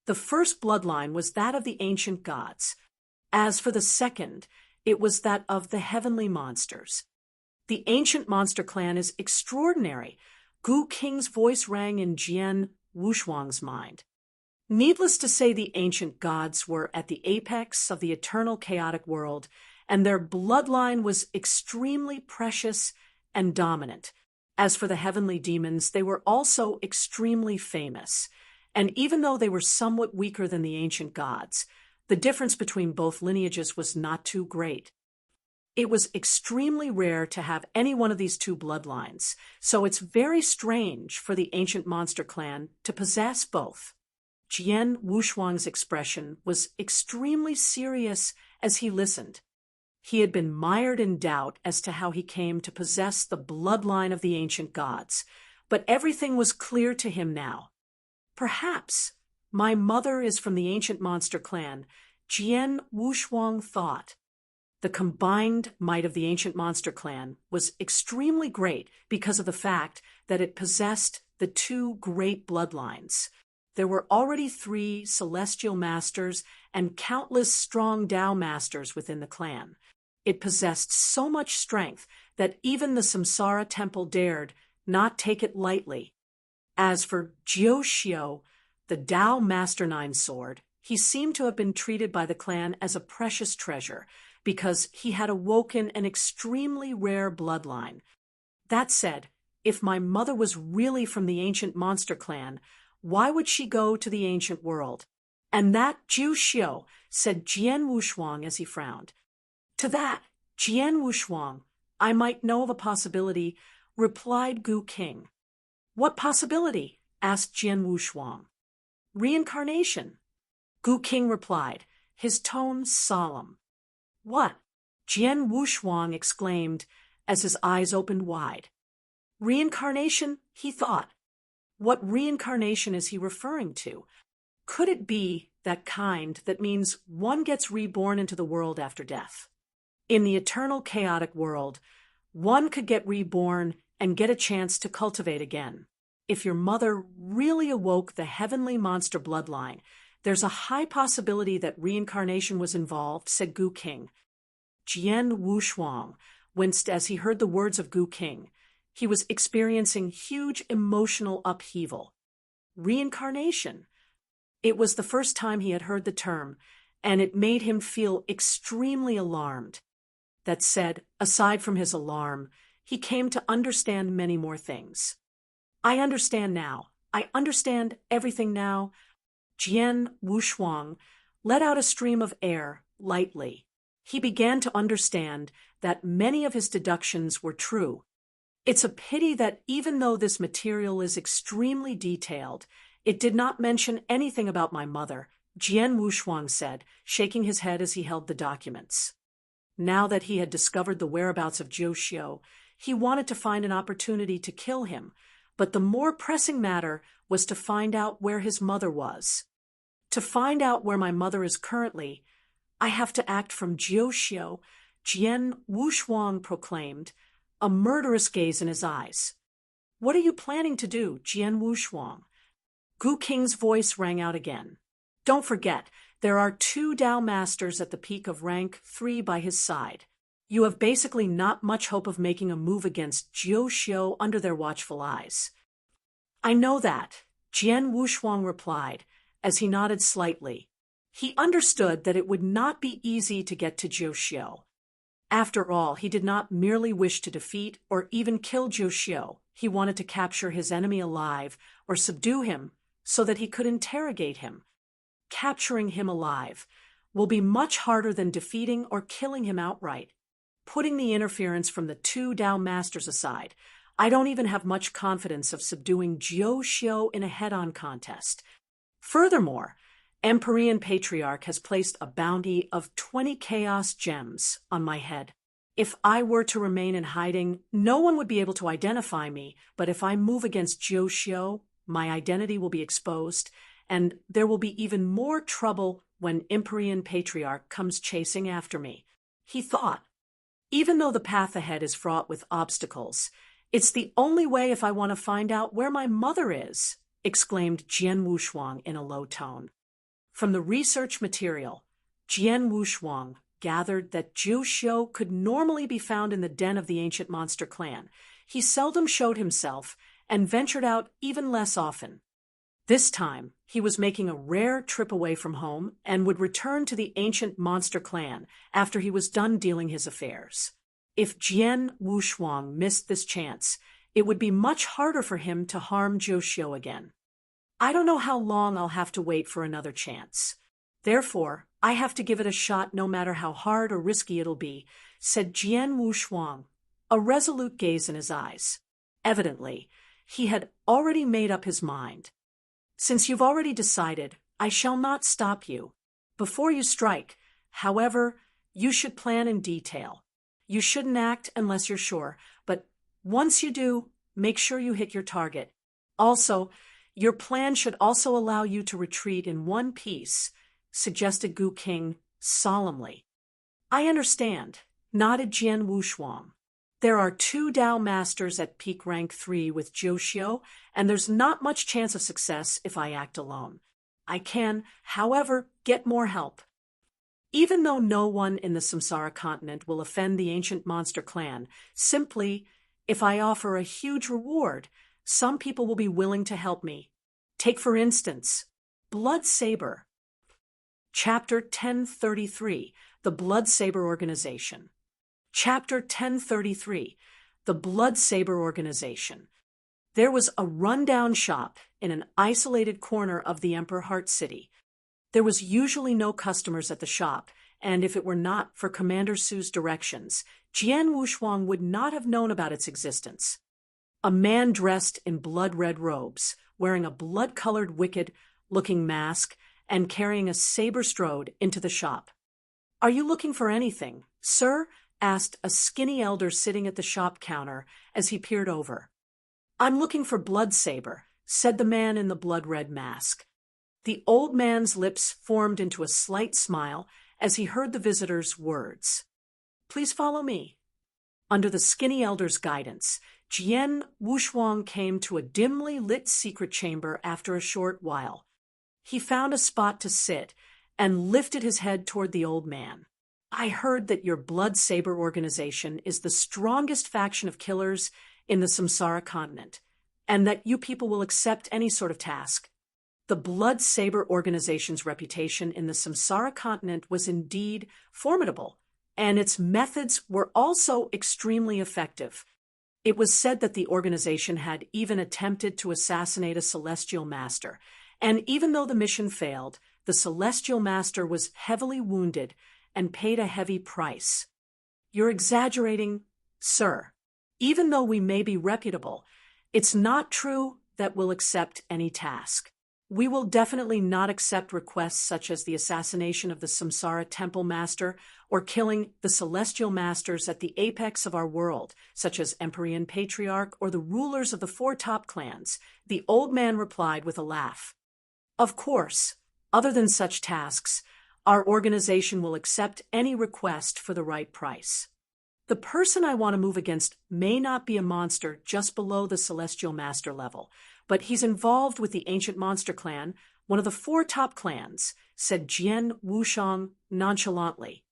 The first bloodline was that of the ancient gods. As for the second, it was that of the heavenly monsters. The ancient monster clan is extraordinary. Gu Qing's voice rang in Jian Wushuang's mind. Needless to say, the ancient gods were at the apex of the eternal chaotic world, and their bloodline was extremely precious and dominant. As for the heavenly demons, they were also extremely famous. And even though they were somewhat weaker than the ancient gods, the difference between both lineages was not too great. It was extremely rare to have any one of these 2 bloodlines, so it's very strange for the ancient monster clan to possess both. Jian Wushuang's expression was extremely serious as he listened. He had been mired in doubt as to how he came to possess the bloodline of the ancient gods, but everything was clear to him now. Perhaps my mother is from the ancient monster clan, Jian Wushuang thought. The combined might of the ancient monster clan was extremely great because of the fact that it possessed the 2 great bloodlines. There were already 3 celestial masters and countless strong Dao masters within the clan. It possessed so much strength that even the Samsara temple dared not take it lightly. As for Jiuxiu, the Dao Master 9 sword, he seemed to have been treated by the clan as a precious treasure because he had awoken an extremely rare bloodline. That said, if my mother was really from the ancient monster clan, why would she go to the ancient world? And that Jiuxiu, said Jian Wushuang as he frowned. To that, Jian Wushuang, I might know of a possibility, replied Gu Qing. What possibility? Asked Jian Wushuang. Reincarnation. Gu Qing replied, his tone solemn. What? Jian Wushuang exclaimed as his eyes opened wide. Reincarnation, he thought. What reincarnation is he referring to? Could it be that kind that means one gets reborn into the world after death? In the eternal chaotic world, one could get reborn and get a chance to cultivate again. If your mother really awoke the heavenly monster bloodline, there's a high possibility that reincarnation was involved, said Gu Qing. Jian Wushuang winced as he heard the words of Gu Qing. He was experiencing huge emotional upheaval. Reincarnation. It was the first time he had heard the term, and it made him feel extremely alarmed. That said, aside from his alarm, he came to understand many more things. I understand now. I understand everything now. Jian Wushuang let out a stream of air lightly. He began to understand that many of his deductions were true. It's a pity that even though this material is extremely detailed, it did not mention anything about my mother, Jian Wushuang said, shaking his head as he held the documents. Now that he had discovered the whereabouts of Zhou Xiu, he wanted to find an opportunity to kill him, but the more pressing matter was to find out where his mother was. To find out where my mother is currently, I have to act from Zhou Xiu, Jian Wushuang proclaimed, a murderous gaze in his eyes. What are you planning to do, Jian Wushuang? Gu Qing's voice rang out again. Don't forget, there are 2 Dao Masters at the peak of rank 3 by his side. You have basically not much hope of making a move against Zhou Xiu under their watchful eyes. I know that, Jian Wushuang replied, as he nodded slightly. He understood that it would not be easy to get to Zhou Xiu. After all, he did not merely wish to defeat or even kill Zhou Xiu. He wanted to capture his enemy alive or subdue him so that he could interrogate him. Capturing him alive will be much harder than defeating or killing him outright. Putting the interference from the 2 Dao Masters aside, I don't even have much confidence of subduing Zhou Xiu in a head-on contest. Furthermore, Empyrean Patriarch has placed a bounty of 20 chaos gems on my head. If I were to remain in hiding, no one would be able to identify me, but if I move against Zhou Xiu, my identity will be exposed, and there will be even more trouble when Empyrean Patriarch comes chasing after me. He thought, even though the path ahead is fraught with obstacles, it's the only way if I want to find out where my mother is, exclaimed Jian Wushuang in a low tone. From the research material, Jian Wushuang gathered that Zhou Xiu could normally be found in the den of the ancient monster clan. He seldom showed himself and ventured out even less often. This time, he was making a rare trip away from home and would return to the ancient monster clan after he was done dealing his affairs. If Jian Wushuang missed this chance, it would be much harder for him to harm Zhou Xiu again. I don't know how long I'll have to wait for another chance. Therefore, I have to give it a shot no matter how hard or risky it'll be, said Jian Wushuang, a resolute gaze in his eyes. Evidently, he had already made up his mind. Since you've already decided, I shall not stop you. Before you strike, however, you should plan in detail. You shouldn't act unless you're sure, but once you do, make sure you hit your target. Also, your plan should also allow you to retreat in one piece, suggested Gu Qing solemnly. I understand, nodded Jian Wushuang. There are 2 Dao Masters at peak rank 3 with Zhou Xiu, and there's not much chance of success if I act alone. I can, however, get more help. Even though no one in the Samsara continent will offend the ancient monster clan, simply, if I offer a huge reward, some people will be willing to help me. Take, for instance, Blood Saber. Chapter 1033, The Blood Saber Organization. Chapter 1033, The Blood Saber Organization. There was a rundown shop in an isolated corner of the Emperor Heart City. There was usually no customers at the shop, and if it were not for Commander Su's directions, Jian Wushuang would not have known about its existence. A man dressed in blood-red robes, wearing a blood-colored wicked-looking mask, and carrying a saber strode into the shop. "Are you looking for anything, sir?" asked a skinny elder sitting at the shop counter as he peered over. "I'm looking for Blood Saber," said the man in the blood-red mask. The old man's lips formed into a slight smile as he heard the visitor's words. "Please follow me." Under the skinny elder's guidance, Jian Wushuang came to a dimly lit secret chamber after a short while. He found a spot to sit and lifted his head toward the old man. "I heard that your Blood Saber organization is the strongest faction of killers in the Samsara continent, and that you people will accept any sort of task." The Blood Saber organization's reputation in the Samsara continent was indeed formidable, and its methods were also extremely effective. It was said that the organization had even attempted to assassinate a celestial master, and even though the mission failed, the celestial master was heavily wounded and paid a heavy price. You're exaggerating, sir. Even though we may be reputable, it's not true that we'll accept any task. We will definitely not accept requests such as the assassination of the Samsara temple master or killing the celestial masters at the apex of our world, such as Empyrean Patriarch or the rulers of the four top clans, the old man replied with a laugh. Of course, other than such tasks, our organization will accept any request for the right price. The person I want to move against may not be a monster just below the celestial master level, but he's involved with the ancient monster clan, one of the four top clans, said Jian Wushang nonchalantly.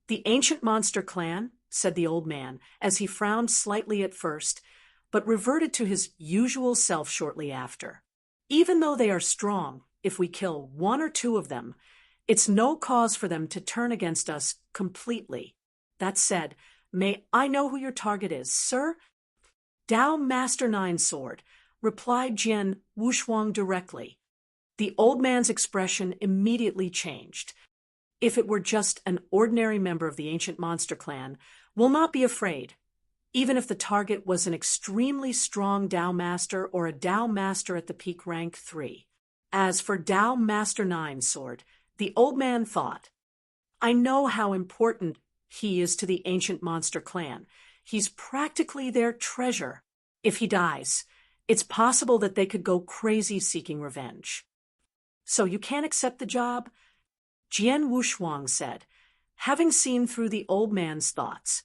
The ancient monster clan, said the old man, as he frowned slightly at first, but reverted to his usual self shortly after. Even though they are strong, if we kill one or two of them, it's no cause for them to turn against us completely. That said, may I know who your target is, sir? Dao Master Nine Sword, replied Jian Wushang directly. The old man's expression immediately changed. If it were just an ordinary member of the ancient monster clan, we'll not be afraid, even if the target was an extremely strong Dao Master or a Dao Master at the peak rank 3. As for Dao Master Nine Sword, the old man thought, I know how important he is to the ancient monster clan. He's practically their treasure. If he dies, it's possible that they could go crazy seeking revenge. So you can't accept the job? Jian Wushang said, having seen through the old man's thoughts.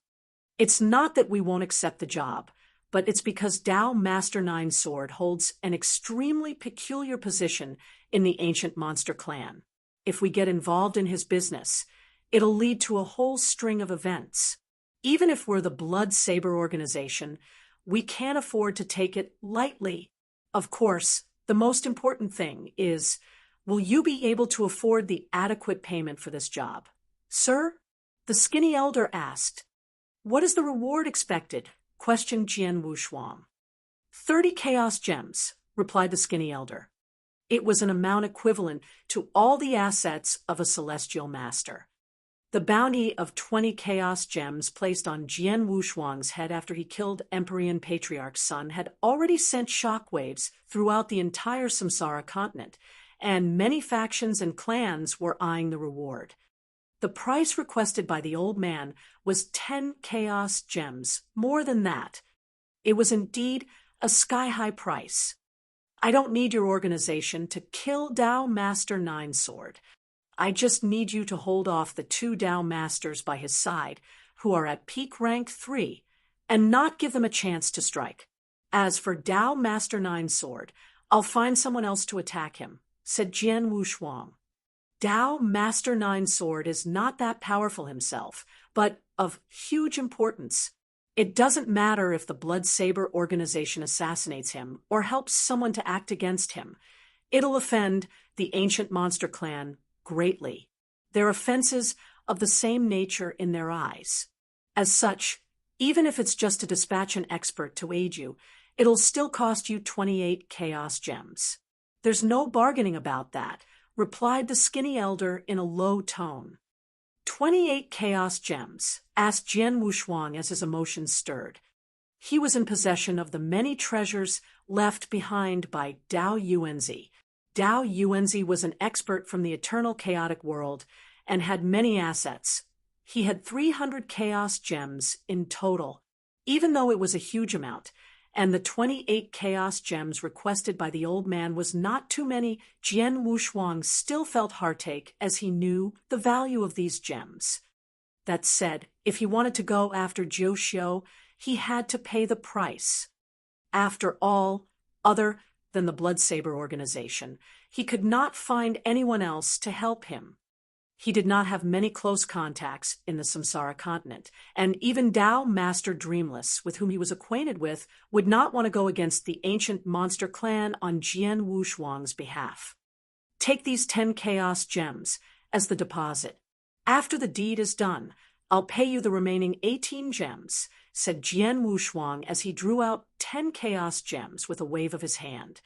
It's not that we won't accept the job, but it's because Dao Master Nine Sword holds an extremely peculiar position in the ancient monster clan. If we get involved in his business, it'll lead to a whole string of events. Even if we're the Blood Saber organization, we can't afford to take it lightly. Of course, the most important thing is, will you be able to afford the adequate payment for this job? Sir? The skinny elder asked. What is the reward expected? Questioned Jian Wushang. 30 chaos gems, replied the skinny elder. It was an amount equivalent to all the assets of a celestial master. The bounty of 20 chaos gems placed on Jian Wushang's head after he killed Empyrean Patriarch's son had already sent shockwaves throughout the entire Samsara continent, and many factions and clans were eyeing the reward. The price requested by the old man was 10 chaos gems, more than that. It was indeed a sky-high price. I don't need your organization to kill Dao Master Nine Sword. I just need you to hold off the 2 Dao Masters by his side, who are at peak rank 3, and not give them a chance to strike. As for Dao Master Nine Sword, I'll find someone else to attack him, said Jian Wushang. Dao Master Nine Sword is not that powerful himself, but of huge importance. It doesn't matter if the Blood Saber organization assassinates him or helps someone to act against him. It'll offend the ancient monster clan greatly. They're offenses of the same nature in their eyes. As such, even if it's just to dispatch an expert to aid you, it'll still cost you 28 chaos gems. There's no bargaining about that, replied the skinny elder in a low tone. 28 chaos gems, asked Jian Wushang as his emotions stirred. He was in possession of the many treasures left behind by Dao Yuanzi. Dao Yuanzi was an expert from the eternal chaotic world and had many assets. He had 300 chaos gems in total, even though it was a huge amount, and the 28 chaos gems requested by the old man was not too many. Jian Wushang still felt heartache as he knew the value of these gems. That said, if he wanted to go after Jiu Xiu, he had to pay the price. After all, other than the Blood Saber organization, he could not find anyone else to help him. He did not have many close contacts in the Samsara continent, and even Dao Master Dreamless, with whom he was acquainted with, would not want to go against the ancient monster clan on Jian Wushang's behalf. Take these 10 chaos gems as the deposit. After the deed is done, I'll pay you the remaining 18 gems, said Jian Wushang as he drew out 10 chaos gems with a wave of his hand.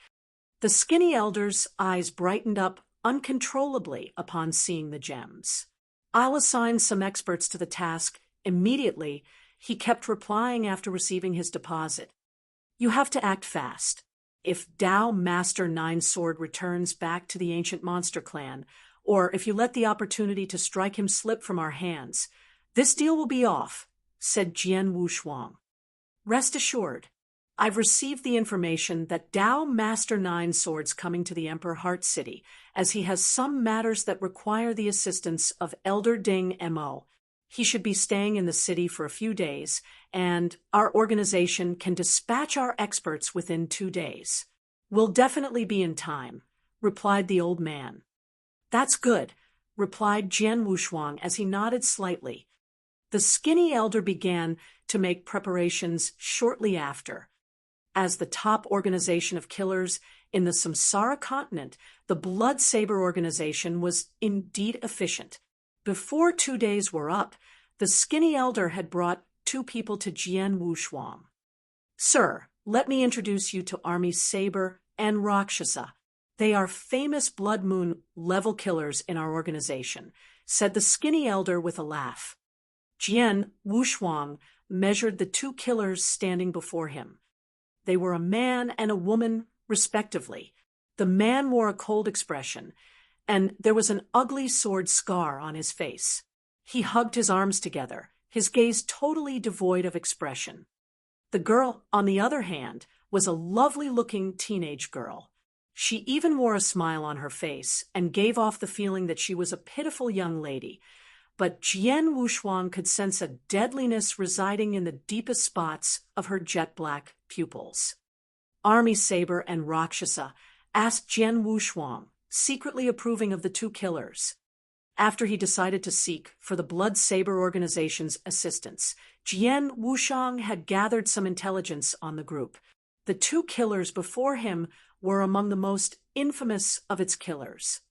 The skinny elder's eyes brightened up uncontrollably upon seeing the gems. I'll assign some experts to the task immediately. He kept replying after receiving his deposit. You have to act fast. If Tao Master Nine Sword returns back to the ancient monster clan, or if you let the opportunity to strike him slip from our hands, this deal will be off, said Jian Wushuang. Rest assured, I've received the information that Tao Master Nine Sword's coming to the Emperor Heart City, as he has some matters that require the assistance of Elder Ding Mo. He should be staying in the city for a few days, and our organization can dispatch our experts within 2 days. We'll definitely be in time, replied the old man. That's good, replied Jian Wushuang as he nodded slightly. The skinny elder began to make preparations shortly after. As the top organization of killers in the Samsara continent, the Blood Saber organization was indeed efficient. Before 2 days were up, the skinny elder had brought 2 people to Jian Wushuang. Sir, let me introduce you to Army Saber and Rakshasa. They are famous Blood Moon level killers in our organization, said the skinny elder with a laugh. Jian Wushuang measured the 2 killers standing before him. They were a man and a woman, respectively. The man wore a cold expression, and there was an ugly sword scar on his face. He hugged his arms together, his gaze totally devoid of expression. The girl, on the other hand, was a lovely-looking teenage girl. She even wore a smile on her face and gave off the feeling that she was a pitiful young lady. But Jian Wushuang could sense a deadliness residing in the deepest spots of her jet-black pupils. Army Saber and Rakshasa asked Jian Wushuang, secretly approving of the 2 killers. After he decided to seek for the Blood Saber organization's assistance, Jian Wushuang had gathered some intelligence on the group. The 2 killers before him were among the most infamous of its killers.